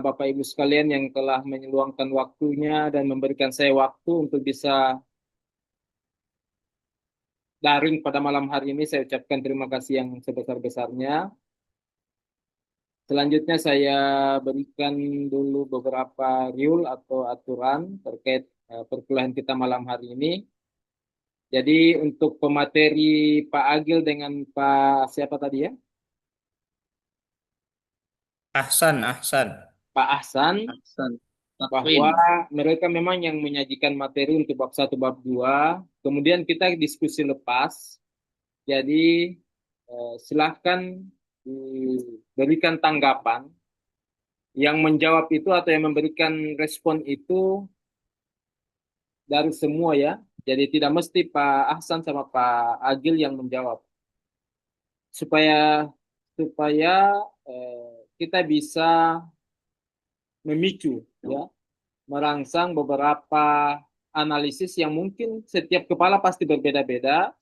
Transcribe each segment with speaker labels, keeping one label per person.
Speaker 1: Bapak Ibu sekalian yang telah meluangkan waktunya dan memberikan saya waktu untuk bisa daring pada malam hari ini. Saya ucapkan terima kasih yang sebesar-besarnya. Selanjutnya saya berikan dulu beberapa rule atau aturan terkait perkuliahan kita malam hari ini. Jadi untuk pemateri Pak Agil dengan Pak siapa tadi ya?
Speaker 2: Ahsan, Ahsan.
Speaker 1: Pak Ahsan,
Speaker 3: Ahsan.
Speaker 1: bahwa
Speaker 3: Takwin.
Speaker 1: mereka memang yang menyajikan materi untuk bab satu bab 2. Kemudian kita diskusi lepas. Jadi silahkan diberikan tanggapan. Yang menjawab itu atau yang memberikan respon itu dari semua ya. Jadi tidak mesti Pak Ahsan sama Pak Agil yang menjawab. Supaya supaya kita bisa memicu ya, merangsang beberapa analisis yang mungkin setiap kepala pasti berbeda-beda.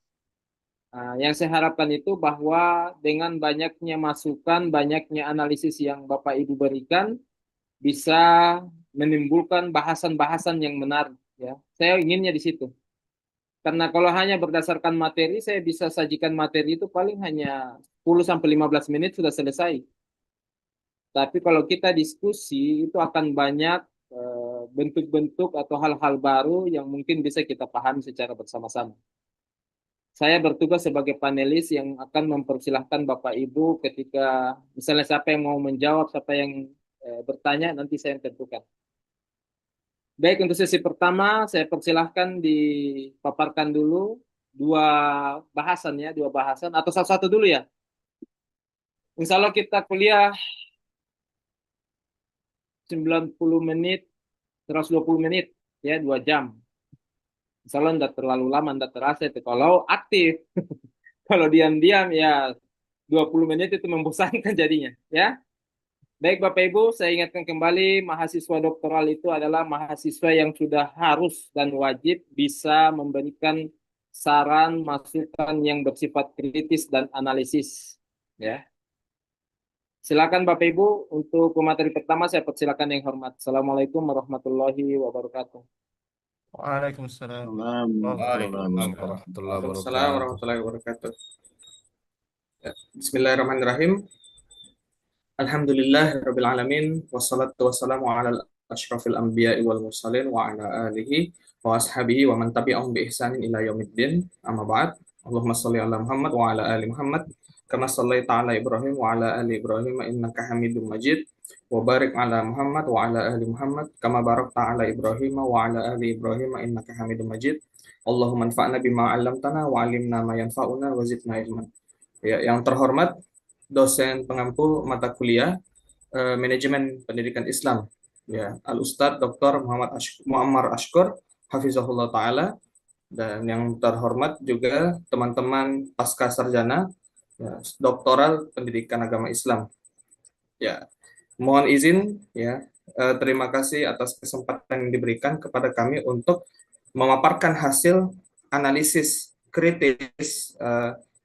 Speaker 1: Nah, yang saya harapkan itu bahwa dengan banyaknya masukan, banyaknya analisis yang Bapak Ibu berikan, bisa menimbulkan bahasan-bahasan yang menarik. Ya, saya inginnya di situ. Karena kalau hanya berdasarkan materi, saya bisa sajikan materi itu paling hanya 10 sampai 15 menit sudah selesai. Tapi kalau kita diskusi, itu akan banyak bentuk-bentuk atau hal-hal baru yang mungkin bisa kita pahami secara bersama-sama. Saya bertugas sebagai panelis yang akan mempersilahkan Bapak Ibu ketika misalnya siapa yang mau menjawab, siapa yang bertanya, nanti saya yang tentukan. Baik, untuk sesi pertama saya persilahkan dipaparkan dulu dua bahasan ya, dua bahasan atau satu-satu dulu ya. Insya Allah kita kuliah 90 menit, 120 menit ya, 2 jam. Insya Allah tidak terlalu lama, tidak terasa itu. Kalau aktif, kalau diam-diam ya 20 menit itu membosankan jadinya ya. Baik Bapak Ibu, saya ingatkan kembali mahasiswa doktoral itu adalah mahasiswa yang sudah harus dan wajib bisa memberikan saran, masukan yang bersifat kritis dan analisis. Ya, silakan Bapak Ibu untuk pemateri pertama saya persilakan yang hormat. Assalamualaikum warahmatullahi wabarakatuh.
Speaker 2: Waalaikumsalam warahmatullahi
Speaker 3: Waalaikumsalam
Speaker 2: wabarakatuh.
Speaker 3: warahmatullahi
Speaker 4: Waalaikumsalam
Speaker 3: wabarakatuh.
Speaker 4: warahmatullahi wabarakatuh. Ya, Bismillahirrahmanirrahim. Alhamdulillahirabbil alamin wassalatu wassalamu ala asyrafil anbiya'i wal mursalin wa ala alihi wa ashabihi wa man tabi'ahum bi ihsanin ila yaumiddin. Amma ba'd. Allahumma shalli ala Muhammad wa ala ali Muhammad kama shallaita ala Ibrahim wa ala ali Ibrahim innaka Hamidum Majid. Wa barik ala Muhammad wa ala ali Muhammad kama barakta ala Ibrahim wa ala ali Ibrahim innaka Hamidum Majid. Allahumma anfa'na bima 'allamtana wa 'allimna ma yanfa'una wa zidna ilman. Ya, yang terhormat dosen pengampu mata kuliah Manajemen Pendidikan Islam, ya, Al Ustadz Dr. Muammar Ashkur, Hafizahullah Ta'ala, dan yang terhormat juga teman-teman pasca sarjana, ya, doktoral pendidikan agama Islam. Ya, mohon izin, ya, terima kasih atas kesempatan yang diberikan kepada kami untuk memaparkan hasil analisis kritis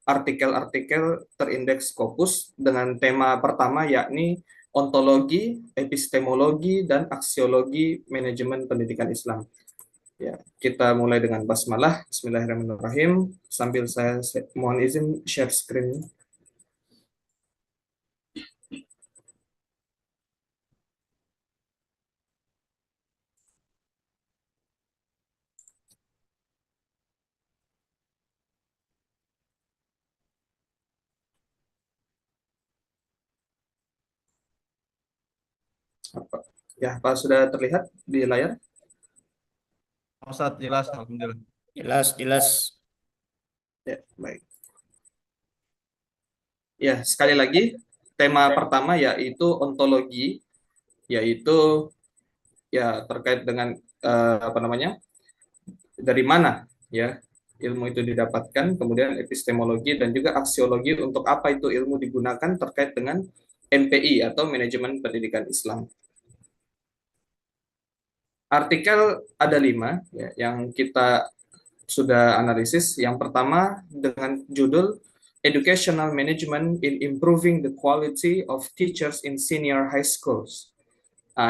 Speaker 4: artikel-artikel terindeks Scopus dengan tema pertama yakni ontologi, epistemologi, dan aksiologi manajemen pendidikan Islam. Ya, kita mulai dengan basmalah. Bismillahirrahmanirrahim. Sambil saya mohon izin share screen. Ya, Pak, sudah terlihat di layar?
Speaker 2: Ustaz, jelas, alhamdulillah.
Speaker 3: Jelas, jelas.
Speaker 4: Ya, baik. Ya, sekali lagi, tema pertama yaitu ontologi, yaitu ya terkait dengan apa namanya, dari mana ya ilmu itu didapatkan, kemudian epistemologi dan juga aksiologi, untuk apa itu ilmu digunakan terkait dengan MPI atau manajemen pendidikan Islam. Artikel ada 5 ya, yang kita sudah analisis. Yang pertama dengan judul Educational Management in Improving the Quality of Teachers in Senior High Schools.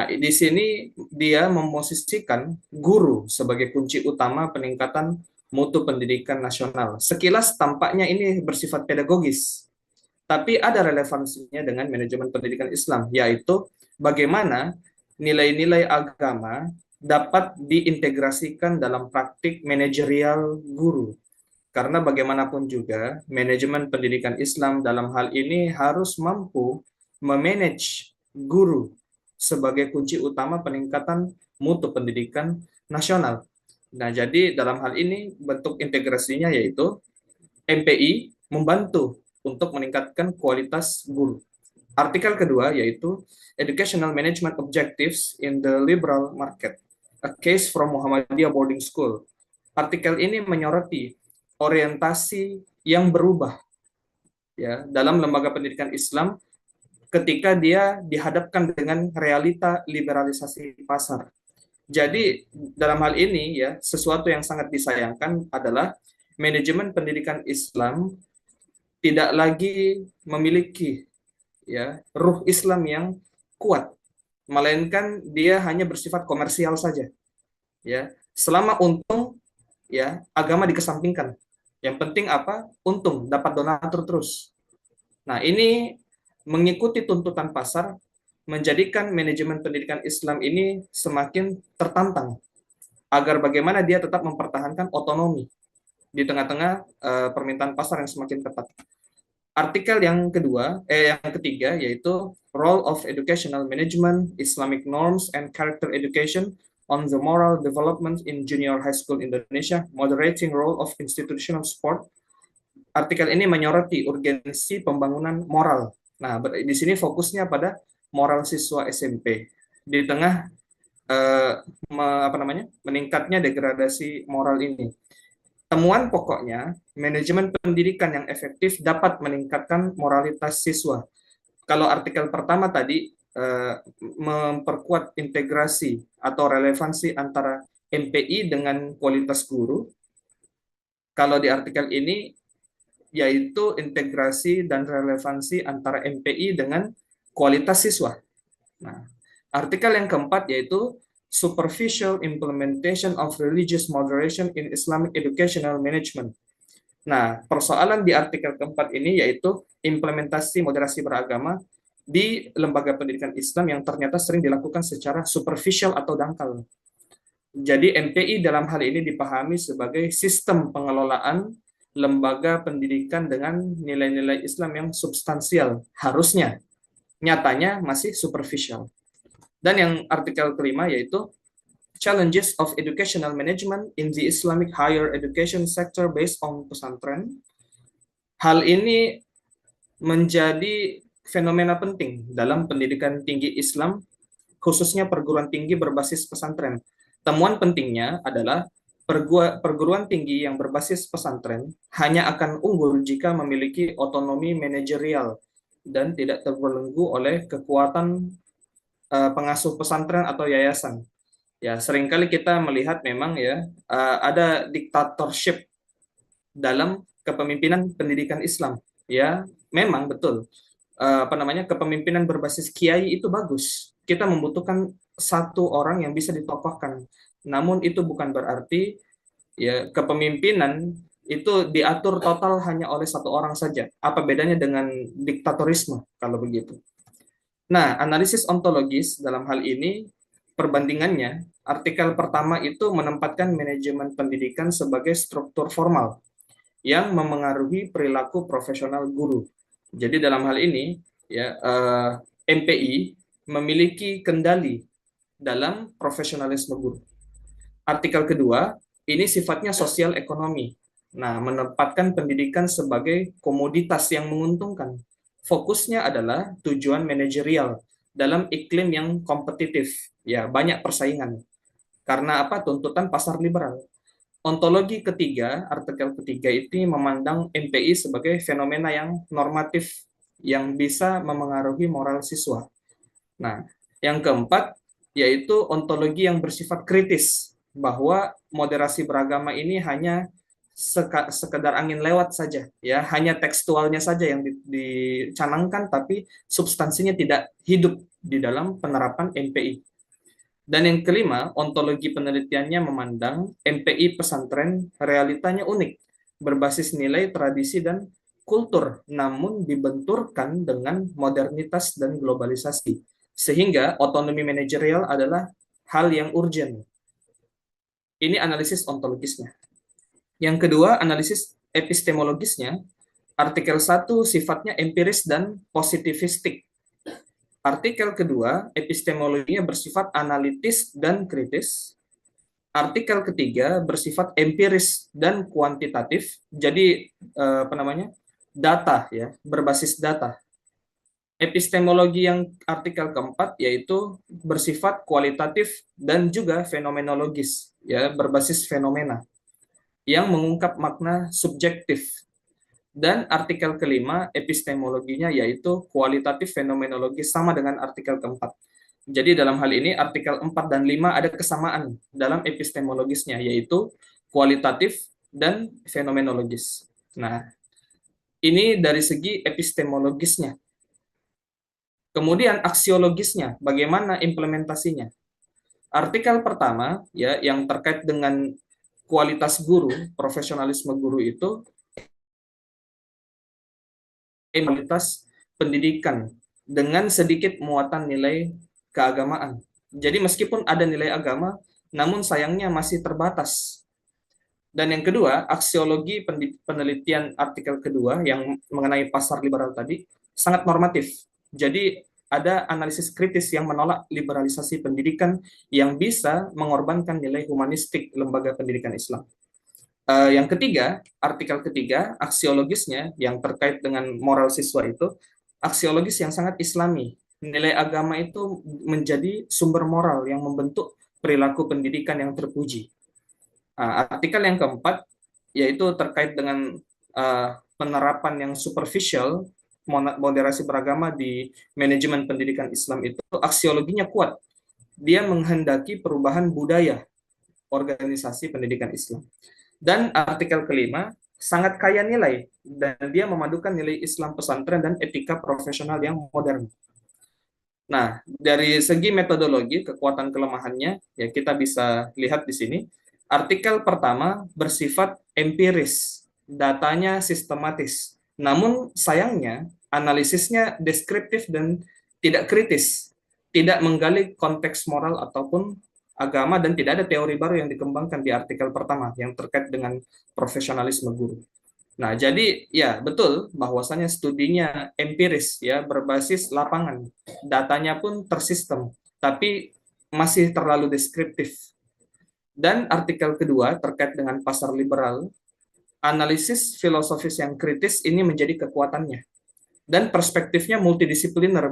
Speaker 4: Di sini dia memposisikan guru sebagai kunci utama peningkatan mutu pendidikan nasional. Sekilas tampaknya ini bersifat pedagogis, tapi ada relevansinya dengan manajemen pendidikan Islam, yaitu bagaimana nilai-nilai agama dapat diintegrasikan dalam praktik manajerial guru. Karena bagaimanapun juga, manajemen pendidikan Islam dalam hal ini harus mampu memanage guru sebagai kunci utama peningkatan mutu pendidikan nasional. Nah, jadi dalam hal ini bentuk integrasinya yaitu MPI membantu untuk meningkatkan kualitas guru. Artikel kedua yaitu Educational Management Objectives in the Liberal Market, a case from Muhammadiyah Boarding School. Artikel ini menyoroti orientasi yang berubah ya dalam lembaga pendidikan Islam ketika dia dihadapkan dengan realita liberalisasi pasar. Jadi dalam hal ini ya sesuatu yang sangat disayangkan adalah manajemen pendidikan Islam tidak lagi memiliki ya ruh Islam yang kuat, melainkan dia hanya bersifat komersial saja. Ya, selama untung ya agama dikesampingkan. Yang penting apa? Untung, dapat donatur terus. Nah, ini mengikuti tuntutan pasar menjadikan manajemen pendidikan Islam ini semakin tertantang agar bagaimana dia tetap mempertahankan otonomi di tengah-tengah permintaan pasar yang semakin ketat. Artikel yang ketiga yaitu Role of Educational Management, Islamic Norms and Character Education on the Moral Development in Junior High School Indonesia, Moderating Role of Institutional Support. Artikel ini menyoroti urgensi pembangunan moral. Nah, di sini fokusnya pada moral siswa SMP di tengah meningkatnya degradasi moral ini. Temuan pokoknya, manajemen pendidikan yang efektif dapat meningkatkan moralitas siswa. Kalau artikel pertama tadi memperkuat integrasi atau relevansi antara MPI dengan kualitas guru. Kalau di artikel ini yaitu integrasi dan relevansi antara MPI dengan kualitas siswa. Nah, artikel yang keempat yaitu Superficial Implementation of Religious Moderation in Islamic Educational Management. Nah, persoalan di artikel keempat ini yaitu implementasi moderasi beragama di lembaga pendidikan Islam yang ternyata sering dilakukan secara superficial atau dangkal. Jadi MPI dalam hal ini dipahami sebagai sistem pengelolaan lembaga pendidikan dengan nilai-nilai Islam yang substansial, harusnya. Nyatanya masih superficial. Dan yang artikel kelima yaitu Challenges of Educational Management in the Islamic Higher Education Sector based on pesantren. Hal ini menjadi fenomena penting dalam pendidikan tinggi Islam, khususnya perguruan tinggi berbasis pesantren. Temuan pentingnya adalah perguruan tinggi yang berbasis pesantren hanya akan unggul jika memiliki otonomi manajerial dan tidak terbelenggu oleh kekuatan pengasuh pesantren atau yayasan. Ya, seringkali kita melihat memang ya ada diktatorship dalam kepemimpinan pendidikan Islam. Ya, memang betul. Kepemimpinan berbasis kiai itu bagus. Kita membutuhkan satu orang yang bisa ditokohkan. Namun itu bukan berarti ya kepemimpinan itu diatur total hanya oleh satu orang saja. Apa bedanya dengan diktatorisme kalau begitu? Nah, analisis ontologis dalam hal ini perbandingannya, artikel pertama itu menempatkan manajemen pendidikan sebagai struktur formal yang memengaruhi perilaku profesional guru. Jadi dalam hal ini ya MPI memiliki kendali dalam profesionalisme guru. Artikel kedua, ini sifatnya sosial ekonomi. Nah, menempatkan pendidikan sebagai komoditas yang menguntungkan. Fokusnya adalah tujuan manajerial dalam iklim yang kompetitif. Ya, banyak persaingan. Karena apa? Tuntutan pasar liberal. Ontologi ketiga, artikel ketiga ini memandang MPI sebagai fenomena yang normatif yang bisa memengaruhi moral siswa. Nah, yang keempat yaitu ontologi yang bersifat kritis, bahwa moderasi beragama ini hanya sekedar angin lewat saja, ya, hanya tekstualnya saja yang dicanangkan, tapi substansinya tidak hidup di dalam penerapan MPI. Dan yang kelima, ontologi penelitiannya memandang MPI pesantren realitanya unik, berbasis nilai, tradisi, dan kultur, namun dibenturkan dengan modernitas dan globalisasi. Sehingga otonomi manajerial adalah hal yang urgent. Ini analisis ontologisnya. Yang kedua, analisis epistemologisnya. Artikel 1 sifatnya empiris dan positivistik. Artikel kedua, epistemologinya bersifat analitis dan kritis. Artikel ketiga bersifat empiris dan kuantitatif. Jadi data, ya, berbasis data. Epistemologi yang artikel keempat yaitu bersifat kualitatif dan juga fenomenologis, ya, berbasis fenomena yang mengungkap makna subjektif. Dan artikel kelima, epistemologinya yaitu kualitatif fenomenologis, sama dengan artikel keempat. Jadi dalam hal ini artikel 4 dan 5 ada kesamaan dalam epistemologisnya, yaitu kualitatif dan fenomenologis. Nah, ini dari segi epistemologisnya. Kemudian aksiologisnya, bagaimana implementasinya? Artikel pertama, ya, yang terkait dengan kualitas guru, profesionalisme guru itu kualitas pendidikan dengan sedikit muatan nilai keagamaan. Jadi meskipun ada nilai agama, namun sayangnya masih terbatas. Dan yang kedua, aksiologi penelitian artikel kedua yang mengenai pasar liberal tadi sangat normatif. Jadi ada analisis kritis yang menolak liberalisasi pendidikan yang bisa mengorbankan nilai humanistik lembaga pendidikan Islam. Yang ketiga, artikel ketiga, aksiologisnya yang terkait dengan moral siswa itu, aksiologis yang sangat islami. Nilai agama itu menjadi sumber moral yang membentuk perilaku pendidikan yang terpuji. Artikel yang keempat, yaitu terkait dengan penerapan yang superficial, moderasi beragama di manajemen pendidikan Islam itu, aksiologinya kuat. Dia menghendaki perubahan budaya organisasi pendidikan Islam. Dan artikel kelima sangat kaya nilai dan dia memadukan nilai Islam pesantren dan etika profesional yang modern. Nah, dari segi metodologi kekuatan kelemahannya ya kita bisa lihat di sini. Artikel pertama bersifat empiris, datanya sistematis. Namun sayangnya analisisnya deskriptif dan tidak kritis, tidak menggali konteks moral ataupun agama, dan tidak ada teori baru yang dikembangkan di artikel pertama yang terkait dengan profesionalisme guru. Nah, jadi ya betul bahwasanya studinya empiris, ya, berbasis lapangan. Datanya pun tersistem, tapi masih terlalu deskriptif. Dan artikel kedua terkait dengan pasar liberal, analisis filosofis yang kritis ini menjadi kekuatannya. Dan perspektifnya multidisipliner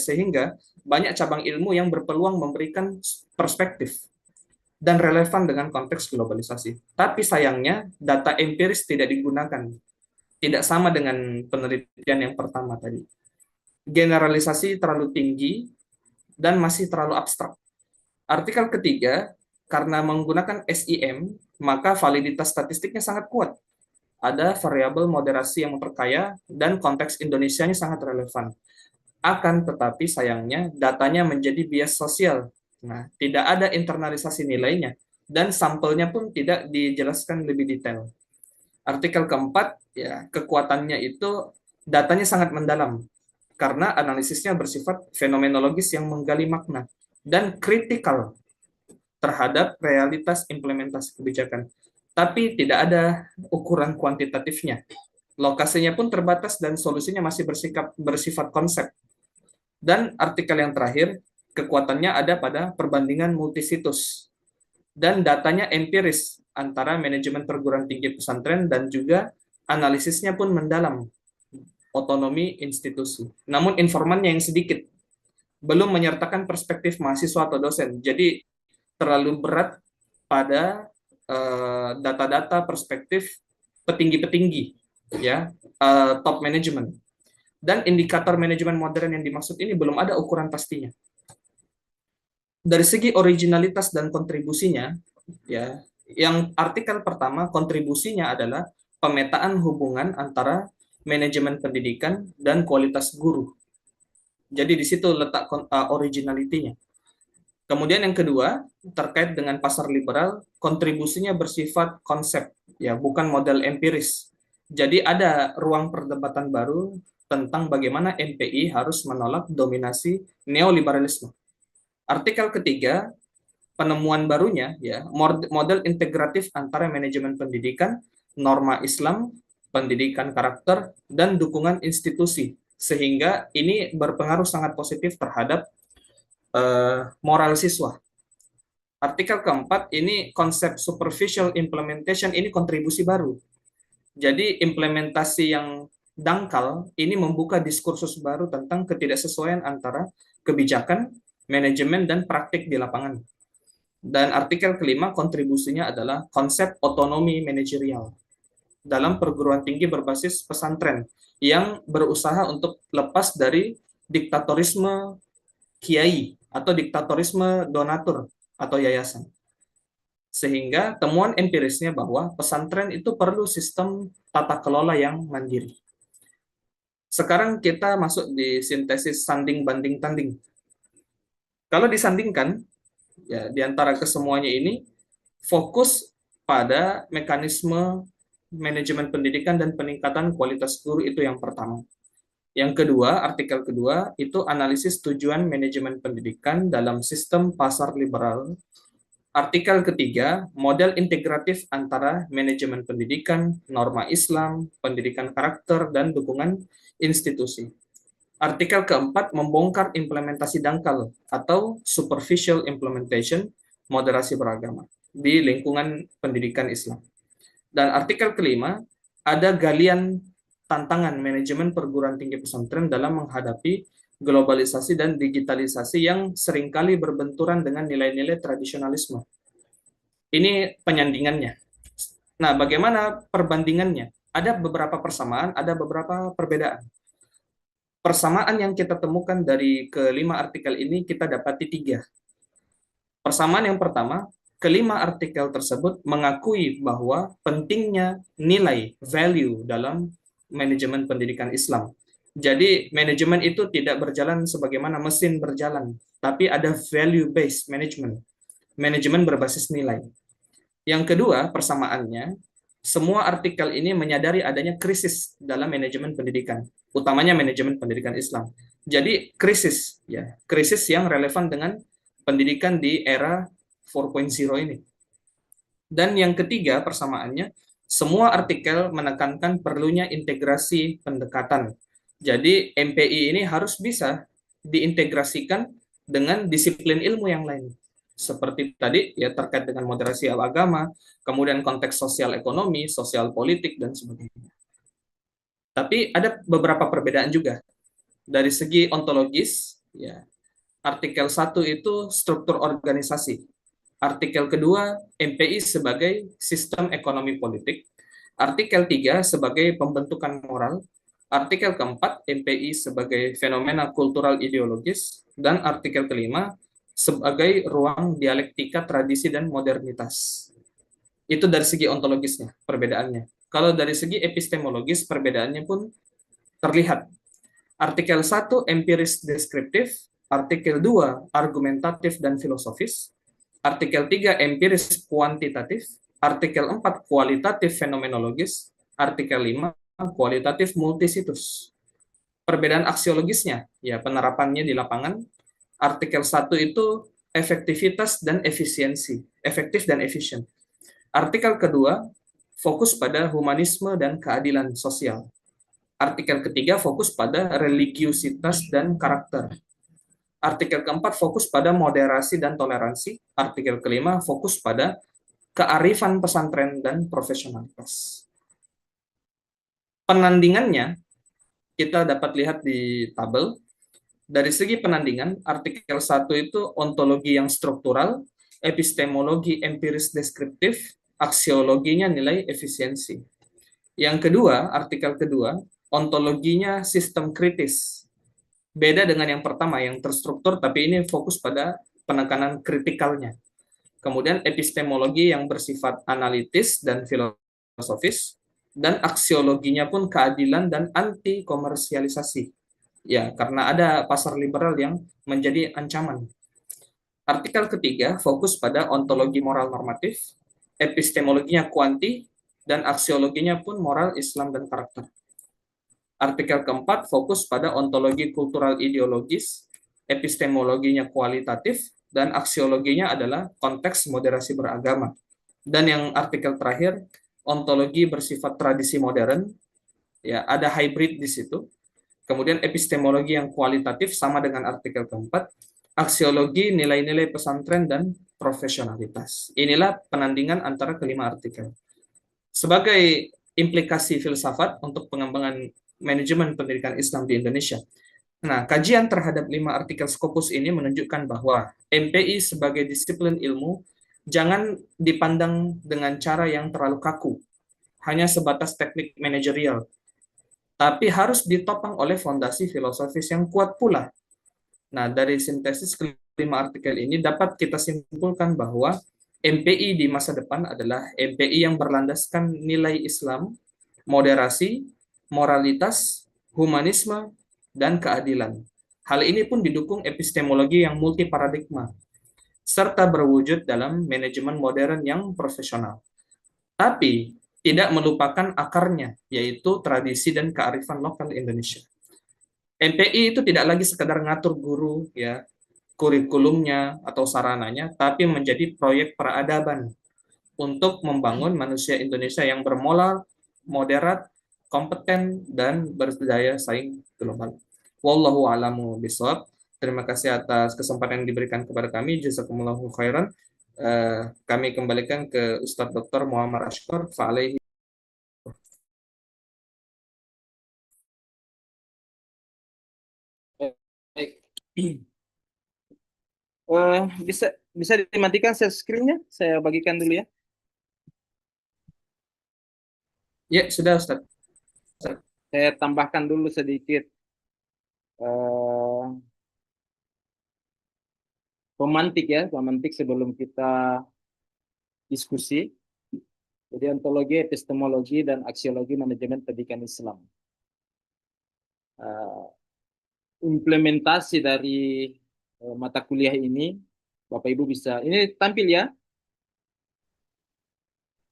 Speaker 4: sehingga banyak cabang ilmu yang berpeluang memberikan perspektif dan relevan dengan konteks globalisasi. Tapi sayangnya data empiris tidak digunakan. Tidak sama dengan penelitian yang pertama tadi. Generalisasi terlalu tinggi dan masih terlalu abstrak. Artikel ketiga, karena menggunakan SIM, maka validitas statistiknya sangat kuat. Ada variabel moderasi yang memperkaya dan konteks Indonesia ini sangat relevan. Akan tetapi sayangnya datanya menjadi bias sosial. Nah, tidak ada internalisasi nilainya dan sampelnya pun tidak dijelaskan lebih detail. Artikel keempat, ya, kekuatannya itu datanya sangat mendalam karena analisisnya bersifat fenomenologis yang menggali makna dan kritikal terhadap realitas implementasi kebijakan. Tapi tidak ada ukuran kuantitatifnya. Lokasinya pun terbatas dan solusinya masih bersifat konsep. Dan artikel yang terakhir, kekuatannya ada pada perbandingan multisitus. Dan datanya empiris antara manajemen perguruan tinggi pesantren dan juga analisisnya pun mendalam, otonomi institusi. Namun informannya yang sedikit, belum menyertakan perspektif mahasiswa atau dosen. Jadi terlalu berat pada data-data perspektif petinggi-petinggi, ya, top management. Dan indikator manajemen modern yang dimaksud ini belum ada ukuran pastinya. Dari segi originalitas dan kontribusinya, ya, Yang artikel pertama kontribusinya adalah pemetaan hubungan antara manajemen pendidikan dan kualitas guru. Jadi di situ letak originality-nya. Kemudian yang kedua, terkait dengan pasar liberal, kontribusinya bersifat konsep, ya, bukan model empiris. Jadi ada ruang perdebatan baru tentang bagaimana MPI harus menolak dominasi neoliberalisme. Artikel ketiga, penemuan barunya, ya, model integratif antara manajemen pendidikan, norma Islam, pendidikan karakter, dan dukungan institusi, sehingga ini berpengaruh sangat positif terhadap moral siswa. Artikel keempat, ini konsep superficial implementation, ini kontribusi baru. Jadi implementasi yang dangkal ini membuka diskursus baru tentang ketidaksesuaian antara kebijakan, manajemen, dan praktik di lapangan. Dan artikel kelima, kontribusinya adalah konsep otonomi manajerial dalam perguruan tinggi berbasis pesantren yang berusaha untuk lepas dari diktatorisme kiai atau diktatorisme donatur atau yayasan. Sehingga temuan empirisnya bahwa pesantren itu perlu sistem tata kelola yang mandiri. Sekarang kita masuk di sintesis sanding banding tanding. Kalau disandingkan, ya, di antara kesemuanya ini fokus pada mekanisme manajemen pendidikan dan peningkatan kualitas guru, itu yang pertama. Yang kedua, artikel kedua, itu analisis tujuan manajemen pendidikan dalam sistem pasar liberal. Artikel ketiga, model integratif antara manajemen pendidikan, norma Islam, pendidikan karakter, dan dukungan institusi. Artikel keempat, membongkar implementasi dangkal atau superficial implementation, moderasi beragama di lingkungan pendidikan Islam. Dan artikel kelima, ada galian tantangan manajemen perguruan tinggi pesantren dalam menghadapi globalisasi dan digitalisasi yang seringkali berbenturan dengan nilai-nilai tradisionalisme. Ini penyandingannya. Nah, bagaimana perbandingannya? Ada beberapa persamaan, ada beberapa perbedaan. Persamaan yang kita temukan dari kelima artikel ini kita dapati 3. Persamaan yang pertama, kelima artikel tersebut mengakui bahwa pentingnya nilai, value dalam manajemen pendidikan Islam. Jadi manajemen itu tidak berjalan sebagaimana mesin berjalan, tapi ada value-based management, manajemen berbasis nilai. Yang kedua, persamaannya, semua artikel ini menyadari adanya krisis dalam manajemen pendidikan, utamanya manajemen pendidikan Islam. Jadi krisis, ya, krisis yang relevan dengan pendidikan di era 4.0 ini. Dan yang ketiga, persamaannya, semua artikel menekankan perlunya integrasi pendekatan. Jadi MPI ini harus bisa diintegrasikan dengan disiplin ilmu yang lain. Seperti tadi, ya, terkait dengan moderasi agama, kemudian konteks sosial ekonomi, sosial politik, dan sebagainya. Tapi ada beberapa perbedaan juga. Dari segi ontologis, ya, artikel 1 itu struktur organisasi. Artikel kedua, MPI sebagai sistem ekonomi politik. Artikel 3 sebagai pembentukan moral. Artikel keempat, MPI sebagai fenomena kultural ideologis. Dan artikel kelima, sebagai ruang dialektika tradisi dan modernitas. Itu dari segi ontologisnya, perbedaannya. Kalau dari segi epistemologis, perbedaannya pun terlihat. Artikel 1, empiris deskriptif. Artikel 2, argumentatif dan filosofis. Artikel 3, empiris kuantitatif. Artikel 4, kualitatif fenomenologis. Artikel 5, kualitatif multisitus. Perbedaan aksiologisnya, ya, penerapannya di lapangan. Artikel 1 itu efektivitas dan efisiensi, efektif dan efisien. Artikel kedua, fokus pada humanisme dan keadilan sosial. Artikel ketiga, fokus pada religiusitas dan karakter. Artikel keempat, fokus pada moderasi dan toleransi. Artikel kelima, fokus pada kearifan pesantren dan profesionalitas. Penandingannya, kita dapat lihat di tabel. Dari segi penandingan, artikel 1 itu ontologi yang struktural, epistemologi empiris deskriptif, aksiologinya nilai efisiensi. Yang kedua, artikel kedua, ontologinya sistem kritis. Beda dengan yang pertama, yang terstruktur, tapi ini fokus pada penekanan kritikalnya. kemudian epistemologi yang bersifat analitis dan filosofis, dan aksiologinya pun keadilan dan anti komersialisasi. Ya, karena ada pasar liberal yang menjadi ancaman. Artikel ketiga fokus pada ontologi moral normatif, epistemologinya kuanti, dan aksiologinya pun moral, Islam, dan karakter. Artikel keempat fokus pada ontologi kultural ideologis, epistemologinya kualitatif, dan aksiologinya adalah konteks moderasi beragama. Dan yang artikel terakhir, ontologi bersifat tradisi modern, ya ada hybrid di situ. Kemudian epistemologi yang kualitatif sama dengan artikel keempat, aksiologi nilai-nilai pesantren dan profesionalitas. Inilah penandingan antara kelima artikel. Sebagai implikasi filsafat untuk pengembangan manajemen pendidikan Islam di Indonesia. Nah, kajian terhadap 5 artikel Scopus ini menunjukkan bahwa MPI sebagai disiplin ilmu jangan dipandang dengan cara yang terlalu kaku, hanya sebatas teknik manajerial, tapi harus ditopang oleh fondasi filosofis yang kuat pula. Nah, dari sintesis kelima artikel ini dapat kita simpulkan bahwa MPI di masa depan adalah MPI yang berlandaskan nilai Islam, moderasi, moralitas, humanisme, dan keadilan. Hal ini pun didukung epistemologi yang multi paradigma, serta berwujud dalam manajemen modern yang profesional. Tapi tidak melupakan akarnya, yaitu tradisi dan kearifan lokal Indonesia. MPI itu tidak lagi sekedar ngatur guru, ya, kurikulumnya atau sarananya, tapi menjadi proyek peradaban untuk membangun manusia Indonesia yang bermoral, moderat, kompeten, dan berdaya saing global. Wallahu a'lamu bishawab. Terima kasih atas kesempatan yang diberikan kepada kami. Jazakumullahu khairan. Kami kembalikan ke Ustadz Dr. Muhammad Ashkar. Fa'alaihi.
Speaker 1: Bisa bisa dimatikan share screen-nya? Saya bagikan dulu ya.
Speaker 4: Ya, sudah Ustadz.
Speaker 1: Saya tambahkan dulu sedikit pemantik sebelum kita diskusi. Jadi ontologi, epistemologi, dan aksiologi manajemen pendidikan Islam. Implementasi dari mata kuliah ini, Bapak Ibu bisa, ini tampil ya,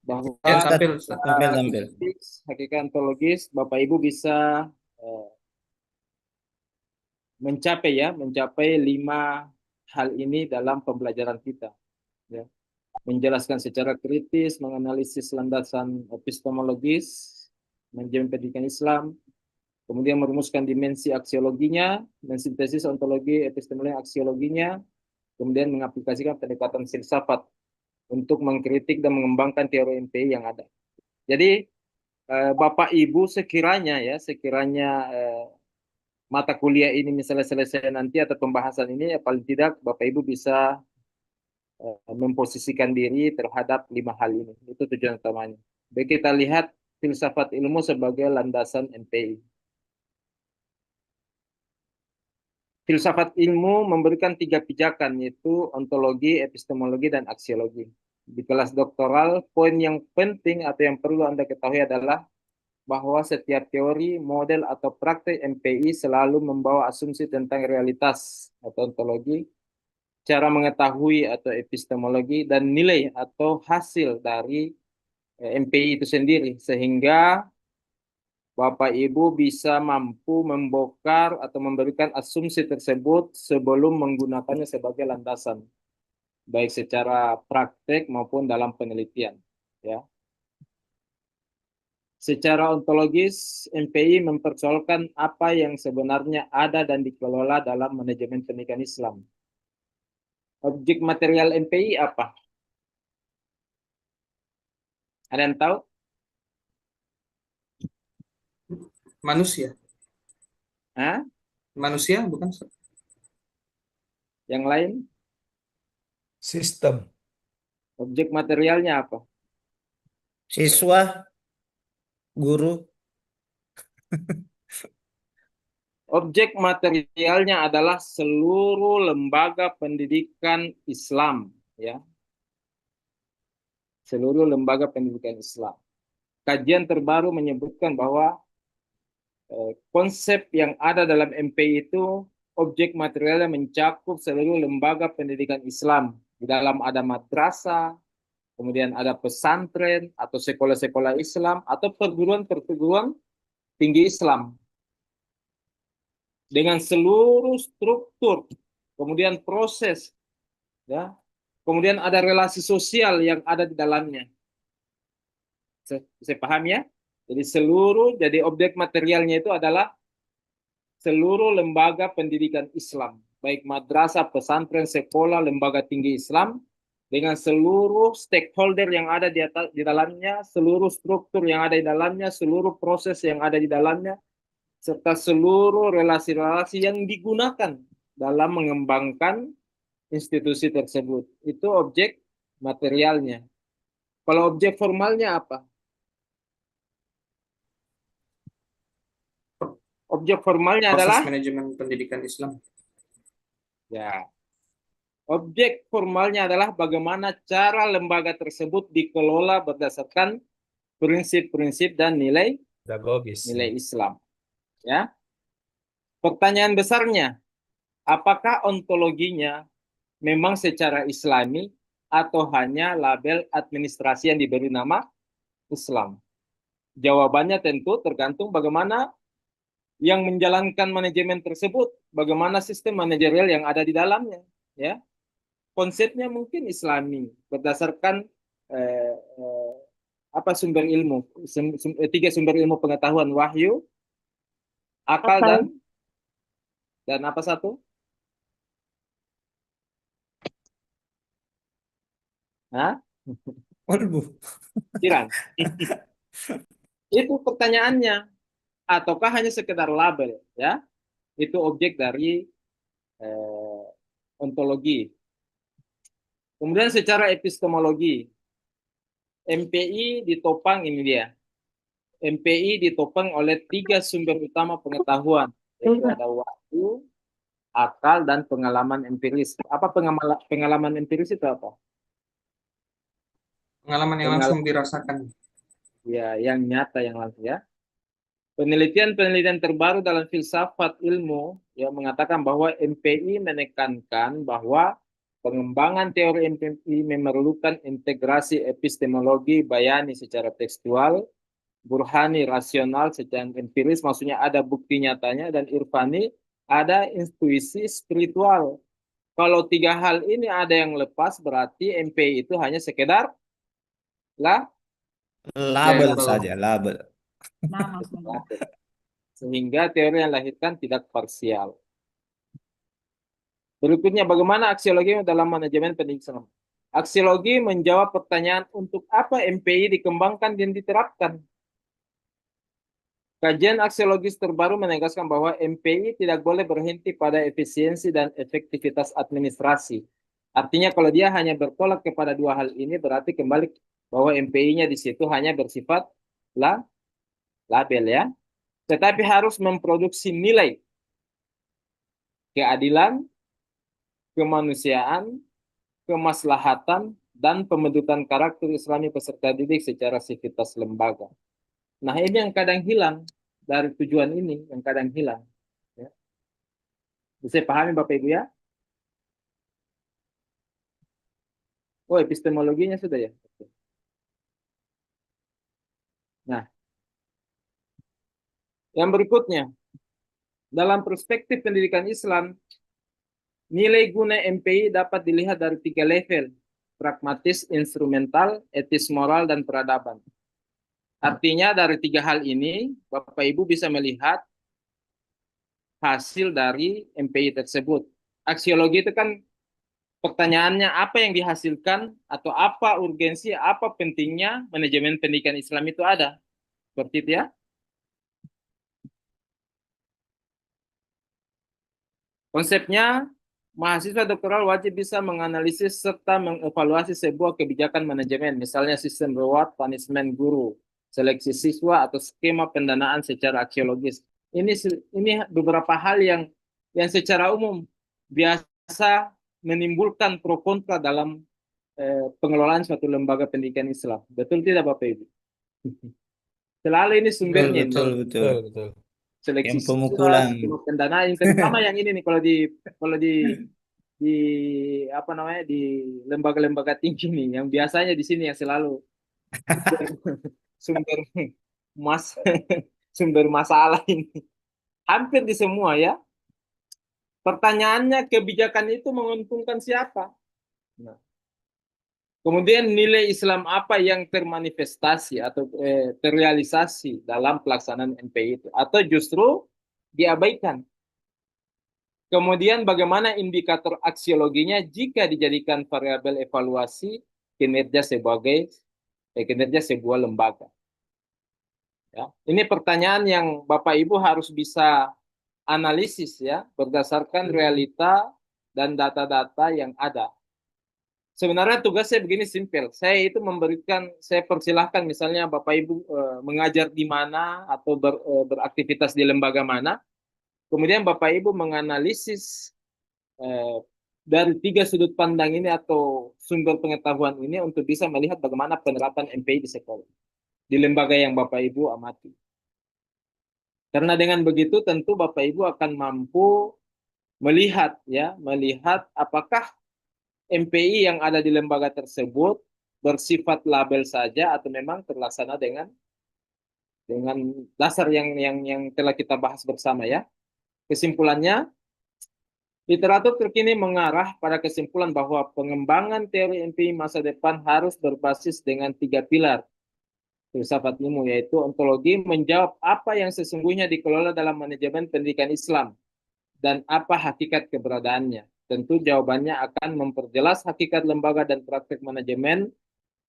Speaker 1: bahwa
Speaker 4: Ya, tampil, tampil.
Speaker 1: hakikat ontologis, Bapak Ibu bisa mencapai 5 hal ini dalam pembelajaran kita. Ya. Menjelaskan secara kritis, menganalisis landasan epistemologis, manajemen pendidikan Islam, kemudian merumuskan dimensi aksiologinya, mensintesis ontologi, epistemologi, aksiologinya, kemudian mengaplikasikan pendekatan filsafat untuk mengkritik dan mengembangkan teori MPI yang ada. Jadi Bapak Ibu sekiranya mata kuliah ini misalnya selesai nanti atau pembahasan ini, ya paling tidak Bapak Ibu bisa memposisikan diri terhadap 5 hal ini. Itu tujuan utamanya. Baik, kita lihat filsafat ilmu sebagai landasan MPI. Filsafat ilmu memberikan 3 pijakan, yaitu ontologi, epistemologi, dan aksiologi. Di kelas doktoral, poin yang penting atau yang perlu Anda ketahui adalah bahwa setiap teori, model, atau praktek MPI selalu membawa asumsi tentang realitas atau ontologi, cara mengetahui atau epistemologi, dan nilai atau hasil dari MPI itu sendiri, sehingga Bapak Ibu bisa mampu membongkar atau memberikan asumsi tersebut sebelum menggunakannya sebagai landasan, baik secara praktek maupun dalam penelitian. Ya. Secara ontologis, MPI mempersoalkan apa yang sebenarnya ada dan dikelola dalam manajemen pendidikan Islam. Objek material MPI apa? Ada yang tahu?
Speaker 4: Manusia.
Speaker 1: Hah?
Speaker 4: Manusia, bukan?
Speaker 1: Yang lain?
Speaker 2: Sistem.
Speaker 1: Objek materialnya apa?
Speaker 2: Siswa, guru.
Speaker 1: Objek materialnya adalah seluruh lembaga pendidikan Islam, ya. seluruh lembaga pendidikan Islam. Kajian terbaru menyebutkan bahwa konsep yang ada dalam MPI itu objek materialnya mencakup seluruh lembaga pendidikan Islam. Di dalam ada madrasah, kemudian ada pesantren atau sekolah-sekolah Islam atau perguruan-perguruan tinggi Islam dengan seluruh struktur, kemudian proses, ya, kemudian ada relasi sosial yang ada di dalamnya. Saya paham ya? Jadi objek materialnya itu adalah seluruh lembaga pendidikan Islam, baik madrasah, pesantren, sekolah, lembaga tinggi Islam, dengan seluruh stakeholder yang ada di dalamnya, seluruh struktur yang ada di dalamnya, seluruh proses yang ada di dalamnya, serta seluruh relasi-relasi yang digunakan dalam mengembangkan institusi tersebut. Itu objek materialnya. Kalau objek formalnya apa? Objek formalnya
Speaker 4: Proses
Speaker 1: adalah
Speaker 4: manajemen pendidikan Islam.
Speaker 1: ya. Objek formalnya adalah bagaimana cara lembaga tersebut dikelola berdasarkan prinsip-prinsip dan nilai
Speaker 2: Pedagogis.
Speaker 1: Islam. Ya. Pertanyaan besarnya, apakah ontologinya memang secara Islami atau hanya label administrasi yang diberi nama Islam? Jawabannya tentu tergantung bagaimana yang menjalankan manajemen tersebut, bagaimana sistem manajerial yang ada di dalamnya, ya. Konsepnya mungkin Islami berdasarkan eh, eh, apa sumber ilmu, tiga sumber ilmu pengetahuan: wahyu, akal, dan apa satu? Hah?
Speaker 2: Waduh.
Speaker 1: Pikiran. Itu pertanyaannya. Ataukah hanya sekedar label, ya? Itu objek dari ontologi. Kemudian secara epistemologi, MPI ditopang, ini dia. MPI ditopang oleh tiga sumber utama pengetahuan, yaitu ada wahyu, akal, dan pengalaman empiris. Apa pengalaman empiris itu apa?
Speaker 4: Pengalaman yang langsung dirasakan.
Speaker 1: Ya, yang nyata, yang langsung, ya. Penelitian-penelitian terbaru dalam filsafat ilmu yang mengatakan bahwa MPI menekankan bahwa pengembangan teori MPI memerlukan integrasi epistemologi bayani secara tekstual, burhani rasional secara empiris, maksudnya ada bukti nyatanya, dan irfani ada intuisi spiritual. Kalau tiga hal ini ada yang lepas, berarti MPI itu hanya sekedar
Speaker 2: Label
Speaker 4: Label.
Speaker 2: saja, label.
Speaker 1: sehingga teori yang dilahirkan tidak parsial. Berikutnya, bagaimana aksiologi dalam manajemen pendidikan? Aksiologi menjawab pertanyaan untuk apa MPI dikembangkan dan diterapkan. Kajian aksiologis terbaru menegaskan bahwa MPI tidak boleh berhenti pada efisiensi dan efektivitas administrasi. Artinya kalau dia hanya bertolak kepada dua hal ini, berarti kembali bahwa MPI-nya di situ hanya bersifat label, ya. Tetapi harus memproduksi nilai keadilan, kemanusiaan, kemaslahatan, dan pembentukan karakter Islami peserta didik secara sivitas lembaga. Nah, ini yang kadang hilang dari tujuan ini, yang kadang hilang. Ya. Bisa pahami Bapak Ibu, ya? Oh, epistemologinya sudah, ya? Nah, yang berikutnya, dalam perspektif pendidikan Islam, nilai guna MPI dapat dilihat dari tiga level: pragmatis, instrumental, etis moral, dan peradaban. Artinya dari tiga hal ini, Bapak Ibu bisa melihat hasil dari MPI tersebut. Aksiologi itu kan pertanyaannya apa yang dihasilkan atau apa urgensi, apa pentingnya manajemen pendidikan Islam itu ada. Seperti itu, ya. Konsepnya, mahasiswa doktoral wajib bisa menganalisis serta mengevaluasi sebuah kebijakan manajemen, misalnya sistem reward, punishment guru, seleksi siswa, atau skema pendanaan secara aksiologis. Ini beberapa hal yang secara umum biasa menimbulkan pro kontra dalam pengelolaan suatu lembaga pendidikan Islam. Betul tidak Bapak Ibu? Selalu ini
Speaker 2: Betul,
Speaker 1: sumbernya
Speaker 2: betul,
Speaker 1: nih.
Speaker 2: betul.
Speaker 4: betul.
Speaker 1: Seleksi
Speaker 2: Yang
Speaker 1: siswa,
Speaker 2: pemukulan.
Speaker 1: skema pendanaan, terutama yang ini nih kalau di apa namanya di lembaga-lembaga tinggi nih, yang biasanya di sini yang selalu sumber mas sumber masalah ini. Hampir di semua ya. Pertanyaannya kebijakan itu menguntungkan siapa? Nah, kemudian nilai Islam apa yang termanifestasi atau terrealisasi dalam pelaksanaan NPI itu? Atau justru diabaikan? Kemudian bagaimana indikator aksiologinya jika dijadikan variabel evaluasi kinerja sebuah lembaga? Ya, ini pertanyaan yang Bapak Ibu harus bisa analisis ya berdasarkan realita dan data-data yang ada. Sebenarnya tugas saya begini simpel. Saya persilahkan misalnya Bapak Ibu mengajar di mana atau beraktivitas di lembaga mana. Kemudian Bapak Ibu menganalisis eh, dari tiga sudut pandang ini atau sumber pengetahuan ini untuk bisa melihat bagaimana penerapan MPI di sekolah, di lembaga yang Bapak Ibu amati. Karena dengan begitu tentu Bapak Ibu akan mampu melihat apakah MPI yang ada di lembaga tersebut bersifat label saja atau memang terlaksana dengan dasar yang telah kita bahas bersama ya. Kesimpulannya, literatur terkini mengarah pada kesimpulan bahwa pengembangan teori MPI masa depan harus berbasis dengan tiga pilar filsafat ilmu, yaitu ontologi menjawab apa yang sesungguhnya dikelola dalam manajemen pendidikan Islam dan apa hakikat keberadaannya. Tentu jawabannya akan memperjelas hakikat lembaga dan praktek manajemen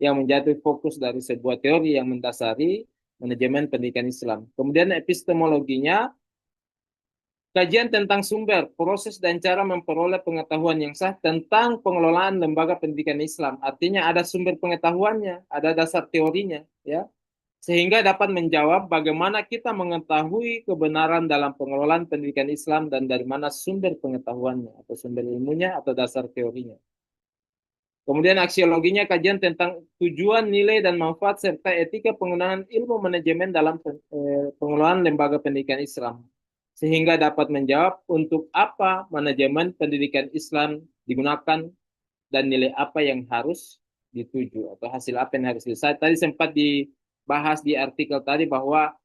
Speaker 1: yang menjadi fokus dari sebuah teori yang mendasari manajemen pendidikan Islam. Kemudian epistemologinya, kajian tentang sumber, proses dan cara memperoleh pengetahuan yang sah tentang pengelolaan lembaga pendidikan Islam. Artinya ada sumber pengetahuannya, ada dasar teorinya, ya, sehingga dapat menjawab bagaimana kita mengetahui kebenaran dalam pengelolaan pendidikan Islam dan dari mana sumber pengetahuannya atau sumber ilmunya atau dasar teorinya. Kemudian aksiologinya, kajian tentang tujuan, nilai, dan manfaat serta etika penggunaan ilmu manajemen dalam pengelolaan lembaga pendidikan Islam. Sehingga dapat menjawab untuk apa manajemen pendidikan Islam digunakan dan nilai apa yang harus dituju atau hasil apa yang harus dicapai. Tadi sempat dibahas di artikel tadi bahwa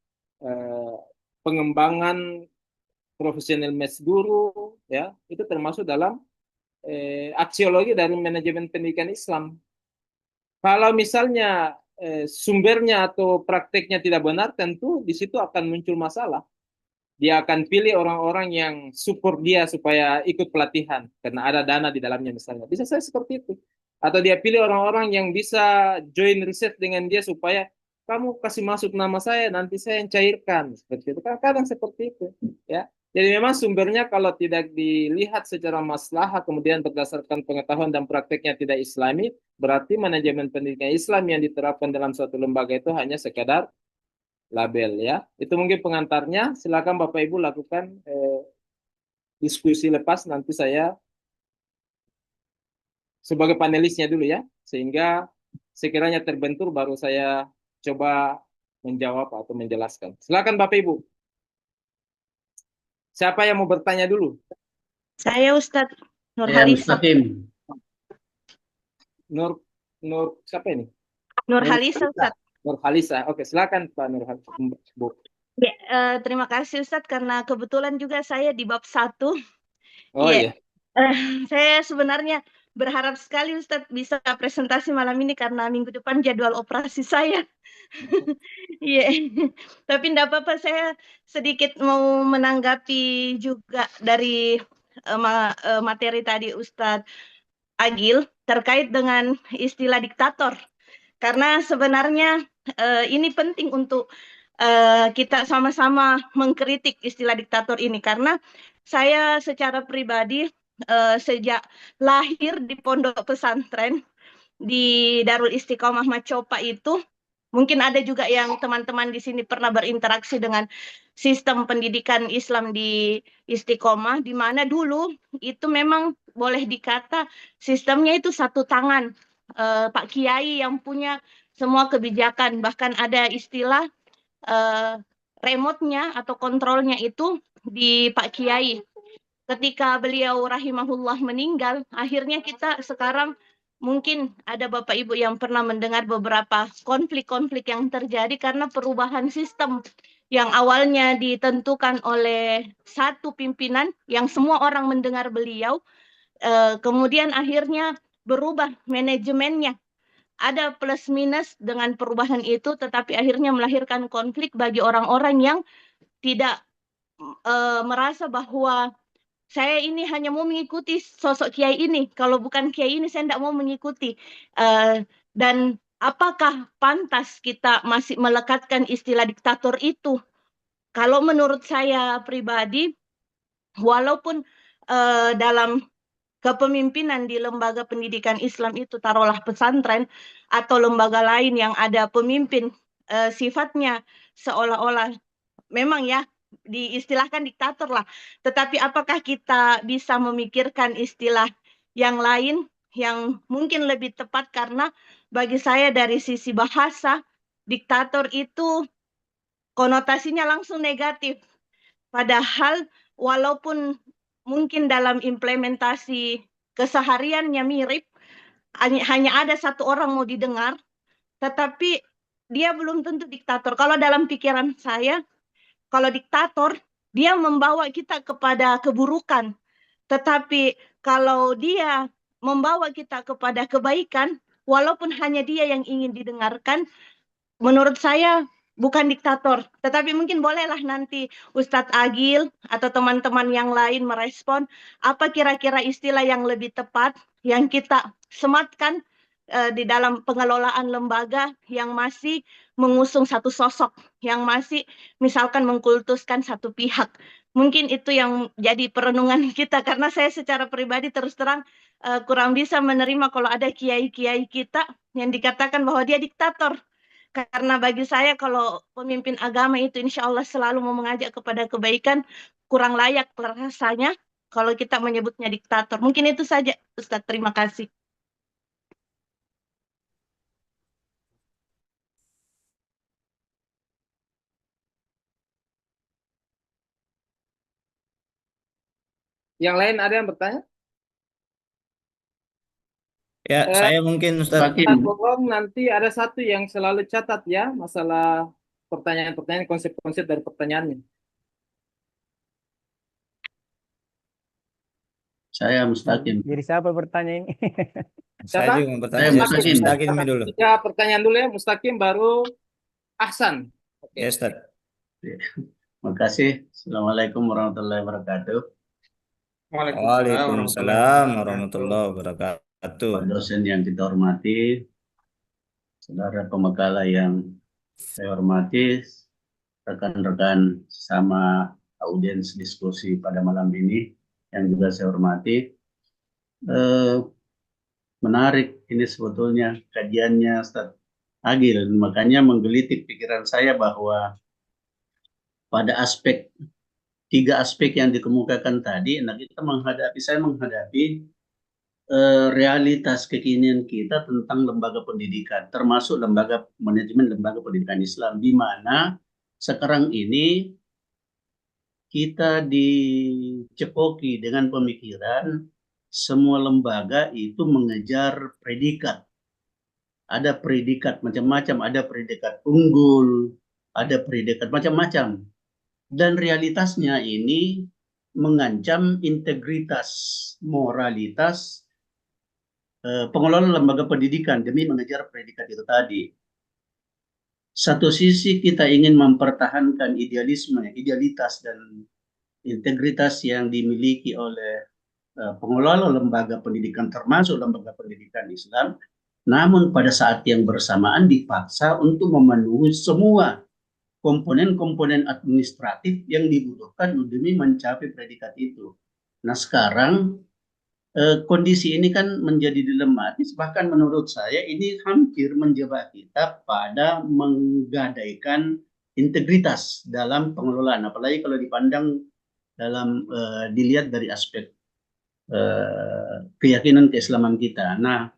Speaker 1: pengembangan profesional mes guru ya itu termasuk dalam aksiologi dari manajemen pendidikan Islam. Kalau misalnya sumbernya atau prakteknya tidak benar, tentu di situ akan muncul masalah. Dia akan pilih orang-orang yang support dia supaya ikut pelatihan karena ada dana di dalamnya misalnya. Bisa saya seperti itu. Atau dia pilih orang-orang yang bisa join riset dengan dia supaya kamu kasih masuk nama saya, nanti saya yang cairkan. Seperti itu. Kadang seperti itu. Ya. Jadi memang sumbernya kalau tidak dilihat secara maslahat, kemudian berdasarkan pengetahuan dan prakteknya tidak Islami, berarti manajemen pendidikan Islam yang diterapkan dalam suatu lembaga itu hanya sekadar label ya. Itu mungkin pengantarnya. Silakan Bapak Ibu lakukan diskusi lepas, nanti saya sebagai panelisnya dulu ya. Sehingga sekiranya terbentur baru saya coba menjawab atau menjelaskan. Silakan Bapak Ibu. Siapa yang mau bertanya dulu?
Speaker 3: Saya Ustadz
Speaker 5: Ya,
Speaker 3: Nurhalisa.
Speaker 5: Mustaqim.
Speaker 1: Nur siapa ini?
Speaker 3: Nurhalisa Ustadz.
Speaker 1: Nurhalisa. Oke, silakan Pak Nurhalisa. Bu.
Speaker 3: Ya, terima kasih Ustadz karena kebetulan juga saya di bab 1.
Speaker 1: Oh iya.
Speaker 3: Saya sebenarnya berharap sekali Ustadz bisa presentasi malam ini karena minggu depan jadwal operasi saya. Iya. Tapi enggak apa-apa, saya sedikit mau menanggapi juga dari materi tadi Ustadz Agil terkait dengan istilah diktator. Karena sebenarnya ini penting untuk kita sama-sama mengkritik istilah diktator ini. Karena saya secara pribadi sejak lahir di pondok pesantren di Darul Istiqomah Macopa itu, mungkin ada juga yang teman-teman di sini pernah berinteraksi dengan sistem pendidikan Islam di Istiqomah, di mana dulu itu memang boleh dikata sistemnya itu satu tangan. Pak Kiai yang punya semua kebijakan, bahkan ada istilah remote-nya atau kontrolnya itu di Pak Kiai. Ketika beliau rahimahullah meninggal, akhirnya kita sekarang mungkin ada Bapak Ibu yang pernah mendengar beberapa konflik-konflik yang terjadi karena perubahan sistem yang awalnya ditentukan oleh satu pimpinan yang semua orang mendengar beliau, kemudian akhirnya berubah manajemennya. Ada plus minus dengan perubahan itu, tetapi akhirnya melahirkan konflik bagi orang-orang yang tidak merasa bahwa saya ini hanya mau mengikuti sosok kiai ini. Kalau bukan kiai ini, saya tidak mau mengikuti. Dan apakah pantas kita masih melekatkan istilah diktator itu? Kalau menurut saya pribadi, walaupun dalam kepemimpinan di lembaga pendidikan Islam itu, taruhlah pesantren atau lembaga lain yang ada pemimpin sifatnya seolah-olah memang ya diistilahkan diktator lah. Tetapi apakah kita bisa memikirkan istilah yang lain yang mungkin lebih tepat, karena bagi saya dari sisi bahasa, diktator itu konotasinya langsung negatif. Padahal walaupun mungkin dalam implementasi kesehariannya mirip, hanya ada satu orang mau didengar, tetapi dia belum tentu diktator. Kalau dalam pikiran saya, kalau diktator, dia membawa kita kepada keburukan. Tetapi kalau dia membawa kita kepada kebaikan, walaupun hanya dia yang ingin didengarkan, menurut saya bukan diktator. Tetapi mungkin bolehlah nanti Ustadz Agil atau teman-teman yang lain merespon apa kira-kira istilah yang lebih tepat yang kita sematkan di dalam pengelolaan lembaga yang masih mengusung satu sosok, yang masih misalkan mengkultuskan satu pihak. Mungkin itu yang jadi perenungan kita, karena saya secara pribadi terus terang kurang bisa menerima kalau ada kiai-kiai kita yang dikatakan bahwa dia diktator. Karena bagi saya kalau pemimpin agama itu insya Allah selalu mau mengajak kepada kebaikan, kurang layak rasanya kalau kita menyebutnya diktator. Mungkin itu saja, Ustadz. Terima kasih.
Speaker 1: Yang lain ada yang bertanya?
Speaker 2: Ya, saya mungkin Ustaz.
Speaker 1: Tolong nanti ada satu yang selalu catat ya, masalah pertanyaan-pertanyaan, konsep-konsep dari pertanyaannya.
Speaker 5: Saya Mustaqim.
Speaker 6: Jadi siapa bertanya ini?
Speaker 2: Saya
Speaker 1: Siapa?
Speaker 2: juga mau bertanya.
Speaker 5: Saya Mustaqim.
Speaker 2: Mustaqim dulu.
Speaker 1: 3 pertanyaan dulu ya, Mustaqim baru Ahsan. Oke.
Speaker 2: Ya, Ustaz.
Speaker 5: Terima kasih. Assalamualaikum warahmatullahi wabarakatuh.
Speaker 2: Waalaikumsalam warahmatullahi wabarakatuh.
Speaker 5: Pak dosen yang kita hormati, saudara pembekala yang saya hormati, rekan-rekan sama audiens diskusi pada malam ini yang juga saya hormati. Menarik ini sebetulnya kajiannya Ustaz Agil, makanya menggelitik pikiran saya bahwa pada aspek 3 aspek yang dikemukakan tadi, nah saya menghadapi realitas kekinian kita tentang lembaga pendidikan, termasuk manajemen lembaga pendidikan Islam, di mana sekarang ini kita dicepoki dengan pemikiran semua lembaga itu mengejar predikat. Ada predikat macam-macam, ada predikat unggul, ada predikat macam-macam. Dan realitasnya ini mengancam integritas, moralitas pengelola lembaga pendidikan demi mengejar predikat itu tadi. Satu sisi kita ingin mempertahankan idealitas dan integritas yang dimiliki oleh pengelola lembaga pendidikan termasuk lembaga pendidikan Islam, namun pada saat yang bersamaan dipaksa untuk memenuhi semua komponen-komponen administratif yang dibutuhkan demi mencapai predikat itu. Nah sekarang kondisi ini kan menjadi dilematis, bahkan menurut saya ini hampir menjebak kita pada menggadaikan integritas dalam pengelolaan, apalagi kalau dipandang dalam dilihat dari aspek keyakinan keislaman kita. Nah,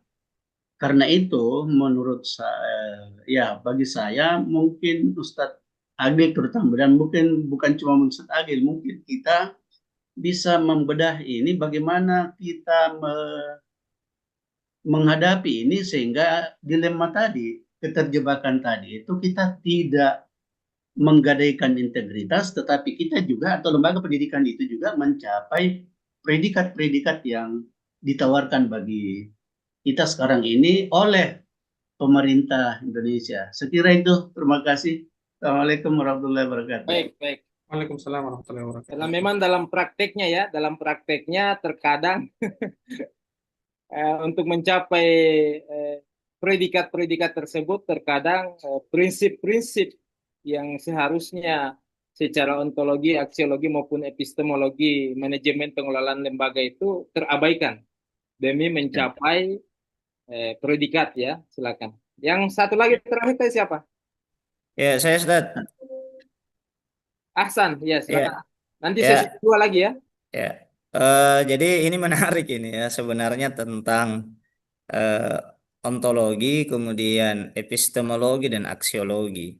Speaker 5: karena itu menurut saya, ya bagi saya mungkin Ustadz Agil terutama, dan mungkin bukan cuma Ustadz Agil, mungkin kita bisa membedah ini bagaimana kita menghadapi ini sehingga dilema tadi, keterjebakan tadi itu kita tidak menggadaikan integritas, tetapi kita juga atau lembaga pendidikan itu juga mencapai predikat-predikat yang ditawarkan bagi kita sekarang ini oleh pemerintah Indonesia. Sekira itu, terima kasih. Assalamualaikum warahmatullahi wabarakatuh.
Speaker 1: Baik, baik.
Speaker 4: Waalaikumsalam warahmatullahi wabarakatuh.
Speaker 1: Karena memang dalam prakteknya terkadang untuk mencapai predikat-predikat tersebut terkadang prinsip-prinsip yang seharusnya secara ontologi, aksiologi maupun epistemologi manajemen pengelolaan lembaga itu terabaikan demi mencapai predikat ya. Silakan. Yang satu lagi terakhir tadi siapa?
Speaker 2: Ya, saya Ustaz.
Speaker 1: Ahsan, ya silakan.
Speaker 2: Ya.
Speaker 1: Nanti
Speaker 2: Ya.
Speaker 1: sesi kedua lagi ya.
Speaker 2: Ya. Jadi ini menarik ini ya sebenarnya tentang ontologi, kemudian epistemologi dan aksiologi.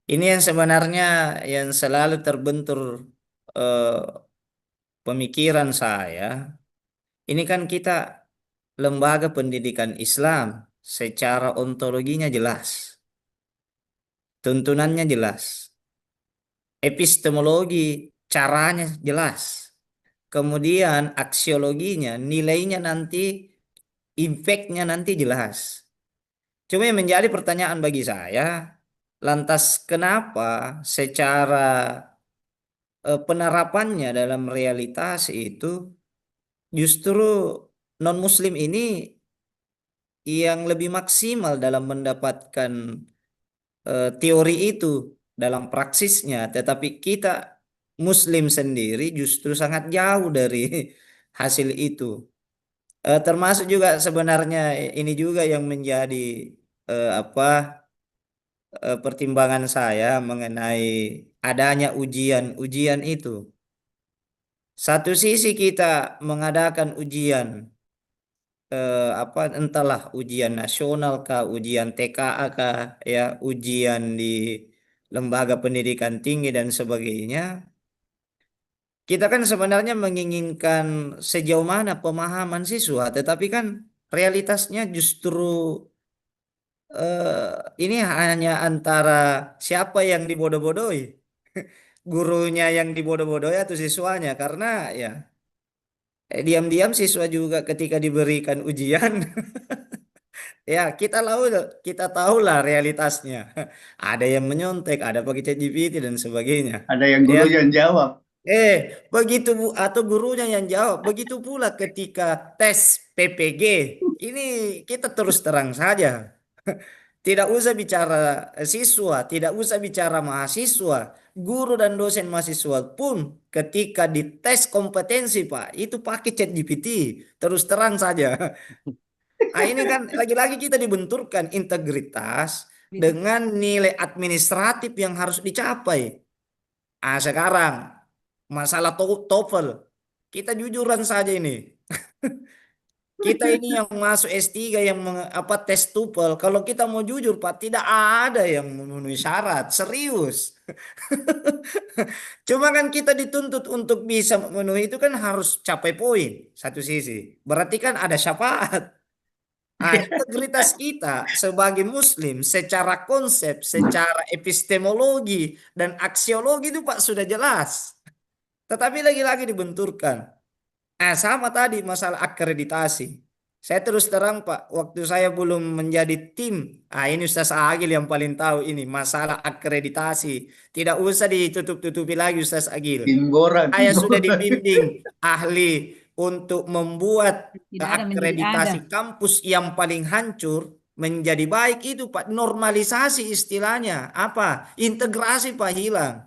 Speaker 2: Ini yang sebenarnya yang selalu terbentur pemikiran saya. Ini kan kita lembaga pendidikan Islam, secara ontologinya jelas, tuntunannya jelas, epistemologi caranya jelas, kemudian aksiologinya, nilainya nanti, impactnya nanti jelas. Cuma yang menjadi pertanyaan bagi saya, lantas kenapa secara penerapannya dalam realitas itu justru non-Muslim ini yang lebih maksimal dalam mendapatkan teori itu dalam praksisnya, tetapi kita Muslim sendiri justru sangat jauh dari hasil itu. Termasuk juga sebenarnya ini juga yang menjadi pertimbangan saya mengenai adanya ujian itu. Satu sisi kita mengadakan ujian entahlah ujian nasional kah, ujian TKA kah, ya ujian di lembaga pendidikan tinggi dan sebagainya. Kita kan sebenarnya menginginkan sejauh mana pemahaman siswa, tetapi kan realitasnya justru ini hanya antara siapa yang dibodoh-bodohi, gurunya yang dibodoh-bodohi atau siswanya, karena ya diam-diam siswa juga ketika diberikan ujian ya kita tahulah realitasnya. Ada yang menyontek, ada pakai ChatGPT dan sebagainya.
Speaker 5: Ada yang
Speaker 2: Ya.
Speaker 5: guru yang jawab.
Speaker 2: Begitu atau gurunya yang jawab. Begitu pula ketika tes PPG. Ini kita terus terang saja. Tidak usah bicara siswa, tidak usah bicara mahasiswa, guru dan dosen mahasiswa pun ketika dites kompetensi Pak, itu pakai ChatGPT. Terus terang saja. Nah, ini kan lagi-lagi kita dibenturkan integritas dengan nilai administratif yang harus dicapai. Ah, sekarang masalah TOEFL, kita jujuran saja ini. Kita ini yang masuk S3 yang tes TOEFL, kalau kita mau jujur Pak, tidak ada yang memenuhi syarat, serius. Cuma kan kita dituntut untuk bisa memenuhi itu kan harus capai poin satu sisi. Berarti kan ada syafaat. Nah, integritas kita sebagai Muslim secara konsep, secara epistemologi dan aksiologi itu Pak sudah jelas. Tetapi lagi-lagi dibenturkan. Sama tadi masalah akreditasi. Saya terus terang Pak, waktu saya belum menjadi tim, ini Ustaz Agil yang paling tahu ini masalah akreditasi. Tidak usah ditutup-tutupi lagi Ustaz Agil. Saya sudah dibimbing ahli untuk membuat akreditasi kampus yang paling hancur menjadi baik itu Pak. Normalisasi istilahnya. Apa? Integrasi Pak hilang.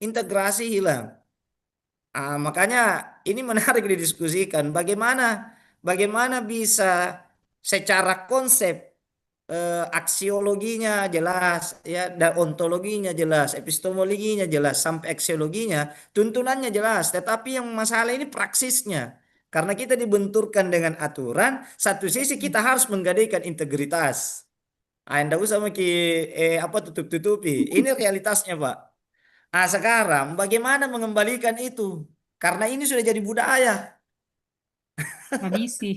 Speaker 2: Integrasi hilang. Makanya ini menarik didiskusikan. Bagaimana bisa secara konsep aksiologinya jelas, ya, dan ontologinya jelas, epistemologinya jelas, sampai aksiologinya, tuntunannya jelas. Tetapi yang masalah ini praksisnya. Karena kita dibenturkan dengan aturan, satu sisi kita harus menggadaikan integritas. Anda usah apa tutup-tutupi. Ini realitasnya, Pak. Ah, sekarang bagaimana mengembalikan itu? Karena ini sudah jadi budaya.
Speaker 6: Tradisi.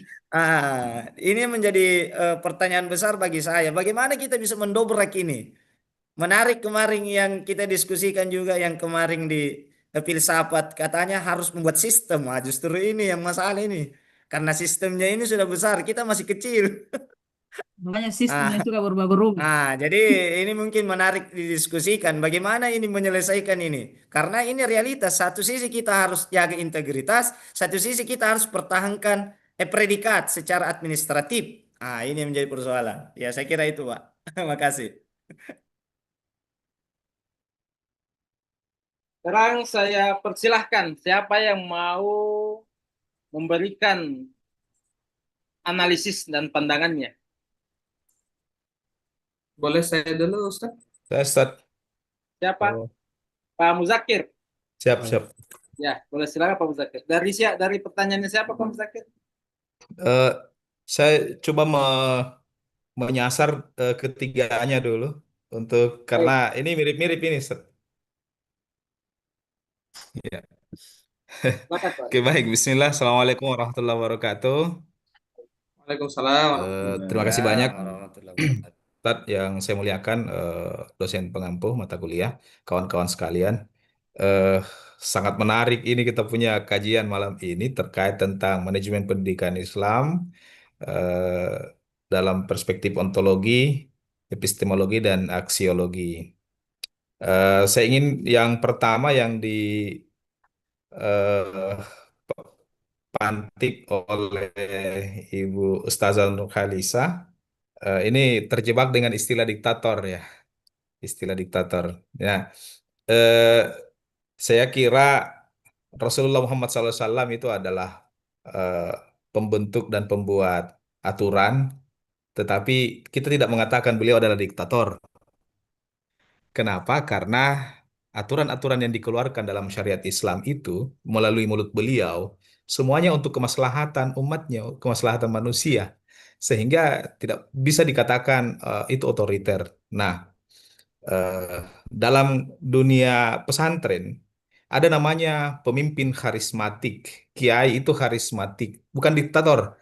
Speaker 2: Ini menjadi pertanyaan besar bagi saya. Bagaimana kita bisa mendobrak ini? Menarik kemarin yang kita diskusikan juga yang kemarin di filsafat katanya harus membuat sistem. Ah, justru ini yang masalah ini. Karena sistemnya ini sudah besar, kita masih kecil.
Speaker 6: Makanya sistemnya
Speaker 2: Ah,
Speaker 6: suka berubah-berubah.
Speaker 2: jadi ini mungkin menarik didiskusikan bagaimana ini menyelesaikan ini. Karena ini realitas. Satu sisi kita harus jaga integritas, satu sisi kita harus pertahankan predikat secara administratif. Ini yang menjadi persoalan. Ya, saya kira itu, Pak. Makasih.
Speaker 1: Sekarang saya persilahkan siapa yang mau memberikan analisis dan pandangannya.
Speaker 4: Boleh saya dulu, Ustaz?
Speaker 7: Saya start.
Speaker 1: Siapa?
Speaker 7: Oh,
Speaker 1: Pak Muzakir.
Speaker 7: siap, siap.
Speaker 1: Ya, boleh silakan Pak Muzakir. Dari pertanyaannya siapa Pak Muzakir?
Speaker 7: Eh, saya coba menyasar ketiganya dulu karena
Speaker 1: Baik,
Speaker 7: ini mirip-mirip ini, Ustaz. Ya.
Speaker 1: silakan Pak.
Speaker 7: Oke, baik. Bismillah. Assalamualaikum warahmatullahi wabarakatuh.
Speaker 4: Waalaikumsalam
Speaker 7: Terima kasih
Speaker 2: Waalaikumsalam
Speaker 7: banyak,
Speaker 2: warahmatullahi wabarakatuh.
Speaker 7: Ustaz, yang saya muliakan, dosen pengampu mata kuliah, kawan-kawan sekalian. Eh, Sangat menarik ini kita punya kajian malam ini terkait tentang manajemen pendidikan Islam eh, dalam perspektif ontologi, epistemologi, dan aksiologi. Saya ingin yang pertama yang dipantik oleh Ibu Ustazah Nur Khalisa, ini terjebak dengan istilah diktator ya, istilah diktator. Ya, eh, saya kira Rasulullah Muhammad SAW itu adalah eh, pembentuk dan pembuat aturan, tetapi kita tidak mengatakan beliau adalah diktator. Kenapa? Karena aturan-aturan yang dikeluarkan dalam syariat Islam itu melalui mulut beliau semuanya untuk kemaslahatan umatnya, kemaslahatan manusia, sehingga tidak bisa dikatakan itu otoriter. Nah, dalam dunia pesantren ada namanya pemimpin karismatik, kiai itu karismatik, bukan diktator.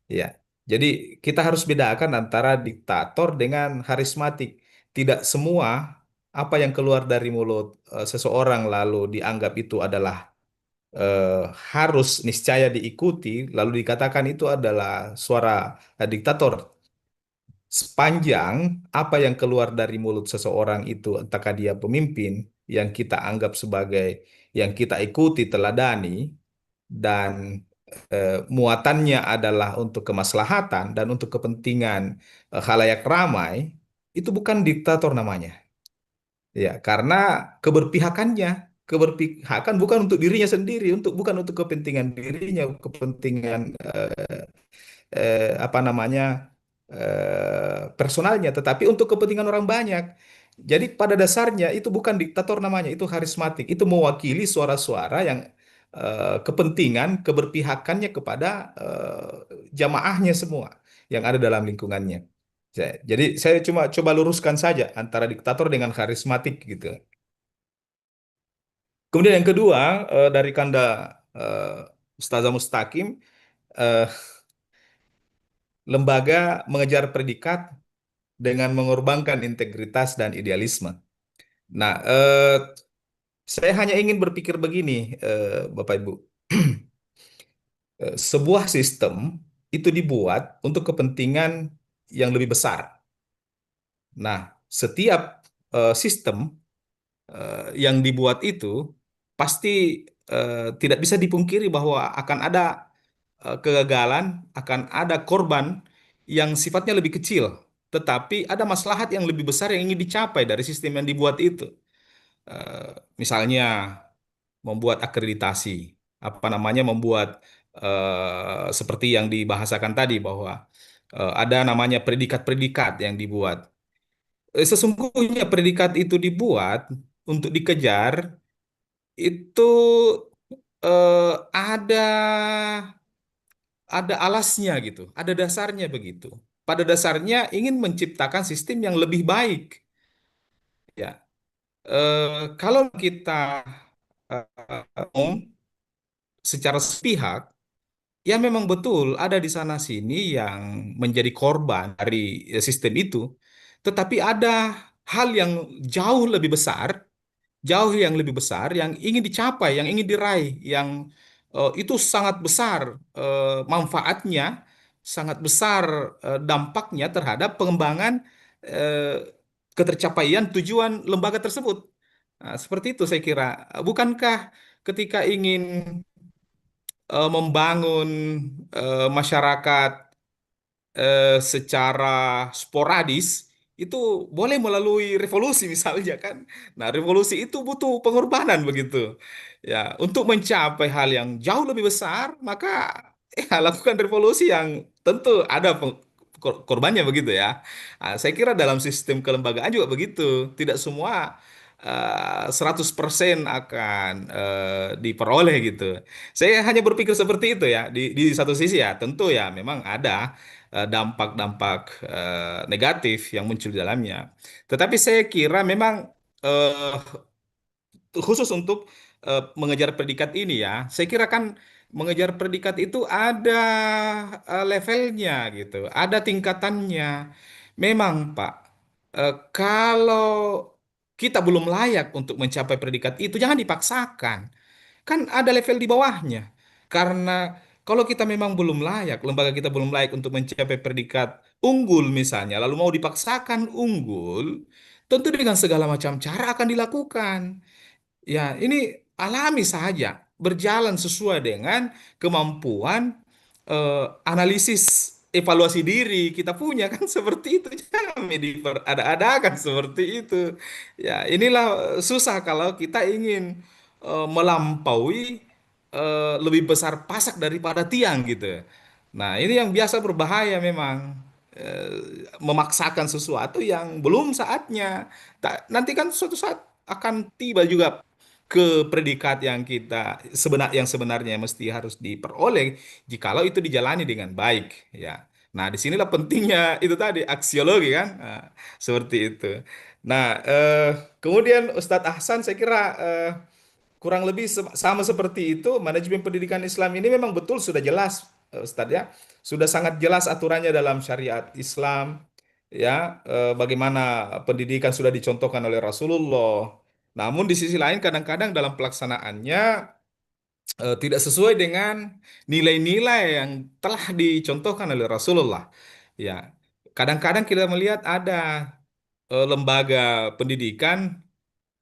Speaker 7: Ya, jadi kita harus bedakan antara diktator dengan karismatik. Tidak semua apa yang keluar dari mulut seseorang lalu dianggap itu adalah eh, harus niscaya diikuti, lalu dikatakan itu adalah suara diktator. Sepanjang apa yang keluar dari mulut seseorang itu, entahkah dia pemimpin yang kita anggap sebagai yang kita ikuti, teladani, dan muatannya adalah untuk kemaslahatan dan untuk kepentingan khalayak ramai, itu bukan diktator namanya. Ya, karena keberpihakannya, keberpihakan bukan untuk dirinya sendiri, bukan untuk kepentingan dirinya, kepentingan apa namanya personalnya, tetapi untuk kepentingan orang banyak. Jadi pada dasarnya itu bukan diktator namanya, itu karismatik. Itu mewakili suara-suara yang kepentingan, keberpihakannya kepada jamaahnya semua yang ada dalam lingkungannya. Jadi saya cuma coba luruskan saja antara diktator dengan karismatik gitu. Kemudian yang kedua dari Kanda Ustazah Mustaqim, eh, lembaga mengejar predikat dengan mengorbankan integritas dan idealisme. Nah, saya hanya ingin berpikir begini, Bapak Ibu. Sebuah sistem itu dibuat untuk kepentingan yang lebih besar. Nah, setiap sistem yang dibuat itu pasti tidak bisa dipungkiri bahwa akan ada kegagalan, akan ada korban yang sifatnya lebih kecil, tetapi ada maslahat yang lebih besar yang ingin dicapai dari sistem yang dibuat itu. Eh, Misalnya membuat akreditasi, apa namanya, membuat seperti yang dibahasakan tadi bahwa ada namanya predikat-predikat yang dibuat. Sesungguhnya predikat itu dibuat untuk dikejar itu ada ada alasnya gitu, ada dasarnya begitu. Pada dasarnya ingin menciptakan sistem yang lebih baik. Ya, kalau kita ngomong secara sepihak, ya memang betul ada di sana sini yang menjadi korban dari sistem itu. Tetapi ada hal yang jauh lebih besar, jauh yang lebih besar yang ingin dicapai, yang ingin diraih, yang itu sangat besar manfaatnya, sangat besar dampaknya terhadap pengembangan eh, ketercapaian tujuan lembaga tersebut. Nah, seperti itu saya kira. Bukankah ketika ingin membangun masyarakat secara sporadis itu boleh melalui revolusi misalnya kan. Nah, revolusi itu butuh pengorbanan begitu. Ya, untuk mencapai hal yang jauh lebih besar, maka lakukan revolusi yang tentu ada korbannya begitu ya. Nah, saya kira dalam sistem kelembagaan juga begitu. Tidak semua 100% akan diperoleh gitu. Saya hanya berpikir seperti itu ya. Di satu sisi ya, tentu ya memang ada dampak-dampak negatif yang muncul di dalamnya. Tetapi saya kira memang eh, khusus untuk mengejar predikat ini ya, saya kira kan mengejar predikat itu ada levelnya gitu, ada tingkatannya. Memang Pak, kalau kita belum layak untuk mencapai predikat itu, jangan dipaksakan. Kan ada level di bawahnya. Karena kalau kita memang belum layak, lembaga kita belum layak untuk mencapai predikat unggul misalnya, lalu mau dipaksakan unggul, tentu dengan segala macam cara akan dilakukan. Ya, ini alami saja, berjalan sesuai dengan kemampuan analisis evaluasi diri kita punya kan seperti itu. Jangan ada-adakan seperti itu. Ya, inilah susah kalau kita ingin melampaui lebih besar pasak daripada tiang gitu. Nah, ini yang biasa berbahaya memang. Memaksakan sesuatu yang belum saatnya. Nanti kan suatu saat akan tiba juga ke predikat yang yang sebenarnya mesti harus diperoleh jikalau itu dijalani dengan baik ya. Nah, disinilah pentingnya itu tadi aksiologi kan. Nah, seperti itu. Nah, kemudian Ustadz Ahsan saya kira kurang lebih sama seperti itu. Manajemen pendidikan Islam ini memang betul sudah jelas, Ustadz ya. Sudah sangat jelas aturannya dalam syariat Islam, ya. Bagaimana pendidikan sudah dicontohkan oleh Rasulullah. Namun di sisi lain kadang-kadang dalam pelaksanaannya tidak sesuai dengan nilai-nilai yang telah dicontohkan oleh Rasulullah. Ya, kadang-kadang kita melihat ada lembaga pendidikan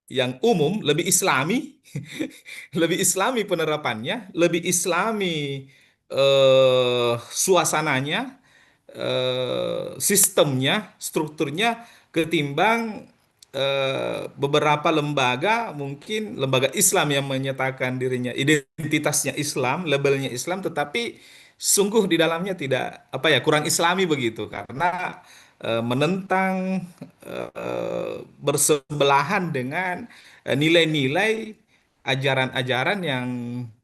Speaker 7: yang umum lebih Islami, lebih Islami penerapannya, lebih Islami suasananya, sistemnya, strukturnya ketimbang beberapa lembaga, mungkin lembaga Islam yang menyatakan dirinya identitasnya Islam, labelnya Islam, tetapi sungguh di dalamnya tidak apa ya kurang Islami begitu karena menentang bersebelahan dengan nilai-nilai ajaran-ajaran yang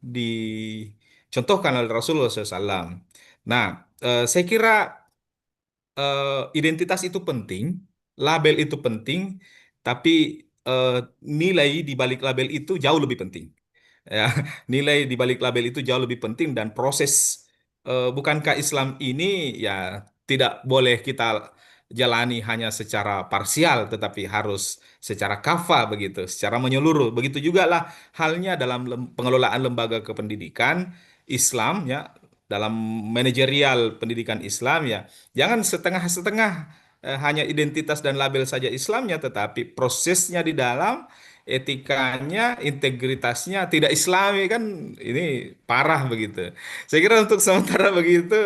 Speaker 7: dicontohkan oleh Rasulullah SAW. Nah, saya kira identitas itu penting, label itu penting, tapi nilai di balik label itu jauh lebih penting. Ya, nilai di balik label itu jauh lebih penting dan proses bukankah Islam ini ya tidak boleh kita jalani hanya secara parsial tetapi harus secara kafah begitu, secara menyeluruh. Begitu juga lah halnya dalam pengelolaan lembaga kependidikan Islam ya, dalam manajerial pendidikan Islam ya. Jangan setengah-setengah hanya identitas dan label saja Islamnya tetapi prosesnya di dalam etikanya, integritasnya tidak Islami kan ini parah begitu. Saya kira untuk sementara begitu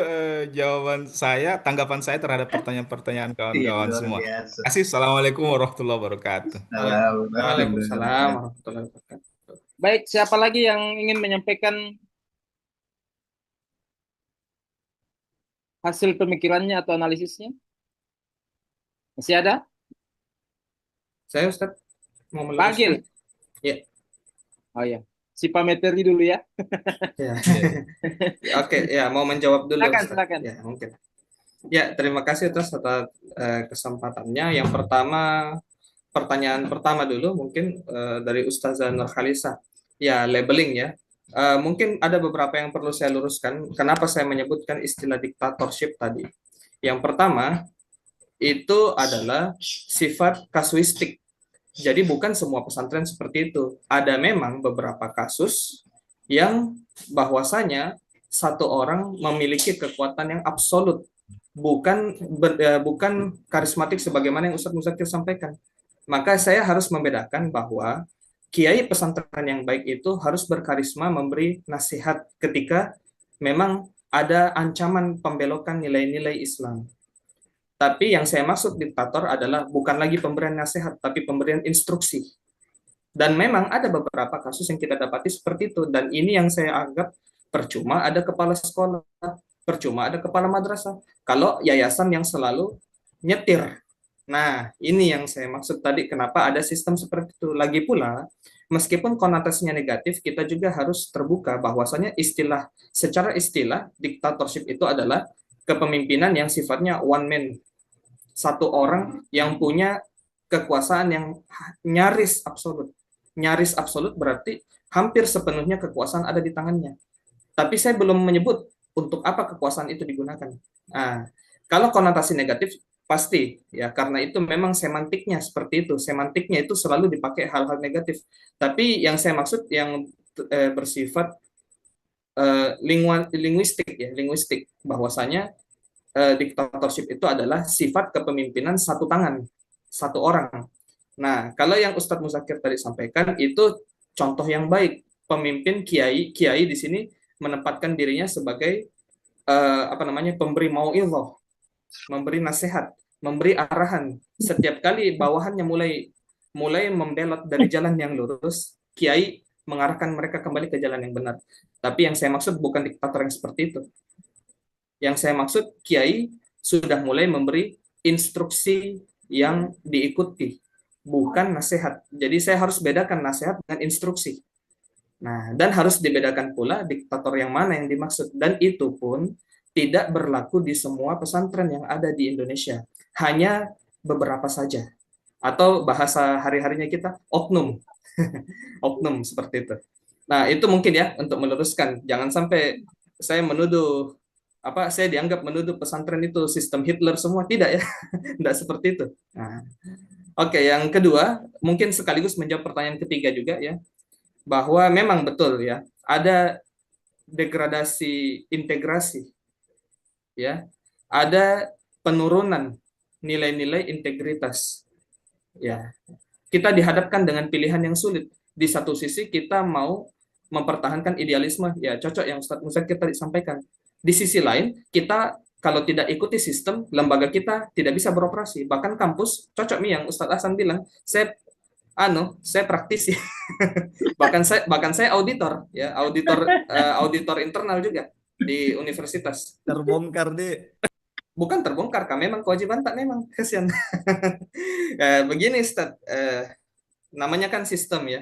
Speaker 7: jawaban saya, tanggapan saya terhadap pertanyaan-pertanyaan
Speaker 5: Iya,
Speaker 7: kawan-kawan
Speaker 5: luar
Speaker 7: semua.
Speaker 5: biasa.
Speaker 7: Terima kasih. Assalamualaikum warahmatullahi wabarakatuh.
Speaker 5: Salam
Speaker 4: Waalaikumsalam warahmatullahi wabarakatuh.
Speaker 1: Baik, siapa lagi yang ingin menyampaikan hasil pemikirannya atau analisisnya? Masih ada?
Speaker 4: Saya Ustadz mau
Speaker 1: Panggil.
Speaker 4: meluruskan. Ya,
Speaker 1: Oh ya, si Pameteri dulu ya.
Speaker 4: Ya.
Speaker 7: Iya.
Speaker 4: Oke, ya mau menjawab dulu,
Speaker 1: Silakan,
Speaker 4: Ustaz.
Speaker 1: silakan.
Speaker 4: Ya, mungkin. Ya, terima kasih atas kesempatannya. Yang pertama, pertanyaan pertama dulu mungkin dari Ustazah Nur Khalisa. Ya, labeling ya. Mungkin ada beberapa yang perlu saya luruskan. Kenapa saya menyebutkan istilah diktatorship tadi? Yang pertama, itu adalah sifat kasuistik. Jadi bukan semua pesantren seperti itu. Ada memang beberapa kasus yang bahwasanya satu orang memiliki kekuatan yang absolut, bukan karismatik sebagaimana yang Ustadz Muzakir sampaikan. Maka saya harus membedakan bahwa kiai pesantren yang baik itu harus berkarisma memberi nasihat ketika memang ada ancaman pembelokan nilai-nilai Islam. Tapi yang saya maksud diktator adalah bukan lagi pemberian nasihat, tapi pemberian instruksi. Dan memang ada beberapa kasus yang kita dapati seperti itu. Dan ini yang saya anggap percuma ada kepala sekolah, percuma ada kepala madrasah. Kalau yayasan yang selalu nyetir. Nah, ini yang saya maksud tadi, kenapa ada sistem seperti itu. Lagi pula, meskipun konotasinya negatif, kita juga harus terbuka bahwasanya secara istilah, diktatorship itu adalah kepemimpinan yang sifatnya one man, satu orang yang punya kekuasaan yang nyaris absolut. Nyaris absolut berarti hampir sepenuhnya kekuasaan ada di tangannya. Tapi saya belum menyebut untuk apa kekuasaan itu digunakan. Nah, kalau konotasi negatif pasti ya, karena itu memang semantiknya seperti itu. Semantiknya itu selalu dipakai hal-hal negatif. Tapi yang saya maksud yang bersifat linguistik bahwasanya diktatorship itu adalah sifat kepemimpinan satu tangan, satu orang. Nah, kalau yang Ustadz Muzakir tadi sampaikan itu contoh yang baik. Pemimpin kiai di sini menempatkan dirinya sebagai pemberi mau'izah, memberi nasihat, memberi arahan. Setiap kali bawahannya mulai membelot dari jalan yang lurus, kiai mengarahkan mereka kembali ke jalan yang benar. Tapi yang saya maksud bukan diktator yang seperti itu. Yang saya maksud, kiai sudah mulai memberi instruksi yang diikuti, bukan nasihat. Jadi saya harus bedakan nasihat dengan instruksi. Nah, dan harus dibedakan pula diktator yang mana yang dimaksud. Dan itu pun tidak berlaku di semua pesantren yang ada di Indonesia. Hanya beberapa saja. Atau bahasa hari-harinya kita, oknum. Oknum seperti itu. Nah, itu mungkin ya untuk meluruskan. Jangan sampai saya saya dianggap menuduh pesantren itu sistem Hitler semua. Tidak ya, tidak seperti itu. Nah, oke, yang kedua, mungkin sekaligus menjawab pertanyaan ketiga juga ya, bahwa memang betul ya, ada degradasi integrasi, ya, ada penurunan nilai-nilai integritas. Ya, kita dihadapkan dengan pilihan yang sulit. Di satu sisi kita mau mempertahankan idealisme, ya cocok yang Ustadz Muzakir tadi sampaikan. Di sisi lain, kita kalau tidak ikuti sistem, lembaga kita tidak bisa beroperasi. Bahkan kampus, cocok nih yang Ustadz Hasan bilang, saya praktisi. bahkan saya auditor, ya auditor internal juga di universitas.
Speaker 2: Terbongkar deh.
Speaker 4: Bukan terbongkar, kan memang kewajiban tak memang, kasihan. Begini Ustadz, namanya kan sistem ya.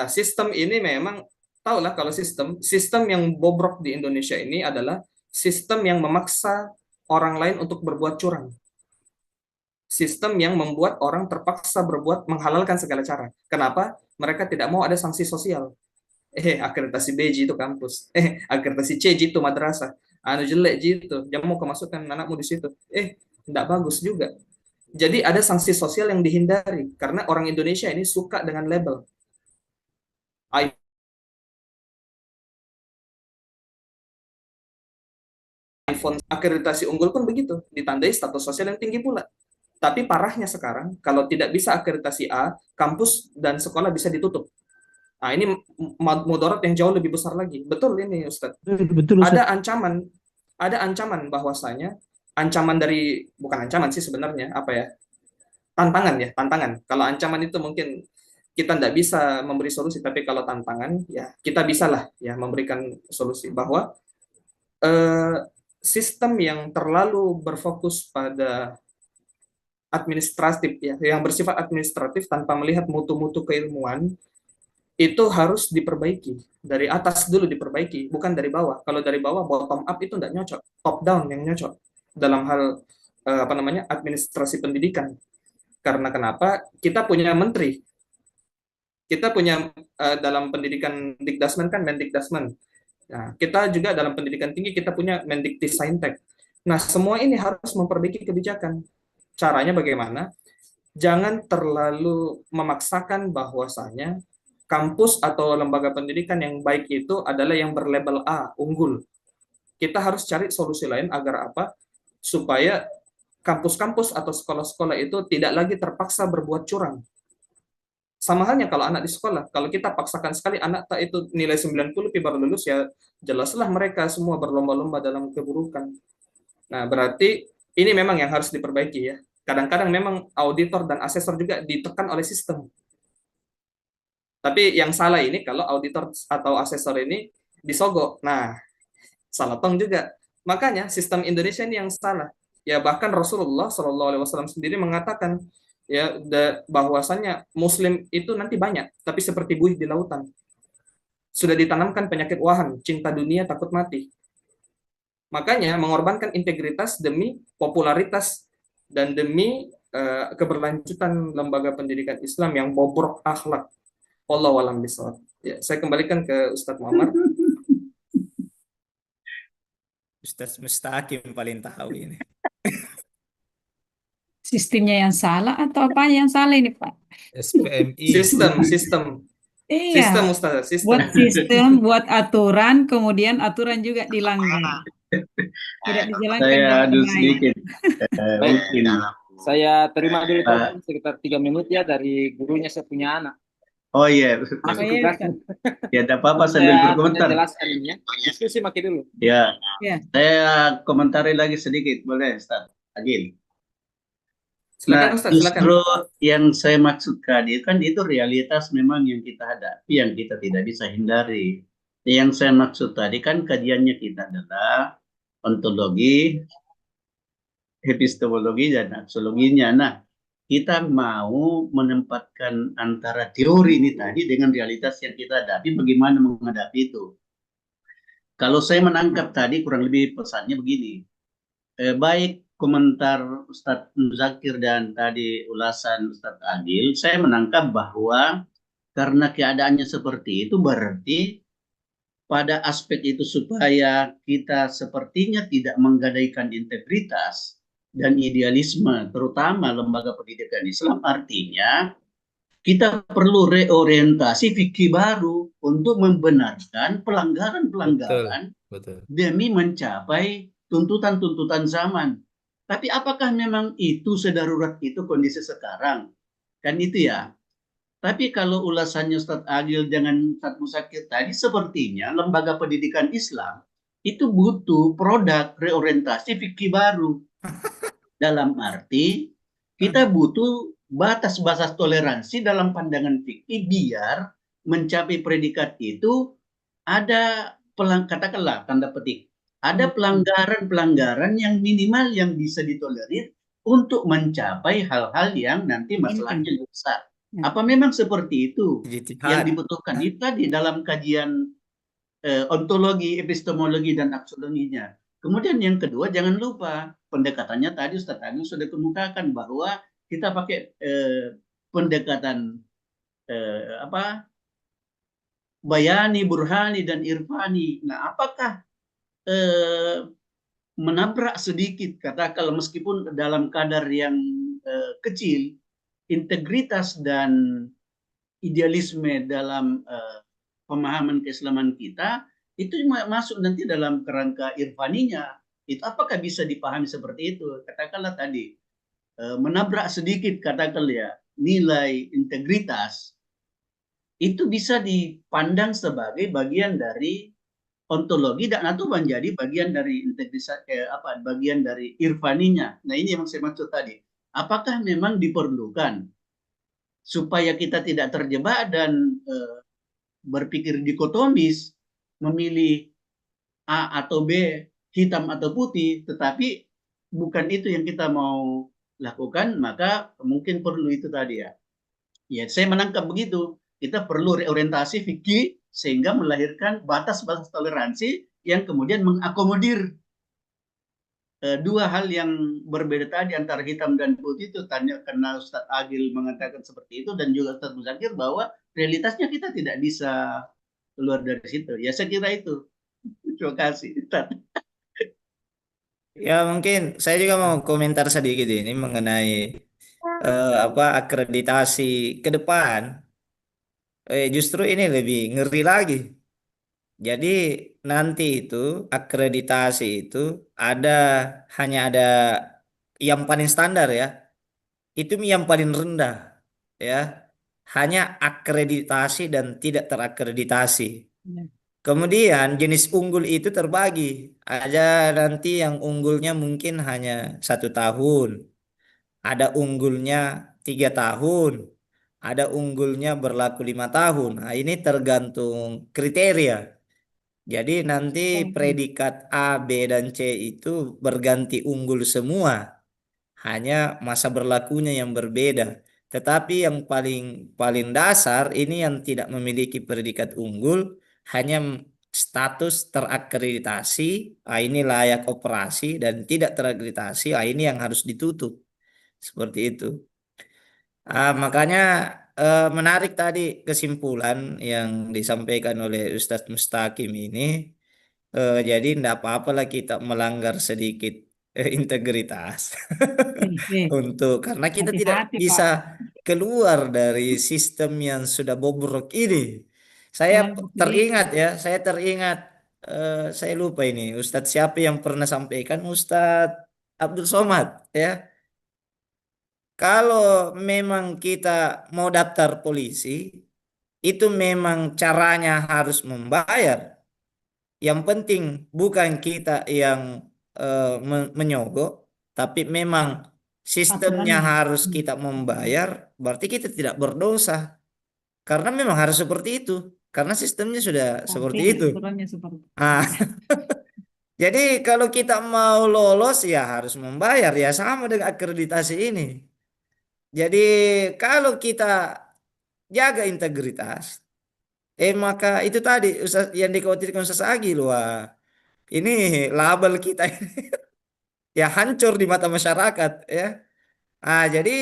Speaker 4: Sistem ini memang tahulah kalau sistem yang bobrok di Indonesia ini adalah sistem yang memaksa orang lain untuk berbuat curang. Sistem yang membuat orang terpaksa menghalalkan segala cara. Kenapa? Mereka tidak mau ada sanksi sosial. Akreditasi B itu kampus. Akreditasi C itu madrasah. Jelek itu, jangan mau kemasukan anakmu di situ. Tidak bagus juga. Jadi ada sanksi sosial yang dihindari karena orang Indonesia ini suka dengan label. iPhone akreditasi unggul pun begitu, ditandai status sosial yang tinggi pula. Tapi parahnya sekarang, kalau tidak bisa akreditasi A, kampus dan sekolah bisa ditutup. Nah, ini mudarat yang jauh lebih besar lagi. Betul ini, Ustadz.
Speaker 6: Betul, Ustadz.
Speaker 4: Ada ancaman bahwasanya, bukan ancaman sih sebenarnya, tantangan. Kalau ancaman itu mungkin kita tidak bisa memberi solusi, tapi kalau tantangan, ya kita bisalah ya memberikan solusi. Bahwa sistem yang terlalu berfokus pada administratif ya, yang bersifat administratif tanpa melihat mutu-mutu keilmuan, itu harus diperbaiki. Dari atas dulu diperbaiki, bukan dari bawah. Kalau dari bawah bottom up itu tidak nyocok, top down yang nyocok dalam hal administrasi pendidikan. Karena kenapa? Kita punya menteri, kita punya dalam pendidikan Dikdasmen kan Mendikdasmen. Nah, kita juga dalam pendidikan tinggi kita punya Mendiktisaintek. Nah, semua ini harus memperbaiki kebijakan. Caranya bagaimana? Jangan terlalu memaksakan bahwasanya kampus atau lembaga pendidikan yang baik itu adalah yang berlabel A, unggul. Kita harus cari solusi lain agar apa? Supaya kampus-kampus atau sekolah-sekolah itu tidak lagi terpaksa berbuat curang. Sama halnya kalau anak di sekolah, kalau kita paksakan sekali anak tak itu nilai 90 baru lulus, ya jelaslah mereka semua berlomba-lomba dalam keburukan. Nah, berarti ini memang yang harus diperbaiki ya. Kadang-kadang memang auditor dan asesor juga ditekan oleh sistem. Tapi yang salah ini kalau auditor atau asesor ini disogok. Nah, salah tong juga. Makanya sistem Indonesia ini yang salah. Ya bahkan Rasulullah SAW sendiri mengatakan ya bahwasannya Muslim itu nanti banyak, tapi seperti buih di lautan. Sudah ditanamkan penyakit wahan, cinta dunia, takut mati. Makanya mengorbankan integritas demi popularitas dan demi keberlanjutan lembaga pendidikan Islam yang bobrok akhlak. Wallahu a'lam bishawab. Ya, saya kembalikan ke Ustadz Muhammad.
Speaker 2: Ustaz Mustaqim paling tahu ini.
Speaker 6: Sistemnya yang salah atau apa yang salah ini, Pak?
Speaker 7: SPMI.
Speaker 4: Sistem
Speaker 6: Iya,
Speaker 4: Ustaz,
Speaker 6: buat sistem, buat aturan, kemudian aturan juga dilanggar. Tidak dijalankan
Speaker 5: Saya
Speaker 6: dengan
Speaker 5: adu
Speaker 6: baik.
Speaker 5: sedikit.
Speaker 1: Baik.
Speaker 5: Mungkin.
Speaker 1: Saya terima dulu telepon sekitar 3 menit ya dari gurunya saya punya anak.
Speaker 5: Oh iya,
Speaker 1: Masuk
Speaker 6: Oh iya,
Speaker 1: tugasnya.
Speaker 5: ya tidak apa-apa sambil berkomentar.
Speaker 1: Jelaskan ini ya. Diskusi makin dulu.
Speaker 5: Ya,
Speaker 6: Iya.
Speaker 5: saya komentari lagi sedikit, boleh Ustaz Agil?
Speaker 4: Silakan
Speaker 5: Nah,
Speaker 4: Ustaz, silakan.
Speaker 5: justru yang saya maksudkan itu kan itu realitas memang yang kita hadapi, yang kita tidak bisa hindari. Yang saya maksud tadi kan kajiannya kita adalah ontologi, epistemologi, dan aksiologinya. Nah, kita mau menempatkan antara teori ini tadi dengan realitas yang kita hadapi, bagaimana menghadapi itu. Kalau saya menangkap tadi kurang lebih pesannya begini, baik komentar Ustadz Muzakir dan tadi ulasan Ustadz Adil, saya menangkap bahwa karena keadaannya seperti itu berarti pada aspek itu supaya kita sepertinya tidak menggadaikan integritas dan idealisme, terutama lembaga pendidikan Islam, artinya kita perlu reorientasi fikih baru untuk membenarkan pelanggaran-pelanggaran demi mencapai tuntutan-tuntutan zaman. Tapi apakah memang itu sedarurat itu kondisi sekarang? Kan itu ya. Tapi kalau ulasannya Ustadz Agil dengan Ustadz Musakir tadi, sepertinya lembaga pendidikan Islam itu butuh produk reorientasi fikih baru. Dalam arti kita butuh batas-batas toleransi dalam pandangan fikih biar mencapai predikat itu ada katakanlah tanda petik, ada pelanggaran-pelanggaran yang minimal yang bisa ditolerir untuk mencapai hal-hal yang nanti masalahnya besar. Apa memang seperti itu yang dibutuhkan? Itu tadi dalam kajian ontologi, epistemologi, dan aksiologinya. Kemudian yang kedua, jangan lupa pendekatannya tadi Ustadz Agil sudah kemukakan bahwa kita pakai pendekatan bayani, burhani, dan irfani. Nah, apakah menabrak sedikit, katakanlah meskipun dalam kadar yang kecil, integritas dan idealisme dalam pemahaman keislaman kita, itu masuk nanti dalam kerangka irfaninya. Itu apakah bisa dipahami seperti itu? Katakanlah tadi, menabrak sedikit katakanlah ya, nilai integritas, itu bisa dipandang sebagai bagian dari ontologi dan atau menjadi bagian dari integritas, bagian dari irfaninya. Nah ini yang saya maksud tadi. Apakah memang diperlukan supaya kita tidak terjebak dan berpikir dikotomis, memilih A atau B, hitam atau putih, tetapi bukan itu yang kita mau lakukan, maka mungkin perlu itu tadi ya. Ya, saya menangkap begitu. kita perlu reorientasi fikih sehingga melahirkan batas-batas toleransi yang kemudian mengakomodir dua hal yang berbeda tadi antara hitam dan putih itu. Tanya karena Ustadz Agil mengatakan seperti itu dan juga Ustadz Muzakir bahwa realitasnya kita tidak bisa keluar dari situ. Ya saya kira itu. Terima kasih.
Speaker 2: Ya mungkin saya juga mau komentar sedikit ini mengenai akreditasi ke depan. Justru ini lebih ngeri lagi. Jadi nanti itu akreditasi itu ada hanya ada yang paling standar ya. Itu yang paling rendah ya. Hanya akreditasi dan tidak terakreditasi.
Speaker 6: Ya.
Speaker 2: Kemudian jenis unggul itu terbagi. Ada nanti yang unggulnya mungkin hanya 1 tahun. Ada unggulnya 3 tahun. Ada unggulnya berlaku 5 tahun. Nah, ini tergantung kriteria. Jadi nanti predikat A, B, dan C itu berganti unggul semua. Hanya masa berlakunya yang berbeda. Tetapi yang paling paling dasar ini yang tidak memiliki predikat unggul hanya status terakreditasi, ini layak operasi dan tidak terakreditasi, ini yang harus ditutup. Seperti itu. Makanya menarik tadi kesimpulan yang disampaikan oleh Ustadz Mustaqim ini. Jadi tidak apa-apa lah kita melanggar sedikit integritas karena kita tidak
Speaker 6: Hati-hati,
Speaker 2: bisa
Speaker 6: Pak.
Speaker 2: keluar dari sistem yang sudah bobrok ini. Saya teringat ya, saya lupa ini Ustadz siapa yang pernah sampaikan, Ustadz Abdul Somad ya. Kalau memang kita mau daftar polisi, itu memang caranya harus membayar. Yang penting bukan kita yang menyogok, tapi memang sistemnya
Speaker 6: Aturannya.
Speaker 2: harus kita membayar, berarti kita tidak berdosa. Karena memang harus seperti itu. Karena sistemnya sudah seperti itu.
Speaker 6: Aturannya seperti itu.
Speaker 2: Jadi kalau kita mau lolos ya harus membayar, ya sama dengan akreditasi ini. Jadi kalau kita jaga integritas, maka itu tadi yang dikhawatirkan Ustaz Agil, wah ini label kita ini ya hancur di mata masyarakat ya. Jadi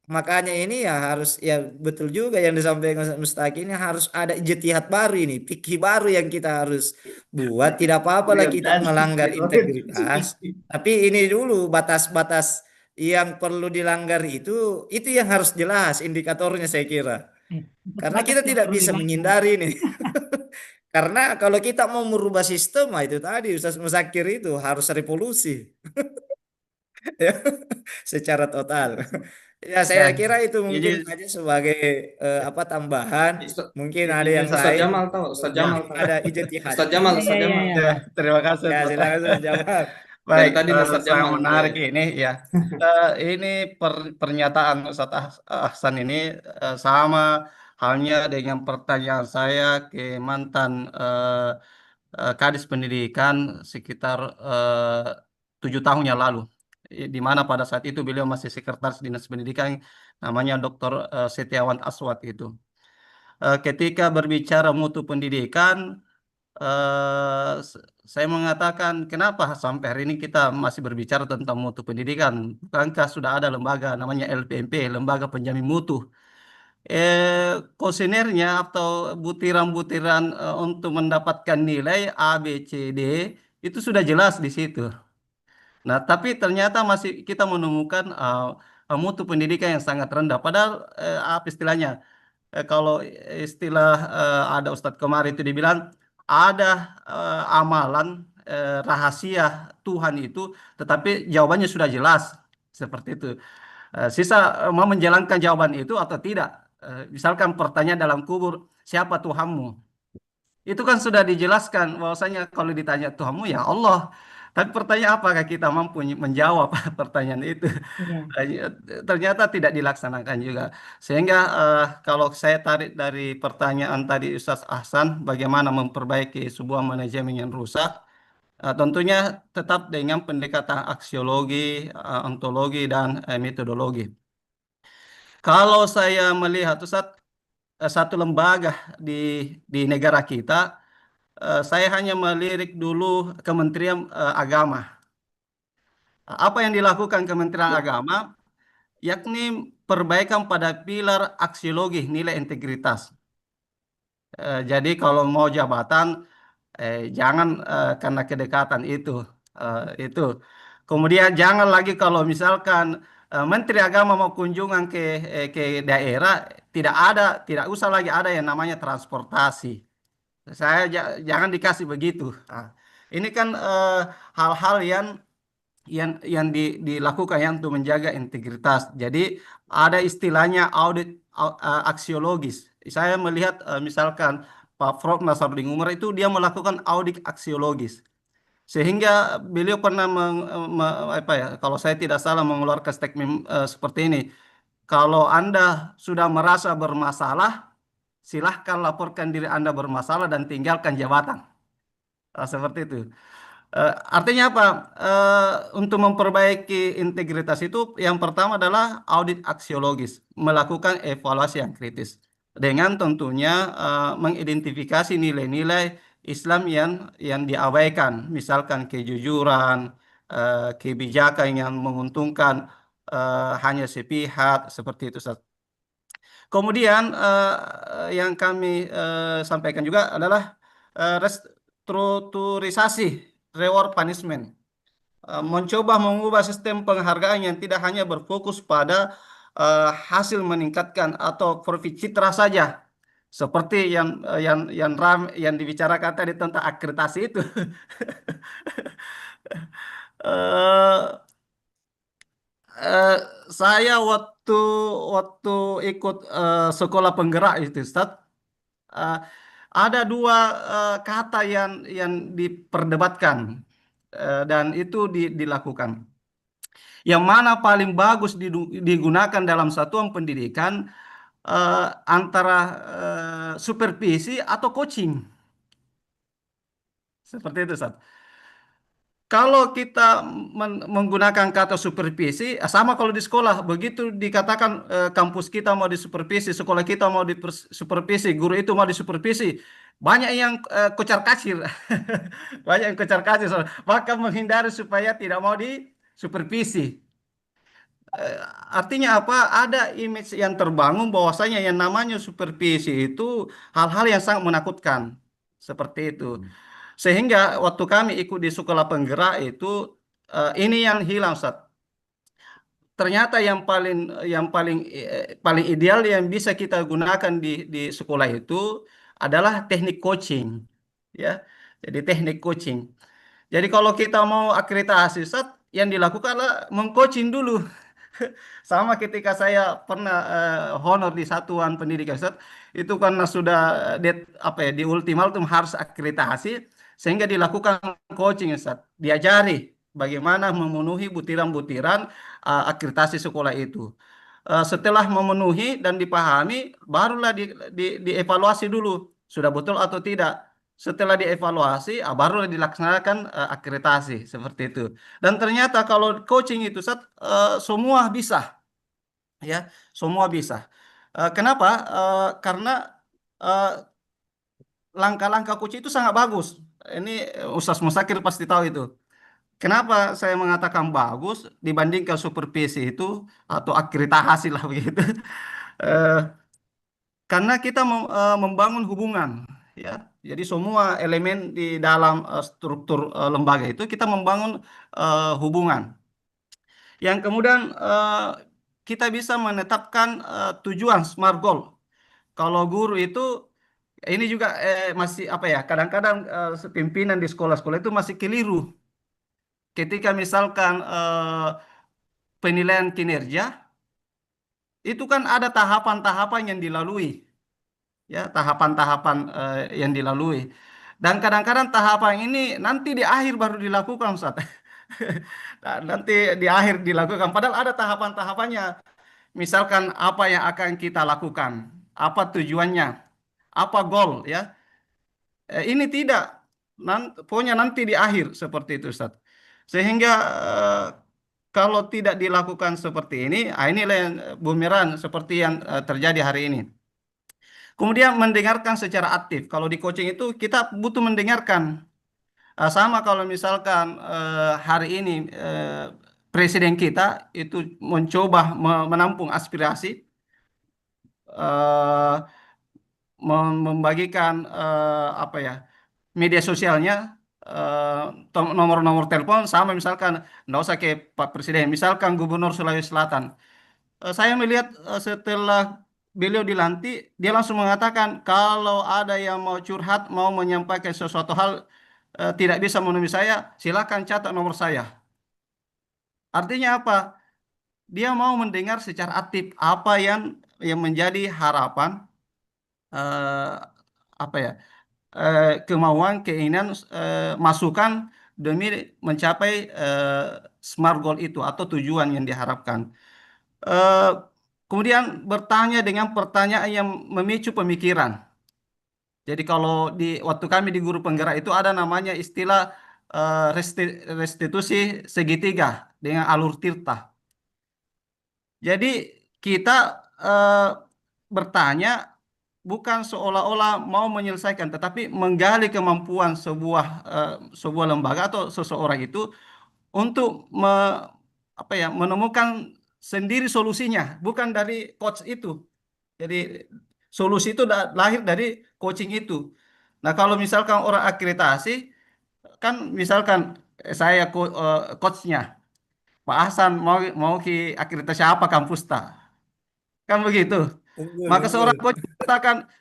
Speaker 2: makanya ini ya harus ya betul juga yang disampaikan Ustaz Mustaqim, ini harus ada ijtihad baru, ini fikih baru yang kita harus buat. Tidak apa-apa lah kita melanggar integritas, tapi ini dulu batas-batas yang perlu dilanggar itu yang harus jelas indikatornya saya kira. Karena kita tidak bisa menghindari ini. Karena kalau kita mau merubah sistem, itu tadi Ustaz Muzakir itu harus revolusi ya, secara total. Ya saya kira itu mungkin aja sebagai tambahan. Mungkin ada yang
Speaker 4: Ustaz
Speaker 2: lain.
Speaker 4: Jamal tahu, Ustaz Jamal tahu.
Speaker 2: Ada ijtihad.
Speaker 4: Ustaz Jamal, Ustaz Jamal.
Speaker 8: Ya, terima kasih.
Speaker 2: Ya, silakan Ustaz Jamal.
Speaker 8: Baik,
Speaker 4: tadi Ustaz
Speaker 8: sangat
Speaker 4: Jamal.
Speaker 8: menarik ini ya. Ini pernyataan Ustaz Ahsan ini sama halnya dengan pertanyaan saya ke mantan Kadis Pendidikan sekitar 7 tahun yang lalu, di mana pada saat itu beliau masih sekretaris Dinas Pendidikan, namanya Dr. Setiawan Aswad itu. Ketika berbicara mutu pendidikan, saya mengatakan kenapa sampai hari ini kita masih berbicara tentang mutu pendidikan? Bukankah sudah ada lembaga namanya LPMP, Lembaga Penjamin Mutu? Kuesionernya atau butiran-butiran untuk mendapatkan nilai A, B, C, D itu sudah jelas di situ. Nah, tapi ternyata masih kita menemukan mutu pendidikan yang sangat rendah. Padahal apa istilahnya? Kalau istilah ada Ustadz kemarin itu dibilang ada amalan rahasia Tuhan itu, tetapi jawabannya sudah jelas seperti itu. Sisa mau menjalankan jawaban itu atau tidak. Misalkan pertanyaan dalam kubur, siapa Tuhanmu? Itu kan sudah dijelaskan bahwasanya kalau ditanya Tuhanmu ya Allah. Tapi pertanyaan apakah kita mampu menjawab pertanyaan itu? Ternyata tidak dilaksanakan juga. Sehingga kalau saya tarik dari pertanyaan tadi Ustaz Ahsan, bagaimana memperbaiki sebuah manajemen yang rusak, tentunya tetap dengan pendekatan aksiologi, ontologi, dan metodologi. Kalau saya melihat Ustaz, satu lembaga di negara kita, saya hanya melirik dulu Kementerian Agama. Apa yang dilakukan Kementerian Agama, yakni perbaikan pada pilar aksiologi nilai integritas. Jadi kalau mau jabatan, jangan karena kedekatan itu. Kemudian jangan lagi kalau misalkan Menteri Agama mau kunjungan ke daerah, tidak usah lagi ada yang namanya transportasi. Jangan dikasih begitu. Nah, ini kan hal-hal yang dilakukan yang untuk menjaga integritas. Jadi ada istilahnya audit aksiologis. Saya melihat misalkan Pak Prof. Nasaruddin Umar itu dia melakukan audit aksiologis. Sehingga beliau pernah apa ya, kalau saya tidak salah mengeluarkan statement seperti ini. Kalau Anda sudah merasa bermasalah, silahkan laporkan diri Anda bermasalah dan tinggalkan jabatan. Seperti itu. Artinya apa? Untuk memperbaiki integritas itu yang pertama adalah audit aksiologis, melakukan evaluasi yang kritis dengan tentunya mengidentifikasi nilai-nilai Islam yang diabaikan, misalkan kejujuran, kebijakan yang menguntungkan hanya sepihak, seperti itu. Kemudian yang kami sampaikan juga adalah restrukturisasi reward punishment. Mencoba mengubah sistem penghargaan yang tidak hanya berfokus pada hasil meningkatkan atau profit citra saja, seperti yang dibicarakan tadi tentang akreditasi itu. Eh, saya waktu ikut sekolah penggerak itu, Ustaz, eh, ada dua kata yang diperdebatkan dan itu dilakukan. Yang mana paling bagus digunakan dalam satuan pendidikan antara supervisi atau coaching. Seperti itu, Ustaz. Kalau kita menggunakan kata supervisi, sama kalau di sekolah, begitu dikatakan kampus kita mau disupervisi, sekolah kita mau disupervisi, guru itu mau disupervisi, banyak yang kocar kacir, banyak yang kocar kacir, bahkan menghindari supaya tidak mau disupervisi. Artinya apa? Ada image yang terbangun bahwasanya yang namanya supervisi itu hal-hal yang sangat menakutkan, seperti itu. Sehingga waktu kami ikut di sekolah penggerak itu ini yang hilang, Ustaz. Ternyata yang paling ideal yang bisa kita gunakan di sekolah itu adalah teknik coaching, ya. Jadi teknik coaching. Jadi kalau kita mau akreditasi, Ustaz, yang dilakukan adalah mengcoaching dulu. Sama ketika saya pernah honor di satuan pendidikan, Ustaz, itu karena sudah di ultimatum harus akreditasi, sehingga dilakukan coaching, Ustaz. Diajari bagaimana memenuhi butiran-butiran akreditasi sekolah itu. Setelah memenuhi dan dipahami, barulah dievaluasi dulu, sudah betul atau tidak. Setelah dievaluasi, barulah dilaksanakan akreditasi, seperti itu. Dan ternyata kalau coaching itu, Ustaz, semua bisa, ya, semua bisa. Kenapa? Karena langkah-langkah coaching itu sangat bagus. Ini Ustaz Musakir pasti tahu itu. Kenapa saya mengatakan bagus dibandingkan supervisi itu atau akreditasi lah begitu? Karena kita membangun hubungan, ya. Jadi semua elemen di dalam struktur lembaga itu kita membangun hubungan. Yang kemudian kita bisa menetapkan tujuan SMART goal. Kalau guru itu ini juga masih apa ya? Kadang-kadang pimpinan di sekolah-sekolah itu masih keliru. Ketika misalkan penilaian kinerja itu kan ada tahapan-tahapan yang dilalui, ya, tahapan-tahapan yang dilalui. Dan kadang-kadang tahapan ini nanti di akhir baru dilakukan, Ustaz. Nah, nanti di akhir dilakukan. Padahal ada tahapan-tahapannya. Misalkan apa yang akan kita lakukan, apa tujuannya, apa goal, ya. Ini tidak, pokoknya nanti di akhir seperti itu, Ustaz. Sehingga kalau tidak dilakukan seperti ini, inilah yang bumerang seperti yang terjadi hari ini. Kemudian mendengarkan secara aktif. Kalau di coaching itu kita butuh mendengarkan. Sama kalau misalkan hari ini presiden kita itu mencoba menampung aspirasi, eh, membagikan apa ya, media sosialnya, nomor-nomor telepon, sama misalkan nggak usah ke Pak Presiden, misalkan Gubernur Sulawesi Selatan. Saya melihat setelah beliau dilantik, dia langsung mengatakan kalau ada yang mau curhat, mau menyampaikan sesuatu hal, tidak bisa menemui saya, silakan catat nomor saya. Artinya apa? Dia mau mendengar secara aktif apa yang menjadi harapan, eh, apa ya, kemauan, keinginan, masukan demi mencapai smart goal itu atau tujuan yang diharapkan. Eh, Kemudian bertanya dengan pertanyaan yang memicu pemikiran. Jadi kalau di waktu kami di guru penggerak itu ada namanya istilah restitusi segitiga dengan alur tirta. Jadi kita eh, bertanya bukan seolah-olah mau menyelesaikan, tetapi menggali kemampuan sebuah lembaga atau seseorang itu untuk apa ya, menemukan sendiri solusinya, bukan dari coach itu. Jadi solusi itu lahir dari coaching itu. Nah, kalau misalkan orang akreditasi, kan misalkan saya coachnya Pak Hasan, mau ki akreditasi apa kampus ta? Kan begitu.
Speaker 2: Unggul,
Speaker 8: Maka seorang
Speaker 2: unggul.
Speaker 8: coach katakan,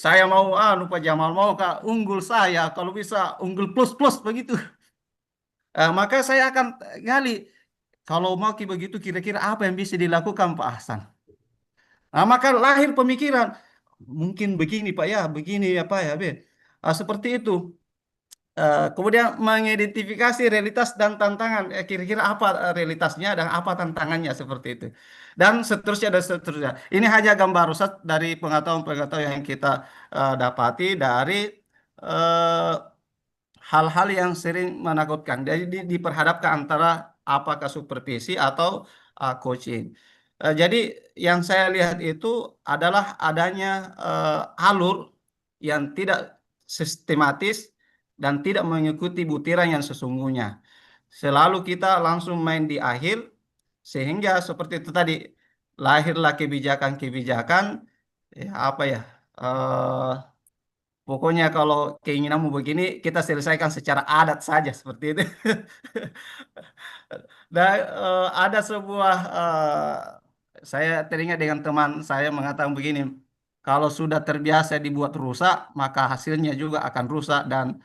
Speaker 8: saya mau Pak Jamal mau Kak unggul saya, kalau bisa unggul plus plus begitu. Maka saya akan gali, kalau mau ki begitu kira-kira apa yang bisa dilakukan Pak Hasan. Nah, maka lahir pemikiran, mungkin begini Pak ya, begini ya Pak ya, Be. Seperti itu. Kemudian mengidentifikasi realitas dan tantangan. Kira-kira apa realitasnya dan apa tantangannya, seperti itu. Dan seterusnya dan seterusnya. Ini hanya gambar rusak dari pengetahuan-pengetahuan yang kita dapati dari eh, hal-hal yang sering menakutkan. Jadi diperhadapkan antara apakah supervisi atau coaching. Jadi yang saya lihat itu adalah adanya alur yang tidak sistematis dan tidak mengikuti butiran yang sesungguhnya. Selalu kita langsung main di akhir, sehingga seperti itu tadi, lahirlah kebijakan-kebijakan, ya apa ya, pokoknya kalau keinginanmu begini, kita selesaikan secara adat saja, seperti itu. Dan ada sebuah, saya teringat dengan teman saya mengatakan begini, kalau sudah terbiasa dibuat rusak, maka hasilnya juga akan rusak, dan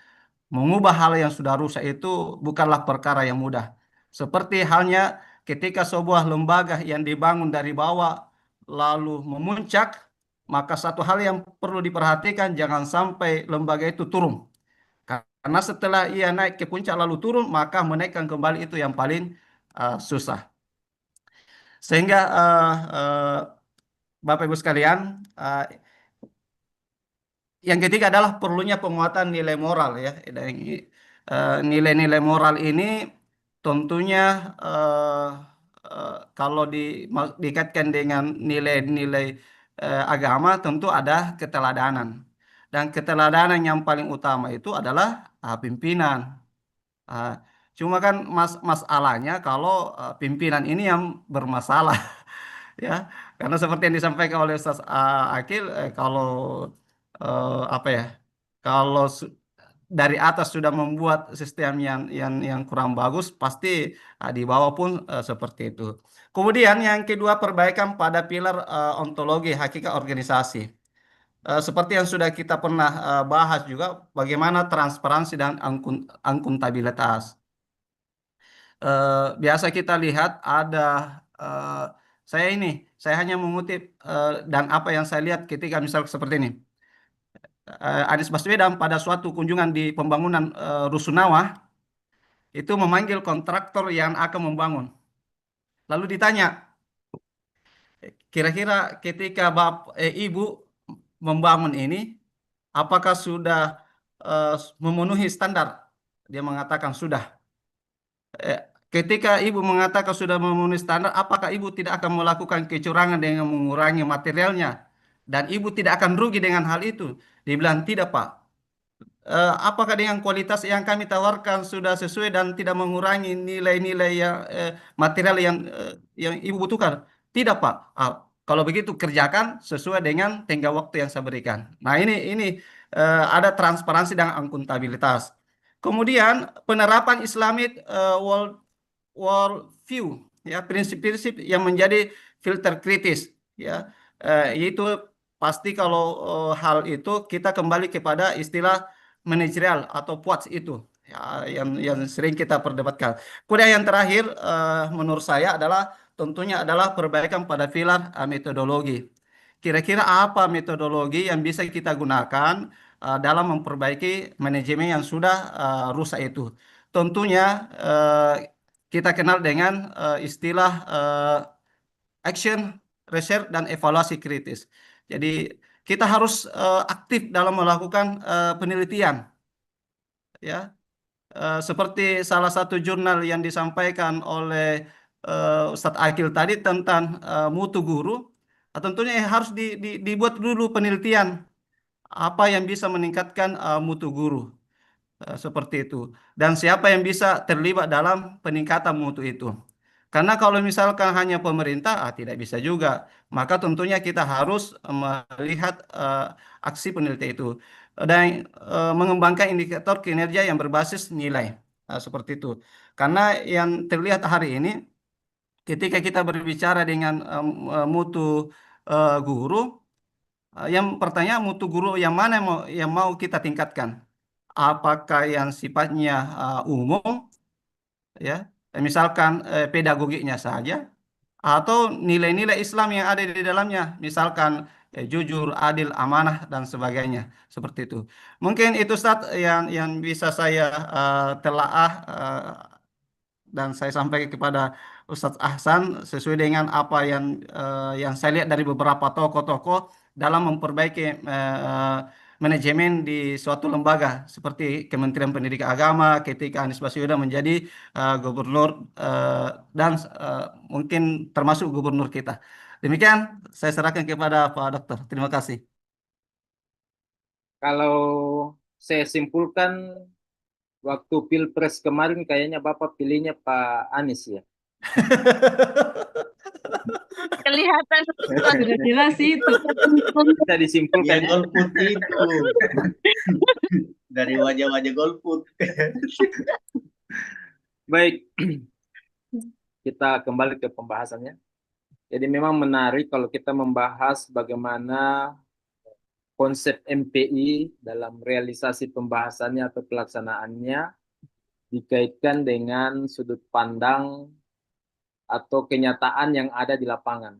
Speaker 8: mengubah hal yang sudah rusak itu bukanlah perkara yang mudah. Seperti halnya ketika sebuah lembaga yang dibangun dari bawah lalu memuncak, maka satu hal yang perlu diperhatikan, jangan sampai lembaga itu turun. Karena setelah ia naik ke puncak lalu turun, maka menaikkan kembali itu yang paling susah. Sehingga Bapak Ibu sekalian, yang ketiga adalah perlunya penguatan nilai moral ya. Dan nilai-nilai moral ini tentunya kalau dikaitkan dengan nilai-nilai agama, tentu ada keteladanan. Dan keteladanan yang paling utama itu adalah pimpinan. Ah, Cuma kan masalahnya kalau pimpinan ini yang bermasalah ya, karena seperti yang disampaikan oleh Ustaz Akil, kalau apa ya, kalau dari atas sudah membuat sistem yang kurang bagus, pasti di bawah pun seperti itu. Kemudian yang kedua, perbaikan pada pilar ontologi hakikat organisasi. Seperti yang sudah kita pernah bahas juga, bagaimana transparansi dan akuntabilitas. Biasa kita lihat ada, eh, saya hanya mengutip dan apa yang saya lihat ketika misal seperti ini. Anies Baswedan pada suatu kunjungan di pembangunan Rusunawa itu memanggil kontraktor yang akan membangun. Lalu ditanya, kira-kira ketika Ibu membangun ini, apakah sudah memenuhi standar? Dia mengatakan sudah. Ketika Ibu mengatakan sudah memenuhi standar, apakah Ibu tidak akan melakukan kecurangan dengan mengurangi materialnya? dan ibu tidak akan rugi dengan hal itu. Dia bilang, tidak Pak. Apakah dengan kualitas yang kami tawarkan sudah sesuai dan tidak mengurangi nilai-nilai yang material yang ibu butuhkan? Tidak Pak. Kalau begitu kerjakan sesuai dengan tenggang waktu yang saya berikan. Nah ini ada transparansi dan akuntabilitas. Kemudian penerapan Islamic world view, ya, prinsip-prinsip yang menjadi filter kritis, ya. Yaitu pasti kalau hal itu kita kembali kepada istilah manajerial atau PWATS itu, ya, yang sering kita perdebatkan. Kemudian yang terakhir menurut saya adalah tentunya adalah perbaikan pada pilar metodologi. Kira-kira apa metodologi yang bisa kita gunakan dalam memperbaiki manajemen yang sudah rusak itu? Tentunya kita kenal dengan istilah action, research, dan evaluasi kritis. Jadi kita harus aktif dalam melakukan penelitian, ya. Seperti salah satu jurnal yang disampaikan oleh Ustadz Akil tadi tentang mutu guru, tentunya harus dibuat dulu penelitian apa yang bisa meningkatkan mutu guru. Seperti itu. Dan siapa yang bisa terlibat dalam peningkatan mutu itu. Karena kalau misalkan hanya pemerintah, tidak bisa juga. Maka tentunya kita harus melihat aksi penelitian itu. Dan mengembangkan indikator kinerja yang berbasis nilai. Seperti itu. Karena yang terlihat hari ini, ketika kita berbicara dengan mutu guru, yang pertanyaan mutu guru yang mana yang mau kita tingkatkan? Apakah yang sifatnya umum, ya, misalkan pedagogiknya saja, atau nilai-nilai Islam yang ada di dalamnya, misalkan jujur, adil, amanah, dan sebagainya, seperti itu. Mungkin itu Ustadz yang bisa saya telaah dan saya sampaikan kepada Ustadz Ahsan sesuai dengan apa yang saya lihat dari beberapa tokoh-tokoh dalam memperbaiki manajemen di suatu lembaga seperti Kementerian Pendidikan Agama ketika Anies Baswedan menjadi gubernur dan mungkin termasuk gubernur kita. Demikian saya serahkan kepada Pak Dokter. Terima kasih.
Speaker 1: Kalau saya simpulkan, waktu Pilpres kemarin kayaknya Bapak pilihnya Pak Anies ya.
Speaker 3: Kelihatan
Speaker 6: Sudah jelas itu.
Speaker 1: Bisa disimpulkan
Speaker 5: Ya
Speaker 1: ya.
Speaker 5: golput itu. Dari wajah-wajah golput.
Speaker 1: Baik, kita kembali ke pembahasannya. Jadi memang menarik kalau kita membahas bagaimana konsep MPI dalam realisasi pembahasannya atau pelaksanaannya dikaitkan dengan sudut pandang atau kenyataan yang ada di lapangan.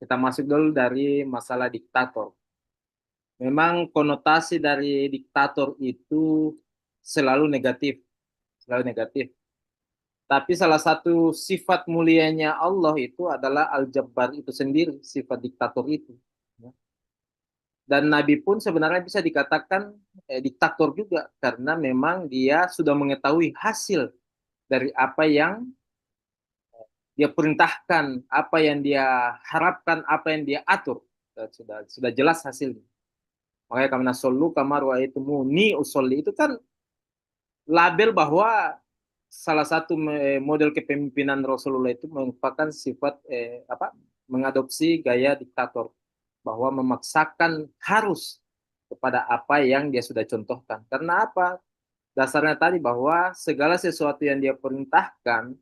Speaker 1: Kita masuk dulu dari masalah diktator. Memang konotasi dari diktator itu selalu negatif, selalu negatif. Tapi salah satu sifat mulianya Allah itu adalah Al-Jabbar itu sendiri, sifat diktator itu. Dan Nabi pun sebenarnya bisa dikatakan diktator juga, karena memang dia sudah mengetahui hasil dari apa yang dia perintahkan, apa yang dia harapkan, apa yang dia atur. Sudah jelas hasilnya. Makanya kami sallu kama ra'aitumuni usolli itu kan label bahwa salah satu model kepemimpinan Rasulullah itu merupakan sifat mengadopsi gaya diktator, bahwa memaksakan harus kepada apa yang dia sudah contohkan. Karena apa? Dasarnya tadi bahwa segala sesuatu yang dia perintahkan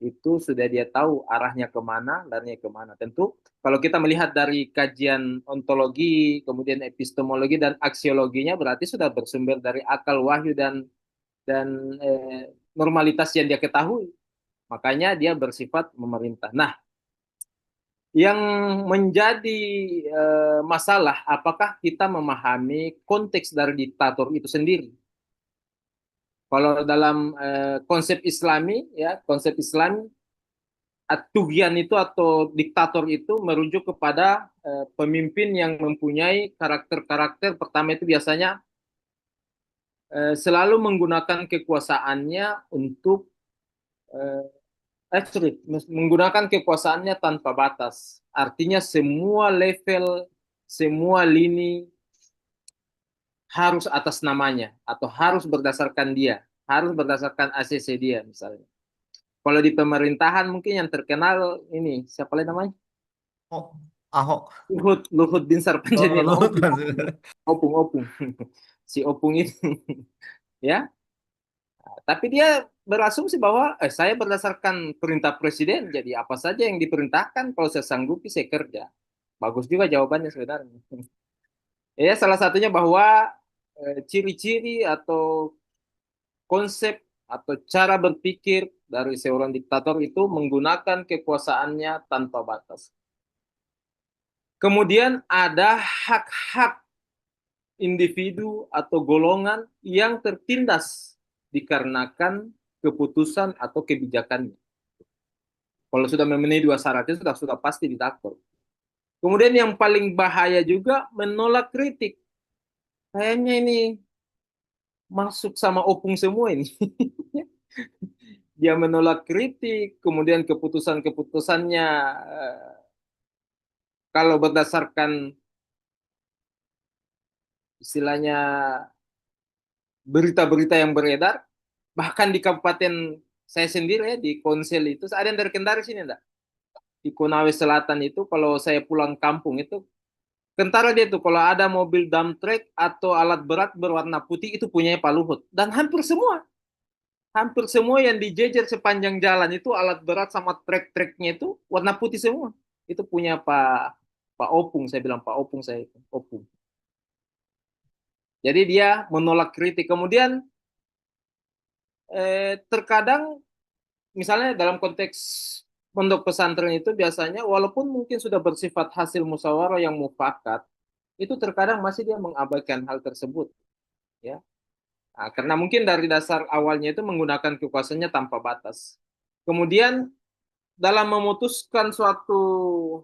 Speaker 1: itu sudah dia tahu arahnya kemana, larinya kemana. Tentu kalau kita melihat dari kajian ontologi, kemudian epistemologi dan aksiologinya, berarti sudah bersumber dari akal, wahyu, dan normalitas yang dia ketahui. Makanya dia bersifat memerintah. Nah, yang menjadi masalah, apakah kita memahami konteks dari diktator itu sendiri? Kalau dalam konsep Islami, ya, konsep Islam, At-Tughyan itu atau diktator itu merujuk kepada pemimpin yang mempunyai karakter-karakter. Pertama itu biasanya selalu menggunakan kekuasaannya untuk menggunakan kekuasaannya tanpa batas. Artinya semua level semua lini harus atas namanya atau harus berdasarkan dia, harus berdasarkan ACC dia misalnya. Kalau di pemerintahan mungkin yang terkenal ini siapa lagi namanya?
Speaker 2: Oh, Ahok.
Speaker 1: Luhut Binsar Panjaitan.
Speaker 2: Luhut.
Speaker 1: Opung. Si Opung itu. Ya. Tapi dia berasumsi bahwa saya berdasarkan perintah presiden, jadi apa saja yang diperintahkan kalau saya sanggupi saya kerja. Bagus juga jawabannya sebenarnya. Ya, salah satunya bahwa ciri-ciri atau konsep atau cara berpikir dari seorang diktator itu menggunakan kekuasaannya tanpa batas. Kemudian ada hak-hak individu atau golongan yang tertindas dikarenakan keputusan atau kebijakannya. Kalau sudah memenuhi dua syarat itu sudah pasti diktator. Kemudian yang paling bahaya juga menolak kritik. Kayaknya ini masuk sama opung semua ini. Dia menolak kritik, kemudian keputusan-keputusannya kalau berdasarkan istilahnya berita-berita yang beredar, bahkan di kabupaten saya sendiri ya, di Konsel itu, ada yang dari Kendari sini enggak? Di Konawe Selatan itu, kalau saya pulang kampung itu, kentara dia tuh, kalau ada mobil dump truck atau alat berat berwarna putih, itu punyanya Pak Luhut. Dan hampir semua yang dijejer sepanjang jalan itu, alat berat sama trek-treknya itu, warna putih semua. Itu punya Pak Opung, saya bilang Pak Opung saya itu, Opung. Jadi dia menolak kritik. Kemudian terkadang misalnya dalam konteks pondok pesantren itu biasanya walaupun mungkin sudah bersifat hasil musyawarah yang mufakat, itu terkadang masih dia mengabaikan hal tersebut, ya. Nah, karena mungkin dari dasar awalnya itu menggunakan kekuasaannya tanpa batas. Kemudian dalam memutuskan suatu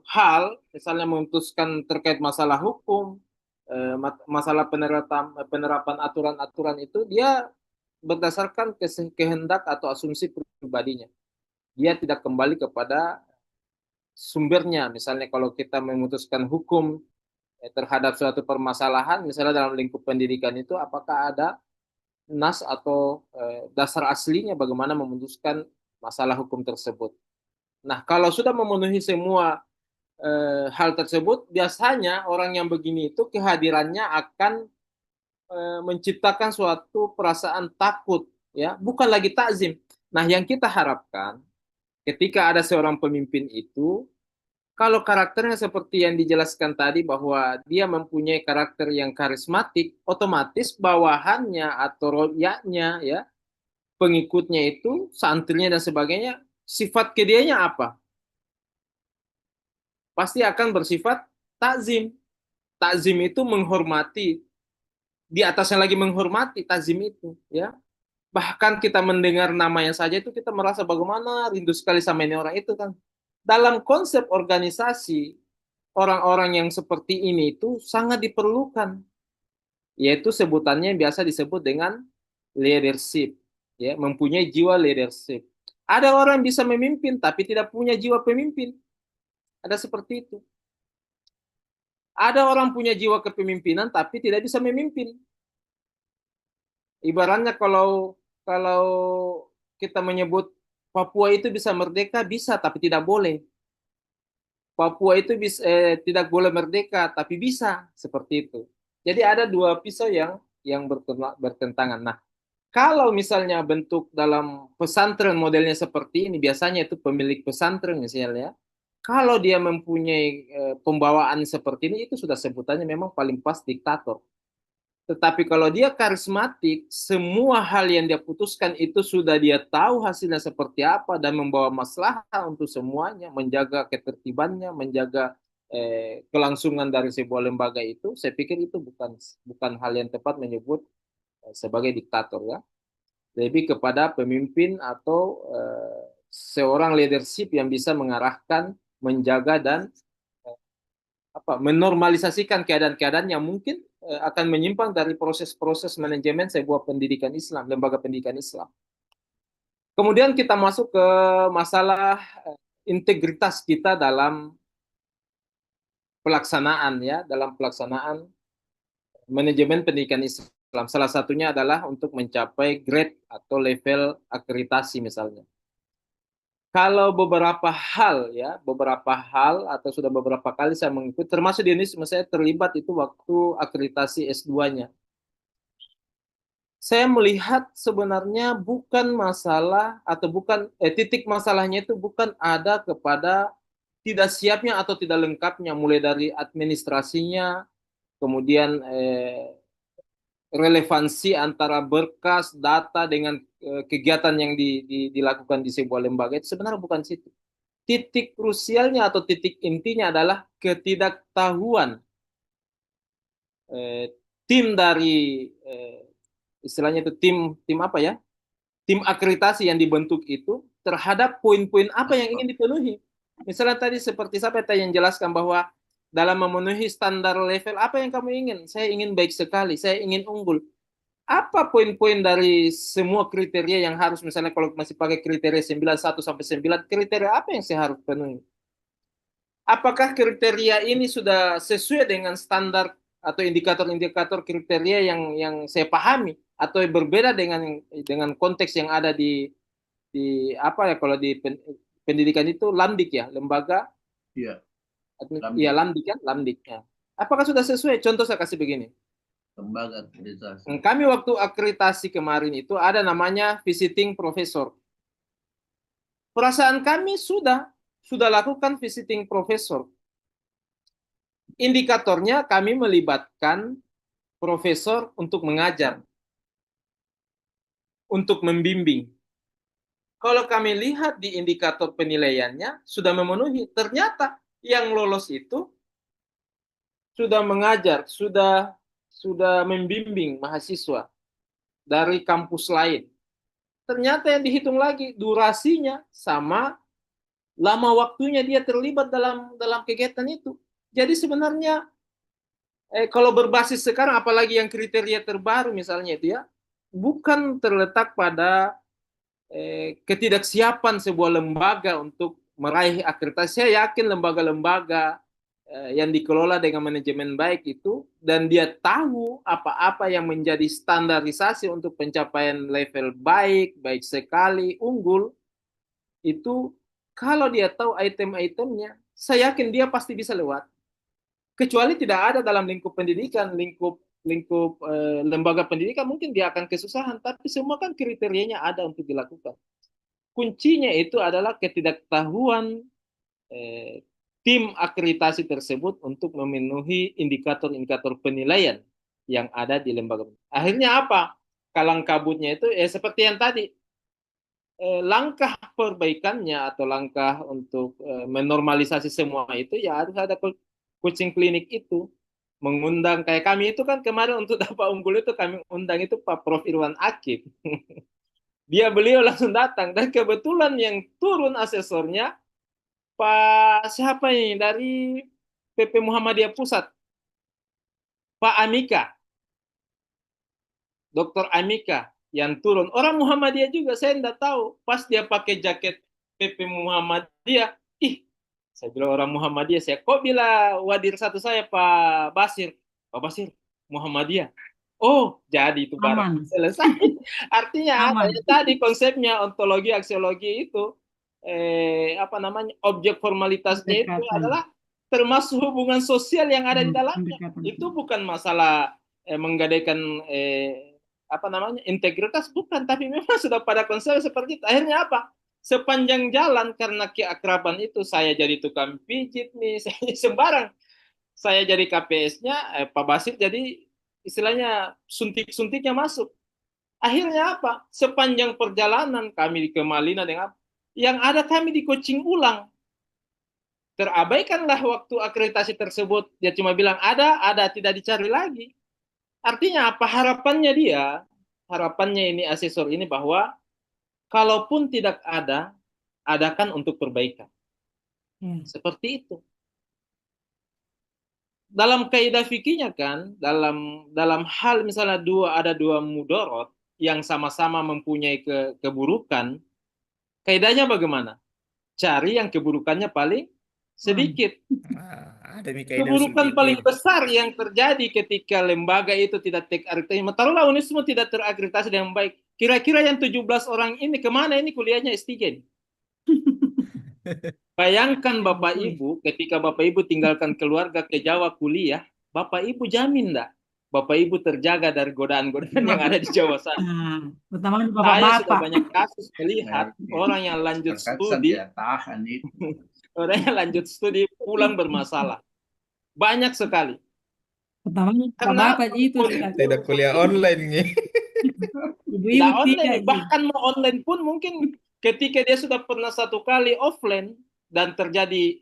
Speaker 1: hal, misalnya memutuskan terkait masalah hukum, masalah penerapan aturan-aturan itu, dia berdasarkan kehendak atau asumsi pribadinya. Dia tidak kembali kepada sumbernya. Misalnya kalau kita memutuskan hukum terhadap suatu permasalahan, misalnya dalam lingkup pendidikan itu, apakah ada nas atau dasar aslinya bagaimana memutuskan masalah hukum tersebut. Nah, kalau sudah memenuhi semua hal tersebut, biasanya orang yang begini itu kehadirannya akan menciptakan suatu perasaan takut, ya, bukan lagi takzim. Nah, yang kita harapkan ketika ada seorang pemimpin itu, kalau karakternya seperti yang dijelaskan tadi bahwa dia mempunyai karakter yang karismatik, otomatis bawahannya atau royaknya, ya, pengikutnya itu, santrinya dan sebagainya, sifat kedianya apa? Pasti akan bersifat takzim. Takzim itu menghormati, di atasnya lagi menghormati takzim itu, ya. Bahkan kita mendengar namanya saja itu kita merasa bagaimana rindu sekali sama ini orang itu kan. Dalam konsep organisasi, orang-orang yang seperti ini itu sangat diperlukan, yaitu sebutannya biasa disebut dengan leadership, ya, mempunyai jiwa leadership. Ada orang yang bisa memimpin tapi tidak punya jiwa pemimpin, ada seperti itu. Ada orang punya jiwa kepemimpinan tapi tidak bisa memimpin. Ibaratnya kalau kita menyebut Papua itu bisa merdeka, bisa tapi tidak boleh. Papua itu bisa, tidak boleh merdeka, tapi bisa, seperti itu. Jadi ada dua pisau yang bertentangan. Nah, kalau misalnya bentuk dalam pesantren modelnya seperti ini, biasanya itu pemilik pesantren misalnya, kalau dia mempunyai pembawaan seperti ini, itu sudah sebutannya memang paling pas diktator. Tetapi kalau dia karismatik, semua hal yang dia putuskan itu sudah dia tahu hasilnya seperti apa dan membawa maslahat untuk semuanya, menjaga ketertibannya, menjaga kelangsungan dari sebuah lembaga itu, saya pikir itu bukan hal yang tepat menyebut sebagai diktator, ya. Lebih kepada pemimpin atau seorang leadership yang bisa mengarahkan, menjaga dan menormalisasikan keadaan-keadaan yang mungkin akan menyimpang dari proses-proses manajemen sebuah pendidikan Islam, lembaga pendidikan Islam. Kemudian kita masuk ke masalah integritas kita dalam pelaksanaan ya, dalam pelaksanaan manajemen pendidikan Islam. Salah satunya adalah untuk mencapai grade atau level akreditasi misalnya. Kalau beberapa hal ya, beberapa hal atau sudah beberapa kali saya mengikuti, termasuk di Indonesia saya terlibat itu waktu akreditasi S2-nya. Saya melihat sebenarnya bukan masalah atau bukan titik masalahnya itu bukan ada kepada tidak siapnya atau tidak lengkapnya, mulai dari administrasinya, kemudian relevansi antara berkas, data dengan kegiatan yang dilakukan di sebuah lembaga itu sebenarnya bukan situ. Titik krusialnya atau titik intinya adalah ketidaktahuan tim dari istilahnya itu tim apa ya? Tim akreditasi yang dibentuk itu terhadap poin-poin apa yang ingin dipenuhi. Misalnya tadi seperti saya yang jelaskan bahwa dalam memenuhi standar level apa yang kamu ingin? Saya ingin baik sekali, saya ingin unggul. Apa poin-poin dari semua kriteria yang harus, misalnya kalau masih pakai kriteria 91 sampai 9, kriteria apa yang saya harus penuhi? Apakah kriteria ini sudah sesuai dengan standar atau indikator-indikator kriteria yang saya pahami, atau berbeda dengan konteks yang ada di apa ya, kalau di pendidikan itu Lamdik ya, lembaga
Speaker 5: Iya,
Speaker 1: ya Lamdik kan, Lamdik ya. Apakah sudah sesuai? Contoh saya kasih begini.
Speaker 5: lembaga akreditasi.
Speaker 1: Kami waktu akreditasi kemarin itu ada namanya visiting professor. Perasaan kami sudah lakukan visiting professor. Indikatornya kami melibatkan profesor untuk mengajar, untuk membimbing. Kalau kami lihat di indikator penilaiannya sudah memenuhi, ternyata yang lolos itu sudah mengajar, sudah membimbing mahasiswa dari kampus lain. Ternyata yang dihitung lagi durasinya sama lama waktunya dia terlibat dalam kegiatan itu. Jadi sebenarnya kalau berbasis sekarang, apalagi yang kriteria terbaru misalnya itu ya, bukan terletak pada ketidaksiapan sebuah lembaga untuk meraih akreditasi. Saya yakin lembaga-lembaga yang dikelola dengan manajemen baik itu, dan dia tahu apa-apa yang menjadi standarisasi untuk pencapaian level baik sekali, unggul, itu kalau dia tahu item-itemnya, saya yakin dia pasti bisa lewat. Kecuali tidak ada dalam lingkup pendidikan, lingkup lembaga pendidikan, mungkin dia akan kesusahan, tapi semua kan kriterianya ada untuk dilakukan. Kuncinya itu adalah ketidaktahuan tim akreditasi tersebut untuk memenuhi indikator-indikator penilaian yang ada di lembaga. Akhirnya apa? Kalang kabutnya itu seperti yang tadi, langkah perbaikannya atau langkah untuk menormalisasi semua itu ya harus ada coaching klinik itu, mengundang kayak kami itu kan kemarin untuk dapat unggul itu kami undang itu Pak Prof Irwan Akif. Beliau langsung datang, dan kebetulan yang turun asesornya Pak siapa ini dari PP Muhammadiyah Pusat, Pak Amika, Dr. Amika yang turun. Orang Muhammadiyah juga, saya tidak tahu. Pas dia pakai jaket PP Muhammadiyah, saya bilang orang Muhammadiyah, saya kok bila wadir satu saya Pak Basir Muhammadiyah. Oh, jadi itu barang selesai. Artinya apa ya, tadi konsepnya ontologi aksiologi itu objek formalitasnya itu adalah termasuk hubungan sosial yang ada di dalamnya. Itu bukan masalah menggadaikan integritas, bukan, tapi memang sudah pada konsep seperti itu. Akhirnya apa? Sepanjang jalan karena keakraban itu saya jadi tukang pijit nih, saya sembarang. Saya jadi KPS-nya, Pak Basir jadi istilahnya suntik-suntiknya masuk. Akhirnya apa? Sepanjang perjalanan kami ke Malina dengan yang ada kami di coaching ulang. Terabaikanlah waktu akreditasi tersebut. Dia cuma bilang ada, tidak dicari lagi. Artinya apa? Harapannya ini asesor ini bahwa kalaupun tidak ada, adakan untuk perbaikan. Seperti itu. Dalam kaidah fikihnya kan, dalam hal misalnya ada dua mudorot yang sama-sama mempunyai keburukan, kaidahnya bagaimana? Cari yang keburukannya paling sedikit.
Speaker 2: Ada Mikael
Speaker 1: Keburukan paling
Speaker 2: Sulfikir.
Speaker 1: besar yang terjadi ketika lembaga itu tidak terakreditasi. Taruhlah Unisma tidak terakreditasi dengan baik. Kira-kira yang 17 orang ini kemana ini kuliahnya S3 ini? Bayangkan Bapak Ibu, ketika Bapak Ibu tinggalkan keluarga ke Jawa kuliah, Bapak Ibu jamin enggak? Bapak Ibu terjaga dari godaan-godaan yang ada di Jawa sana.
Speaker 6: Nah, terutama
Speaker 1: Saya sudah
Speaker 6: bapak-bapak.
Speaker 1: banyak kasus melihat orang yang lanjut studi,
Speaker 5: tahan itu.
Speaker 1: orang yang lanjut studi pulang bermasalah. Banyak sekali.
Speaker 6: Pertama
Speaker 1: Karena
Speaker 6: bapak itu
Speaker 7: Tidak kuliah online nih.
Speaker 6: ibu-ibu
Speaker 1: tidak online,
Speaker 6: tidak.
Speaker 1: bahkan mau online pun mungkin ketika dia sudah pernah satu kali offline dan terjadi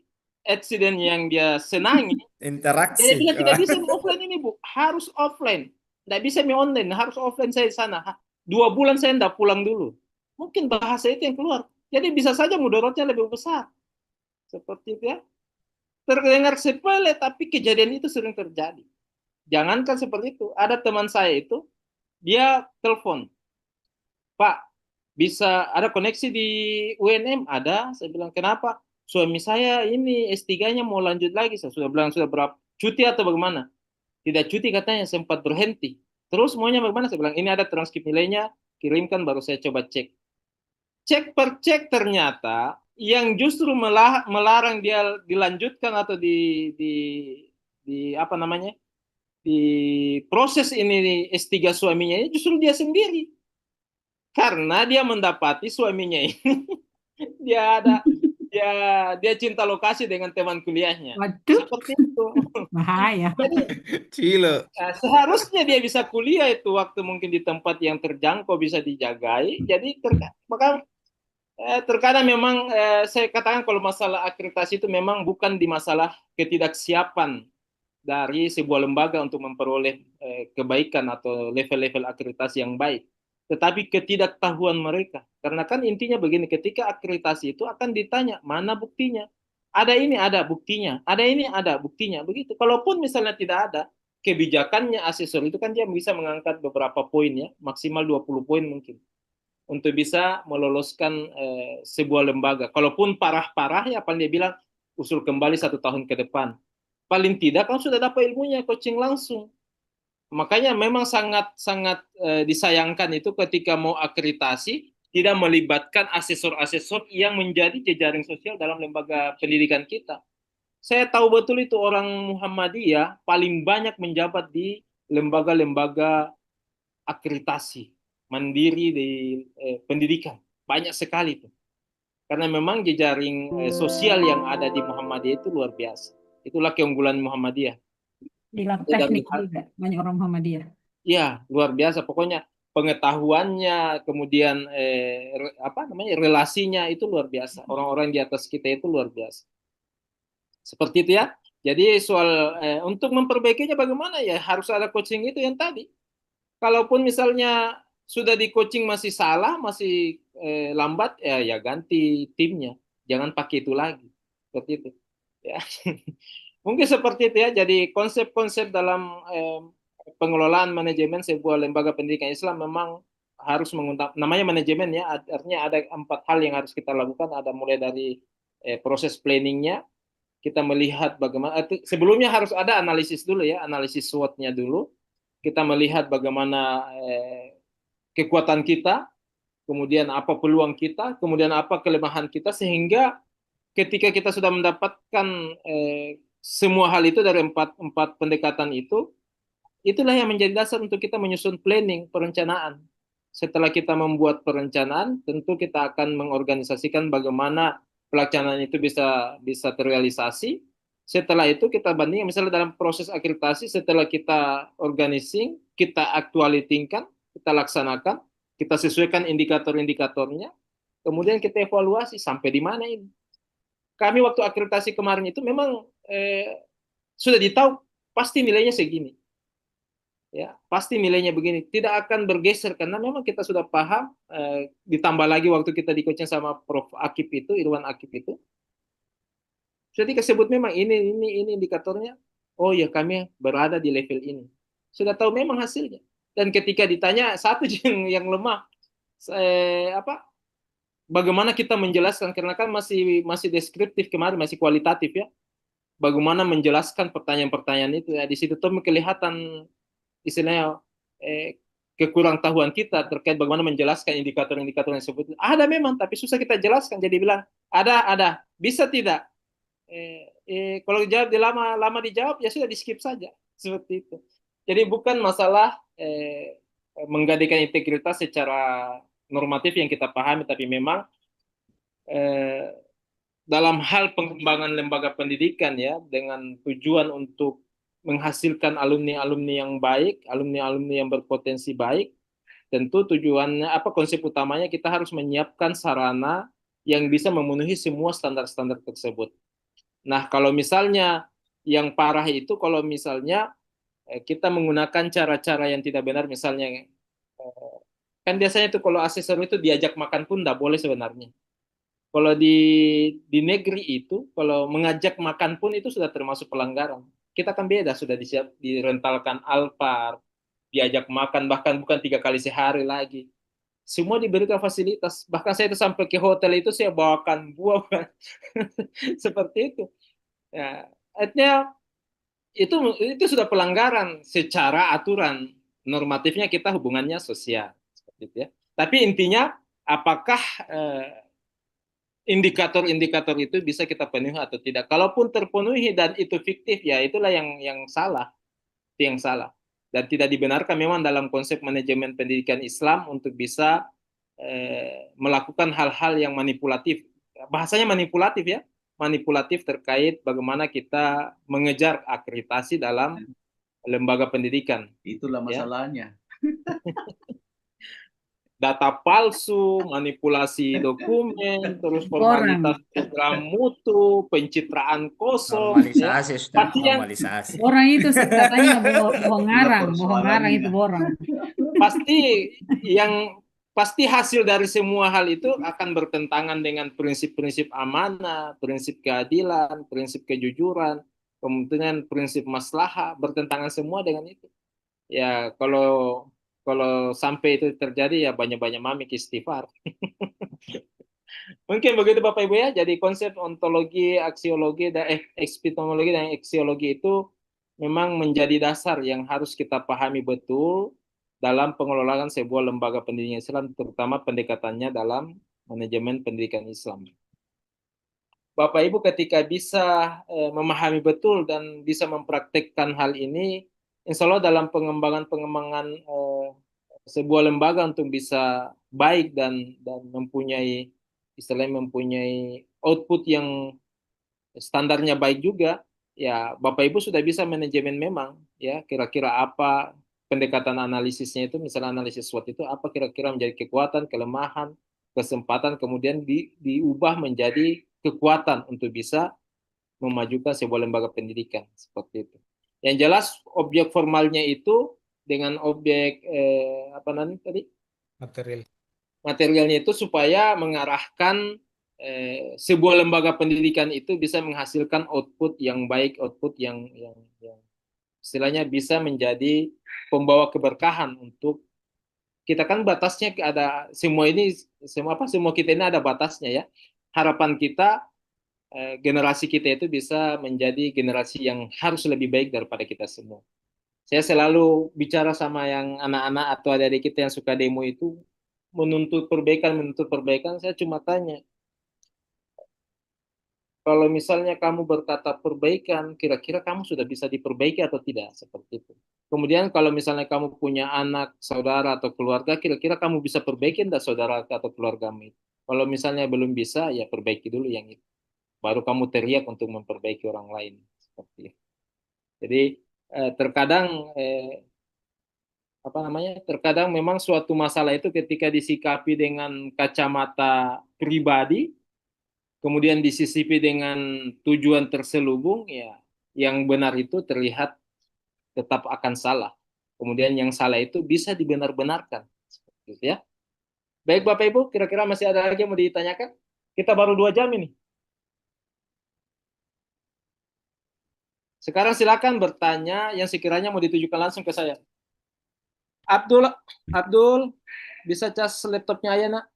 Speaker 1: accident yang dia senangi,
Speaker 2: Interaksi.
Speaker 1: dia bilang tidak bisa offline ini Bu, harus offline. Tidak bisa online, harus offline saya di sana. 2 bulan saya tidak pulang dulu. Mungkin bahasa itu yang keluar. Jadi bisa saja mudaratnya lebih besar. Seperti itu ya. Terdengar sepele, tapi kejadian itu sering terjadi. Jangankan seperti itu. Ada teman saya itu, dia telepon, Pak, bisa ada koneksi di UNM? Ada. Saya bilang, kenapa? Suami saya ini S3-nya mau lanjut lagi. Saya sudah bilang, sudah berapa? Cuti atau bagaimana? Tidak cuti katanya, sempat berhenti. Terus maunya bagaimana? Saya bilang, ini ada transkrip nilainya, kirimkan baru saya coba cek. Cek per cek ternyata yang justru melarang dia dilanjutkan atau di apa namanya? Di proses ini S3 suaminya ini justru dia sendiri. Karena dia mendapati suaminya ini dia cinta lokasi dengan teman kuliahnya.
Speaker 6: Waduh,
Speaker 1: Seperti itu.
Speaker 6: bahaya.
Speaker 1: Jadi
Speaker 7: Cilo.
Speaker 1: seharusnya dia bisa kuliah itu waktu mungkin di tempat yang terjangkau bisa dijagai. Jadi maka terkadang memang saya katakan kalau masalah akreditasi itu memang bukan di masalah ketidaksiapan dari sebuah lembaga untuk memperoleh kebaikan atau level-level akreditasi yang baik, tetapi ketidaktahuan mereka. Karena kan intinya begini, ketika akreditasi itu akan ditanya mana buktinya. Ada ini, ada buktinya. Ada ini, ada buktinya. Begitu. Kalaupun misalnya tidak ada, kebijakannya asesor itu kan dia bisa mengangkat beberapa poin ya, maksimal 20 poin mungkin, untuk bisa meloloskan sebuah lembaga. Kalaupun parah-parah ya paling dia bilang usul kembali 1 tahun ke depan. Paling tidak kan sudah dapat ilmunya, coaching langsung. Makanya memang sangat disayangkan itu ketika mau akreditasi tidak melibatkan asesor-asesor yang menjadi jejaring sosial dalam lembaga pendidikan kita. Saya tahu betul itu orang Muhammadiyah paling banyak menjabat di lembaga-lembaga akreditasi mandiri di pendidikan. Banyak sekali itu. Karena memang jejaring sosial yang ada di Muhammadiyah itu luar biasa. Itulah keunggulan Muhammadiyah.
Speaker 6: Bilang teknik juga, banyak orang Muhammadiyah.
Speaker 1: Iya, luar biasa. Pokoknya pengetahuannya, kemudian relasinya itu luar biasa. Orang-orang di atas kita itu luar biasa. Seperti itu ya. Jadi soal untuk memperbaikinya bagaimana ya, harus ada coaching itu yang tadi. Kalaupun misalnya sudah di coaching masih salah, masih lambat, ya ganti timnya. Jangan pakai itu lagi. Seperti itu. Ya. Mungkin seperti itu ya. Jadi konsep-konsep dalam pengelolaan manajemen sebuah lembaga pendidikan Islam memang harus mengundang, namanya manajemen ya, artinya ada 4 hal yang harus kita lakukan. Ada mulai dari proses planningnya, kita melihat bagaimana, sebelumnya harus ada analisis dulu ya, analisis SWOT-nya dulu. Kita melihat bagaimana kekuatan kita, kemudian apa peluang kita, kemudian apa kelemahan kita, sehingga ketika kita sudah mendapatkan semua hal itu dari empat pendekatan itu, itulah yang menjadi dasar untuk kita menyusun planning, perencanaan. Setelah kita membuat perencanaan, tentu kita akan mengorganisasikan bagaimana pelaksanaan itu bisa terrealisasi. Setelah itu kita bandingkan, misalnya dalam proses akreditasi, setelah kita organizing, kita actualitingkan, kita laksanakan, kita sesuaikan indikator-indikatornya, kemudian kita evaluasi sampai di mana ini. Kami waktu akreditasi kemarin itu memang sudah ditahu pasti nilainya segini. Ya, pasti nilainya begini, tidak akan bergeser karena memang kita sudah paham, ditambah lagi waktu kita di coaching sama Prof. Akip itu, Irwan Akip itu. Jadi kesebut memang ini indikatornya. Oh ya, kami berada di level ini. Sudah tahu memang hasilnya. Dan ketika ditanya satu yang lemah, bagaimana kita menjelaskan, karena kan masih deskriptif kemarin, masih kualitatif ya. Bagaimana menjelaskan pertanyaan-pertanyaan itu ya, di situ tuh kelihatan istilahnya kekurangtahuan kita terkait bagaimana menjelaskan indikator-indikator yang disebut. Ada memang, tapi susah kita jelaskan. Jadi bilang ada, bisa tidak? Kalau jawab lama dijawab ya sudah di skip saja, seperti itu. Jadi bukan masalah menggadaikan integritas secara normatif yang kita pahami, tapi memang dalam hal pengembangan lembaga pendidikan ya, dengan tujuan untuk menghasilkan alumni-alumni yang baik, alumni-alumni yang berpotensi baik, tentu tujuannya konsep utamanya kita harus menyiapkan sarana yang bisa memenuhi semua standar-standar tersebut. Nah, kalau misalnya yang parah itu kalau misalnya kita menggunakan cara-cara yang tidak benar, misalnya kan biasanya itu kalau asesor itu diajak makan pun tidak boleh sebenarnya. Kalau di negeri itu, kalau mengajak makan pun itu sudah termasuk pelanggaran. Kita kan beda, sudah direntalkan Alphard, diajak makan, bahkan bukan 3 kali sehari lagi. Semua diberikan fasilitas. Bahkan saya itu sampai ke hotel itu saya bawakan buah. Seperti itu. Ya, artinya itu sudah pelanggaran secara aturan. Normatifnya kita hubungannya sosial. Seperti itu ya. Tapi intinya, apakah indikator-indikator itu bisa kita penuhi atau tidak. Kalaupun terpenuhi dan itu fiktif, ya itulah yang salah. Itu yang salah. Dan tidak dibenarkan memang dalam konsep manajemen pendidikan Islam untuk bisa melakukan hal-hal yang manipulatif. Bahasanya manipulatif ya. Manipulatif terkait bagaimana kita mengejar akreditasi dalam lembaga pendidikan.
Speaker 5: Itulah masalahnya.
Speaker 1: Data palsu, manipulasi dokumen, terus formalitas program mutu, pencitraan kosong.
Speaker 2: Normalisasi, sudah normalisasi.
Speaker 6: Orang itu katanya bohong ngarang itu borang.
Speaker 1: Pasti hasil dari semua hal itu akan bertentangan dengan prinsip-prinsip amanah, prinsip keadilan, prinsip kejujuran, kemudian prinsip maslahah, bertentangan semua dengan itu. Ya kalau sampai itu terjadi ya banyak-banyak mamik istighfar. Mungkin begitu Bapak Ibu ya. Jadi konsep ontologi, aksiologi, dan epistemologi dan aksiologi itu memang menjadi dasar yang harus kita pahami betul dalam pengelolaan sebuah lembaga pendidikan Islam, terutama pendekatannya dalam manajemen pendidikan Islam. Bapak Ibu ketika bisa memahami betul dan bisa mempraktekkan hal ini, insya Allah dalam pengembangan sebuah lembaga untuk bisa baik dan mempunyai output yang standarnya baik juga, ya Bapak Ibu sudah bisa manajemen memang ya kira-kira apa pendekatan analisisnya itu, misalnya analisis SWOT itu apa kira-kira menjadi kekuatan, kelemahan, kesempatan, kemudian diubah menjadi kekuatan untuk bisa memajukan sebuah lembaga pendidikan seperti itu. Yang jelas objek formalnya itu dengan objek materialnya itu supaya mengarahkan sebuah lembaga pendidikan itu bisa menghasilkan output yang baik, output yang istilahnya bisa menjadi pembawa keberkahan untuk kita. Kan batasnya ada semua kita ini ada batasnya ya. Harapan kita generasi kita itu bisa menjadi generasi yang harus lebih baik daripada kita semua. Saya selalu bicara sama yang anak-anak atau adik-adik kita yang suka demo itu menuntut perbaikan, saya cuma tanya, kalau misalnya kamu berkata perbaikan, kira-kira kamu sudah bisa diperbaiki atau tidak, seperti itu. Kemudian kalau misalnya kamu punya anak, saudara, atau keluarga, kira-kira kamu bisa perbaiki enggak saudara atau keluargamu itu? Kalau misalnya belum bisa, ya perbaiki dulu yang itu. Baru kamu teriak untuk memperbaiki orang lain. Seperti itu. Jadi terkadang terkadang memang suatu masalah itu ketika disikapi dengan kacamata pribadi, kemudian disisipi dengan tujuan terselubung, ya yang benar itu terlihat tetap akan salah. Kemudian yang salah itu bisa dibenar-benarkan. Seperti itu ya. Baik Bapak Ibu, kira-kira masih ada lagi yang mau ditanyakan? Kita baru 2 jam ini. Sekarang silakan bertanya yang sekiranya mau ditujukan langsung ke saya. Abdul, bisa cas laptopnya aja nak?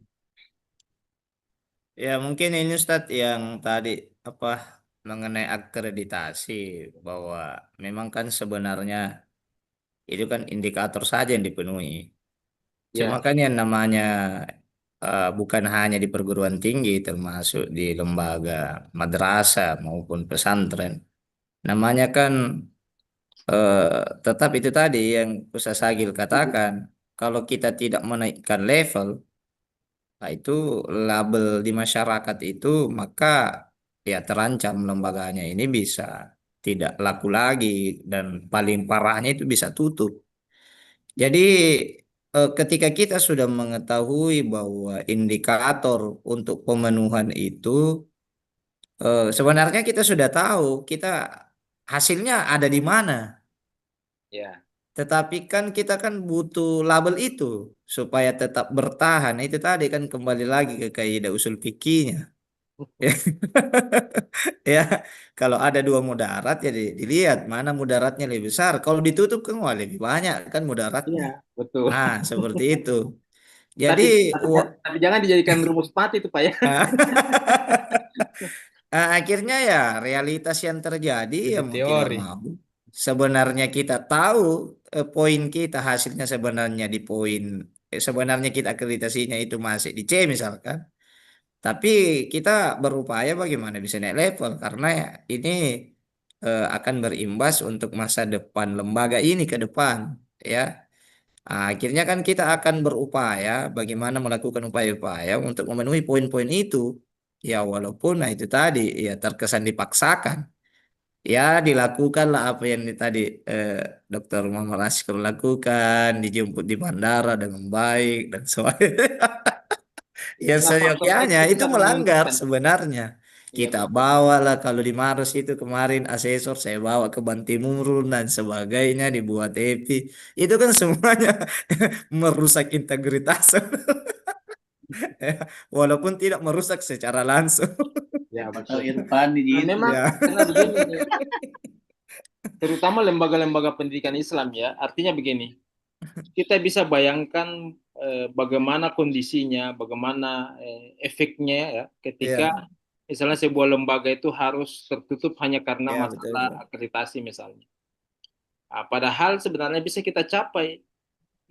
Speaker 2: Ya mungkin ini Ustadz yang tadi apa mengenai akreditasi, bahwa memang kan sebenarnya itu kan indikator saja yang dipenuhi. Cuma
Speaker 1: Ya,
Speaker 2: kan yang namanya bukan hanya di perguruan tinggi, termasuk di lembaga madrasah maupun pesantren. Namanya kan tetap itu tadi yang Ustaz Sagil katakan, kalau kita tidak menaikkan level, nah itu label di masyarakat itu, maka ya terancam lembaganya ini bisa tidak laku lagi, dan paling parahnya itu bisa tutup. Jadi ketika kita sudah mengetahui bahwa indikator untuk pemenuhan itu, sebenarnya kita sudah tahu kita hasilnya ada di mana.
Speaker 1: ya,
Speaker 2: Tetapi kan kita kan butuh label itu supaya tetap bertahan. Itu tadi kan kembali lagi ke kaidah usul fikihnya. Ya, kalau ada dua mudarat ya dilihat mana mudaratnya lebih besar. Kalau ditutup kan wah lebih banyak kan mudaratnya.
Speaker 1: iya, betul.
Speaker 2: Nah, seperti itu. Jadi
Speaker 1: Tapi, tapi, tapi jangan dijadikan rumus mati itu Pak ya.
Speaker 2: akhirnya ya realitas yang terjadi ya
Speaker 7: Jadi
Speaker 2: mau tidak
Speaker 7: teori.
Speaker 2: mau. Sebenarnya kita tahu poin kita hasilnya sebenarnya di poin sebenarnya kita akreditasinya itu masih di C misalkan. Tapi kita berupaya bagaimana bisa naik level karena ini akan berimbas untuk masa depan lembaga ini ke depan, ya. Akhirnya kan kita akan berupaya bagaimana melakukan upaya-upaya untuk memenuhi poin-poin itu. Ya walaupun nah itu tadi ya terkesan dipaksakan. Ya dilakukanlah apa yang tadi eh, Dr. Muhammad Askur lakukan, dijemput di bandara dengan baik dan sebagainya. Ya
Speaker 1: Nah, faktor X
Speaker 2: seyogyanya
Speaker 1: itu
Speaker 2: itu
Speaker 1: sangat
Speaker 2: melanggar
Speaker 1: menentukan.
Speaker 2: sebenarnya.
Speaker 1: Iya,
Speaker 2: Kita
Speaker 1: betul.
Speaker 2: bawalah kalau di Maros itu kemarin asesor saya bawa ke Bantimurun dan sebagainya dibuat EPI. Itu kan semuanya merusak integritas. Ya, walaupun tidak merusak secara langsung.
Speaker 1: Ya,
Speaker 5: Atau
Speaker 1: betul.
Speaker 5: Irfan di
Speaker 1: Nah,
Speaker 5: itu.
Speaker 1: memang
Speaker 2: Ya.
Speaker 1: karena begini, terutama lembaga-lembaga pendidikan Islam ya, artinya begini, kita bisa bayangkan bagaimana kondisinya, bagaimana efeknya ya, ketika
Speaker 2: Ya,
Speaker 1: misalnya sebuah lembaga itu harus tertutup hanya karena
Speaker 2: ya betul,
Speaker 1: masalah
Speaker 2: betul.
Speaker 1: akreditasi misalnya. Nah, padahal sebenarnya bisa kita capai.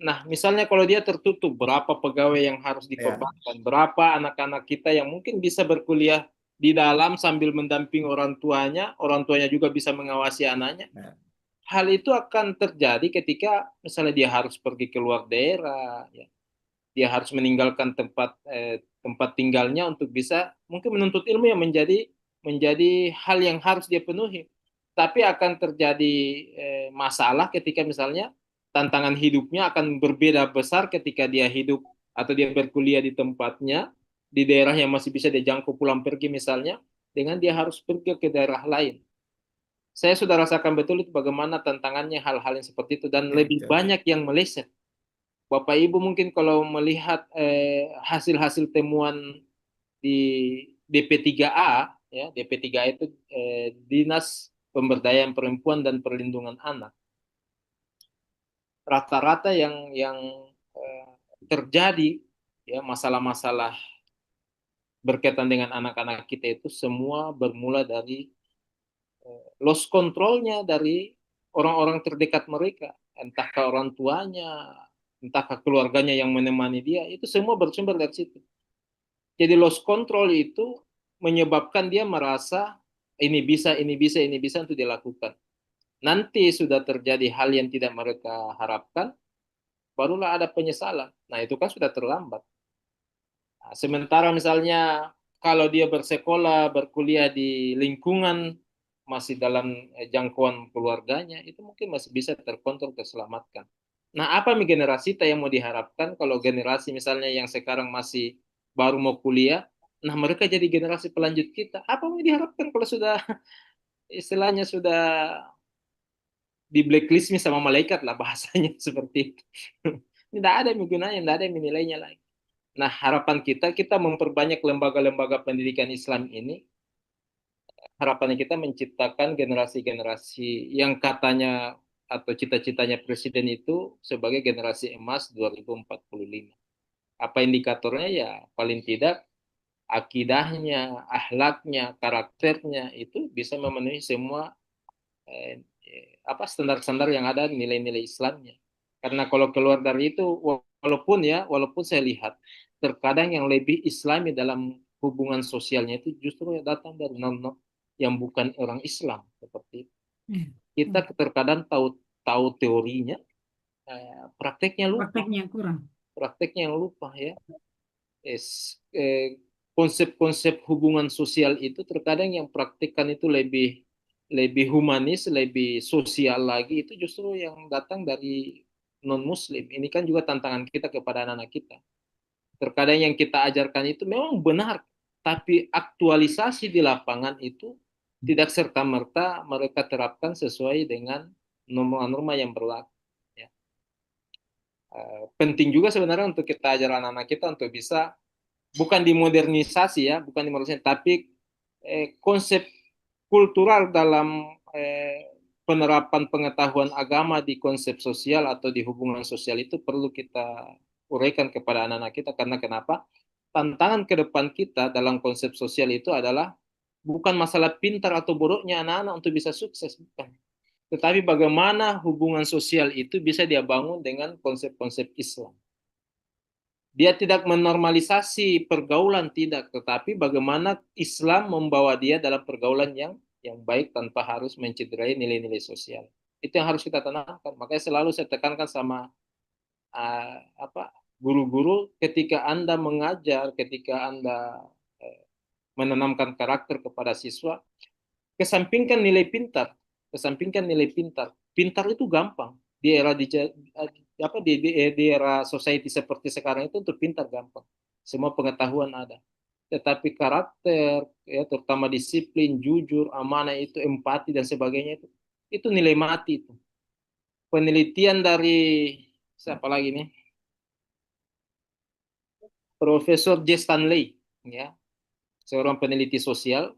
Speaker 1: Nah, misalnya kalau dia tertutup, berapa pegawai yang harus
Speaker 2: Ya,
Speaker 1: dikorbankan, berapa anak-anak kita yang mungkin bisa berkuliah di dalam sambil mendampingi orang tuanya juga bisa mengawasi anaknya.
Speaker 2: ya,
Speaker 1: Hal itu akan terjadi ketika misalnya dia harus pergi keluar daerah, ya. Dia harus meninggalkan tempat tinggalnya untuk bisa mungkin menuntut ilmu yang menjadi hal yang harus dia penuhi. Tapi akan terjadi masalah ketika misalnya tantangan hidupnya akan berbeda besar ketika dia hidup atau dia berkuliah di tempatnya di daerah yang masih bisa dijangkau pulang pergi misalnya dengan dia harus pergi ke daerah lain. Saya sudah rasakan betul itu bagaimana tantangannya hal-hal yang seperti itu dan
Speaker 2: ya,
Speaker 1: lebih
Speaker 2: betul.
Speaker 1: banyak yang meleset. Bapak Ibu mungkin kalau melihat hasil-hasil temuan di DP3A, ya DP3A itu Dinas Pemberdayaan Perempuan dan Perlindungan Anak. Rata-rata yang eh, terjadi ya masalah-masalah berkaitan dengan anak-anak kita itu semua bermula dari loss controlnya dari orang-orang terdekat mereka, entah ke orang tuanya, entah ke keluarganya yang menemani dia, itu semua bersumber dari situ. Jadi loss control itu menyebabkan dia merasa ini bisa, ini bisa, ini bisa untuk dilakukan. Nanti sudah terjadi hal yang tidak mereka harapkan, barulah ada penyesalan. Nah itu kan sudah terlambat. Nah, sementara misalnya kalau dia bersekolah, berkuliah di lingkungan masih dalam jangkauan keluarganya, itu mungkin masih bisa terkontrol, terselamatkan. Nah, apa nih generasi kita yang mau diharapkan kalau generasi misalnya yang sekarang masih baru mau kuliah, nah mereka jadi generasi pelanjut kita. Apa yang diharapkan kalau sudah istilahnya sudah di blacklist sama malaikat lah bahasanya seperti itu. Tidak ada yang gunanya, tidak ada yang menilainya lagi. Nah, harapan kita memperbanyak lembaga-lembaga pendidikan Islam ini, harapannya kita menciptakan generasi-generasi yang katanya atau cita-citanya Presiden itu sebagai generasi emas 2045. Apa indikatornya ya paling tidak akidahnya, akhlaknya, karakternya itu bisa memenuhi semua standar-standar yang ada, nilai-nilai Islamnya. Karena kalau keluar dari itu, walaupun saya lihat terkadang yang lebih Islami dalam hubungan sosialnya itu justru datang dari non yang bukan orang Islam seperti itu. Kita terkadang tahu teorinya, prakteknya lupa. Prakteknya yang lupa ya. Konsep-konsep hubungan sosial itu terkadang yang praktikkan itu lebih humanis, lebih sosial lagi, itu justru yang datang dari non-Muslim. Ini kan juga tantangan kita kepada anak-anak kita. Terkadang yang kita ajarkan itu memang benar, tapi aktualisasi di lapangan itu tidak serta-merta mereka terapkan sesuai dengan norma-norma yang berlaku. Ya. Penting juga sebenarnya untuk kita ajar anak-anak kita untuk bisa bukan dimodernisasi ya, bukan dimodernisasi, tapi konsep kultural dalam penerapan pengetahuan agama di konsep sosial atau di hubungan sosial itu perlu kita uraikan kepada anak-anak kita. Karena kenapa? Tantangan ke depan kita dalam konsep sosial itu adalah bukan masalah pintar atau bodohnya anak-anak untuk bisa sukses, bukan. Tetapi bagaimana hubungan sosial itu bisa dia bangun dengan konsep-konsep Islam. Dia tidak menormalisasi pergaulan, tidak, tetapi bagaimana Islam membawa dia dalam pergaulan yang baik tanpa harus mencederai nilai-nilai sosial. Itu yang harus kita tanamkan. Makanya selalu saya tekankan sama guru-guru, ketika Anda mengajar, ketika Anda menanamkan karakter kepada siswa, kesampingkan nilai pintar. Pintar itu gampang. Di era society seperti sekarang itu untuk pintar gampang. Semua pengetahuan ada. Tetapi karakter, ya, terutama disiplin, jujur, amanah, itu empati dan sebagainya, itu nilai mati itu. Penelitian dari siapa lagi nih? Profesor J. Stanley, ya, seorang peneliti sosial.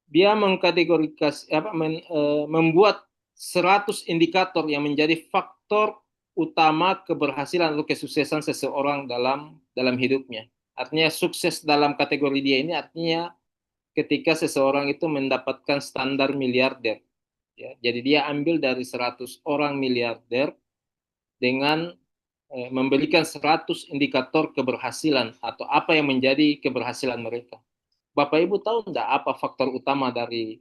Speaker 1: Dia membuat 100 indikator yang menjadi faktor utama keberhasilan atau kesuksesan seseorang dalam hidupnya. Artinya sukses dalam kategori dia ini artinya ketika seseorang itu mendapatkan standar miliarder. Ya, jadi dia ambil dari 100 orang miliarder dengan memberikan 100 indikator keberhasilan atau apa yang menjadi keberhasilan mereka. Bapak Ibu tahu enggak apa faktor utama dari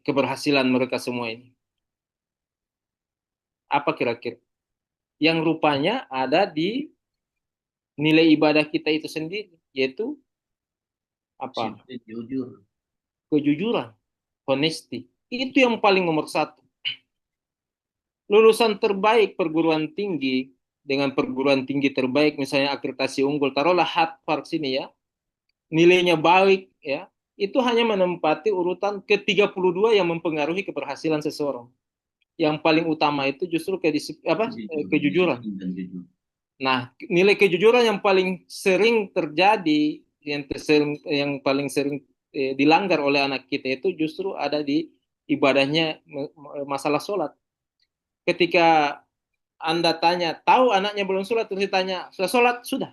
Speaker 1: keberhasilan mereka semua ini? Apa kira-kira? Yang rupanya ada di nilai ibadah kita itu sendiri, yaitu apa? Kejujuran, honesty. Itu yang paling nomor 1. Lulusan terbaik perguruan tinggi dengan perguruan tinggi terbaik, misalnya akreditasi unggul, taruhlah Harvard sini ya, nilainya baik ya, itu hanya menempati urutan ke-32 yang mempengaruhi keberhasilan seseorang. Yang paling utama itu justru kejujuran. Nah, nilai kejujuran yang paling sering terjadi, yang paling sering dilanggar oleh anak kita itu justru ada di ibadahnya, masalah sholat. Ketika Anda tanya, tahu anaknya belum sholat, terus ditanya, sudah sholat? Sudah.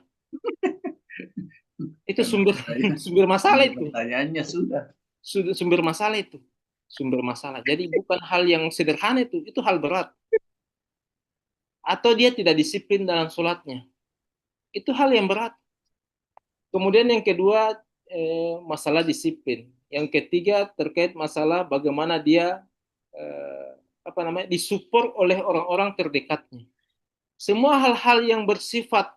Speaker 1: Itu sumber masalah itu.
Speaker 5: Pertanyaannya sudah
Speaker 1: Sumber masalah itu. Sumber masalah. Jadi bukan hal yang sederhana itu hal berat. Atau dia tidak disiplin dalam sholatnya. Itu hal yang berat. Kemudian yang kedua, masalah disiplin. Yang ketiga terkait masalah bagaimana dia disupport oleh orang-orang terdekatnya. Semua hal-hal yang bersifat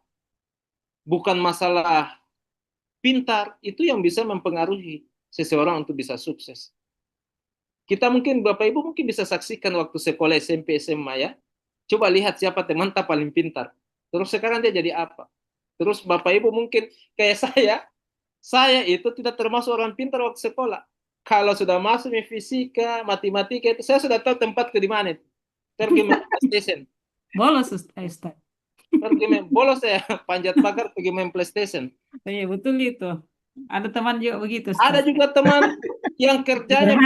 Speaker 1: bukan masalah pintar itu yang bisa mempengaruhi seseorang untuk bisa sukses. Kita mungkin, Bapak Ibu mungkin bisa saksikan waktu sekolah SMP, SMA ya. Coba lihat siapa teman tak paling pintar. Terus sekarang dia jadi apa? Terus Bapak Ibu mungkin kayak saya itu tidak termasuk orang pintar waktu sekolah. Kalau sudah masuk di fisika, matematika itu saya sudah tahu tempat di mana itu. Pergi main PlayStation.
Speaker 6: Bolos Ustaz.
Speaker 1: Bolos saya, panjat pagar pergi main PlayStation.
Speaker 6: Iya, betul itu. Ada teman juga begitu, Ustaz.
Speaker 1: Ada juga teman yang kerjanya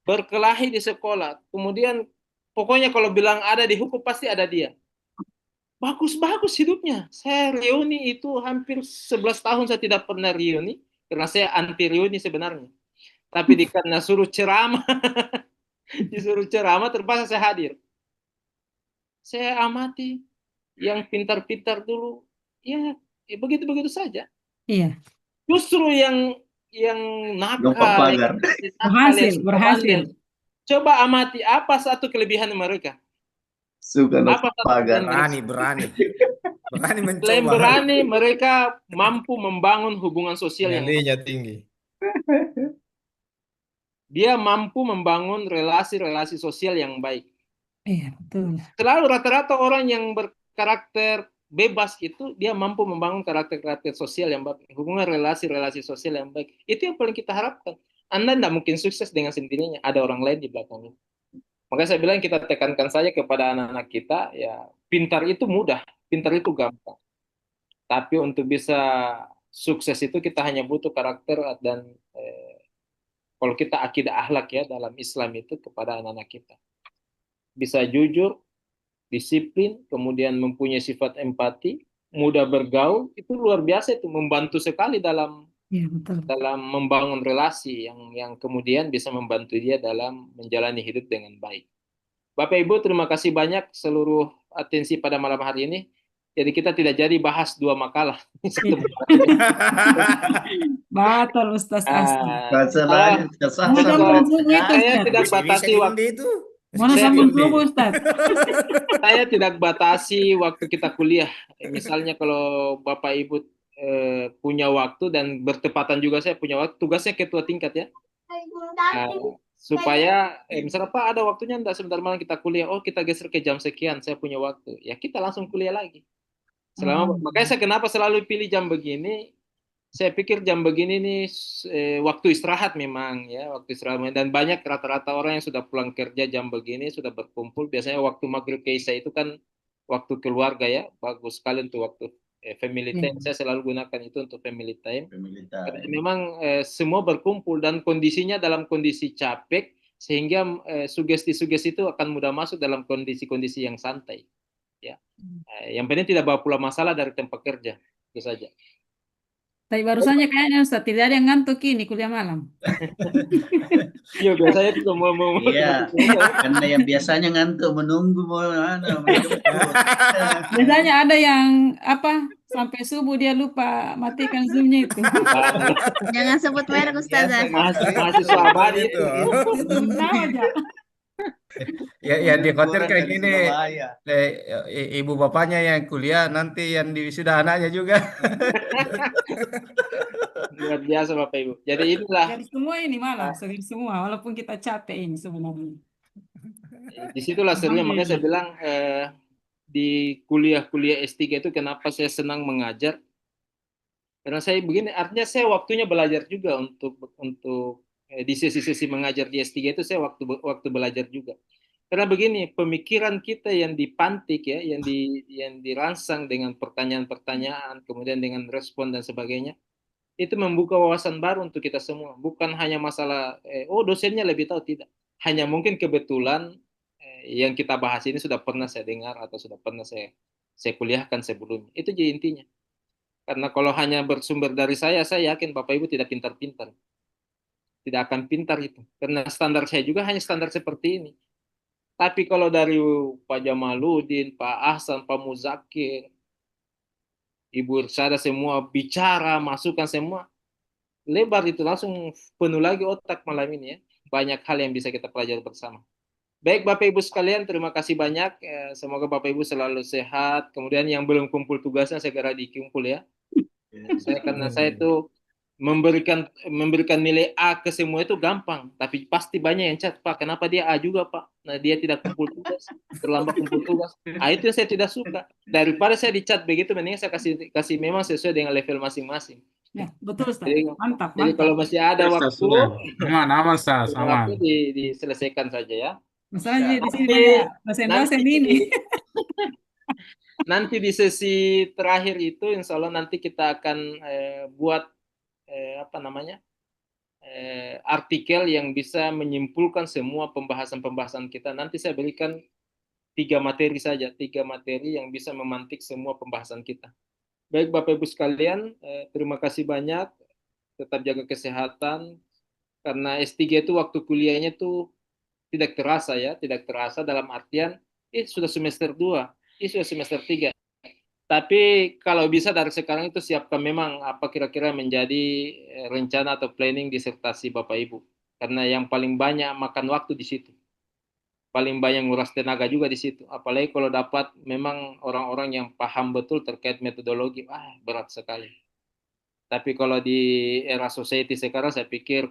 Speaker 1: berkelahi di sekolah. Kemudian pokoknya kalau bilang ada di hukum pasti ada dia. bagus-bagus hidupnya. Saya reuni itu hampir 11 tahun saya tidak pernah reuni, karena saya anti reuni sebenarnya. Tapi karena suruh ceramah, disuruh ceramah terpaksa saya hadir. Saya amati yang pintar-pintar dulu, ya begitu-begitu saja.
Speaker 6: Iya,
Speaker 1: Justru yang
Speaker 5: Lompat
Speaker 1: nakal,
Speaker 5: pagar.
Speaker 6: berhasil,
Speaker 1: yang
Speaker 6: berhasil.
Speaker 1: bandel. Coba amati apa satu kelebihan mereka.
Speaker 5: Suka
Speaker 1: Apa
Speaker 5: lompat
Speaker 1: satu
Speaker 5: pagar.
Speaker 1: kelebihan mereka?
Speaker 2: Berani
Speaker 1: Selain
Speaker 2: mencoba.
Speaker 1: berani, mereka mampu membangun hubungan sosial yang baik.
Speaker 7: Nyalinya tinggi.
Speaker 1: Dia mampu membangun relasi-relasi sosial yang baik.
Speaker 6: Iya, betul.
Speaker 1: Selalu rata-rata orang yang berkarakter bebas itu dia mampu membangun karakter-karakter sosial yang baik, hubungan relasi-relasi sosial yang baik. Itu yang paling kita harapkan. Anda tidak mungkin sukses dengan sendirinya, ada orang lain di belakangnya. Makanya saya bilang kita tekankan saja kepada anak-anak kita, ya pintar itu mudah, pintar itu gampang. Tapi untuk bisa sukses itu kita hanya butuh karakter dan kalau kita akidah akhlak ya dalam Islam itu kepada anak-anak kita. Bisa jujur, disiplin, kemudian mempunyai sifat empati, mudah bergaul, itu luar biasa, itu membantu sekali dalam
Speaker 6: Iya, betul.
Speaker 1: membangun relasi yang kemudian bisa membantu dia dalam menjalani hidup dengan baik. Bapak Ibu, terima kasih banyak seluruh atensi pada malam hari ini. Jadi kita tidak jadi bahas 2 makalah.
Speaker 6: Batal Ustaz Asli.
Speaker 5: Masalahnya
Speaker 6: Mana
Speaker 5: kesasar
Speaker 6: sambung
Speaker 5: berarti.
Speaker 6: subuh itu
Speaker 1: Saya
Speaker 6: Ustaz?
Speaker 1: tidak batasi waktu.
Speaker 2: itu.
Speaker 6: Mana
Speaker 1: Saya
Speaker 6: sambung
Speaker 2: Indi.
Speaker 6: subuh Ustaz?
Speaker 1: Saya tidak batasi waktu kita kuliah. Misalnya kalau Bapak Ibu punya waktu dan bertepatan juga saya punya waktu, tugasnya ketua tingkat ya. Supaya misalnya Pak ada waktunya enggak sebentar malam kita kuliah, oh kita geser ke jam sekian, saya punya waktu. Ya kita langsung kuliah lagi. Makanya saya kenapa selalu pilih jam begini? Saya pikir jam begini nih waktu istirahat memang ya, waktu istirahat dan banyak rata-rata orang yang sudah pulang kerja jam begini sudah berkumpul. Biasanya waktu maghrib ke isya itu kan waktu keluarga ya, bagus sekali untuk waktu family time. Saya selalu gunakan itu untuk family time. Karena memang semua berkumpul dan kondisinya dalam kondisi capek sehingga sugesti-sugesti itu akan mudah masuk dalam kondisi-kondisi yang santai. Ya, yang penting tidak bawa pula masalah dari tempat kerja, itu saja.
Speaker 6: Tapi barusannya kayaknya Ustaz tidak ada yang ngantuk ini kuliah malam.
Speaker 1: Iya biasanya itu mau
Speaker 5: Iya, karena yang biasanya ngantuk menunggu mau mana menjemput.
Speaker 6: Biasanya ada yang apa sampai subuh dia lupa matikan Zoom-nya itu.
Speaker 3: Jangan sebut merek Ustazah.
Speaker 1: mahasiswa abadi itu.
Speaker 6: Tahu aja.
Speaker 2: Ya di hotel
Speaker 5: Orang
Speaker 2: kayak
Speaker 5: dari
Speaker 2: gini.
Speaker 5: Surabaya.
Speaker 2: Ibu bapaknya yang kuliah, nanti yang di wisuda anaknya juga.
Speaker 1: Luar biasa Bapak Ibu. Jadi inilah
Speaker 6: Jadi semua ini malah segar semua walaupun kita capek ini sebenarnya.
Speaker 1: disitulah serunya, makanya saya bilang di kuliah-kuliah S3 itu kenapa saya senang mengajar. Karena saya begini, artinya saya waktunya belajar juga untuk di sesi-sesi mengajar di S3 itu saya waktu belajar juga. Karena begini, pemikiran kita yang dipantik ya, yang dirangsang dengan pertanyaan-pertanyaan, kemudian dengan respon dan sebagainya, itu membuka wawasan baru untuk kita semua. Bukan hanya masalah, dosennya lebih tahu, tidak. Hanya mungkin kebetulan yang kita bahas ini sudah pernah saya dengar atau sudah pernah saya kuliahkan sebelumnya. Itu jadi intinya. Karena kalau hanya bersumber dari saya yakin Bapak Ibu tidak pintar-pintar. Tidak akan pintar itu. Karena standar saya juga hanya standar seperti ini. Tapi kalau dari Pak Jamaluddin, Pak Ahsan, Pak Muzakir, Ibu Irsada semua bicara, masukan semua, lebar itu langsung penuh lagi otak malam ini ya. Banyak hal yang bisa kita pelajari bersama. Baik Bapak Ibu sekalian, terima kasih banyak. Semoga Bapak Ibu selalu sehat. Kemudian yang belum kumpul tugasnya segera dikumpul ya. Karena saya itu memberikan nilai A ke semua itu gampang, tapi pasti banyak yang chat, Pak, kenapa dia A juga, Pak? Nah, dia tidak kumpul tugas, terlambat kumpul tugas. Itu yang saya tidak suka. Daripada saya dicat begitu, mending saya kasih memang sesuai dengan level masing-masing.
Speaker 6: Ya, betul Ustaz. Mantap.
Speaker 1: Jadi kalau masih ada waktu,
Speaker 9: aman Ustaz, aman.
Speaker 1: diselesaikan saja ya.
Speaker 6: Masalahnya di sini banyak dosen-dosen ini.
Speaker 1: Nanti di sesi terakhir itu, insya Allah nanti kita akan buat artikel yang bisa menyimpulkan semua pembahasan-pembahasan kita. Nanti saya berikan 3 materi saja, 3 materi yang bisa memantik semua pembahasan kita. Baik Bapak Ibu sekalian, terima kasih banyak. Tetap jaga kesehatan, karena S3 itu waktu kuliahnya tuh tidak terasa ya, tidak terasa dalam artian, sudah semester 2, sudah semester 3. Tapi kalau bisa dari sekarang itu siapkan memang apa kira-kira menjadi rencana atau planning disertasi Bapak Ibu. Karena yang paling banyak makan waktu di situ. Paling banyak nguras tenaga juga di situ. Apalagi kalau dapat memang orang-orang yang paham betul terkait metodologi, berat sekali. Tapi kalau di era society sekarang saya pikir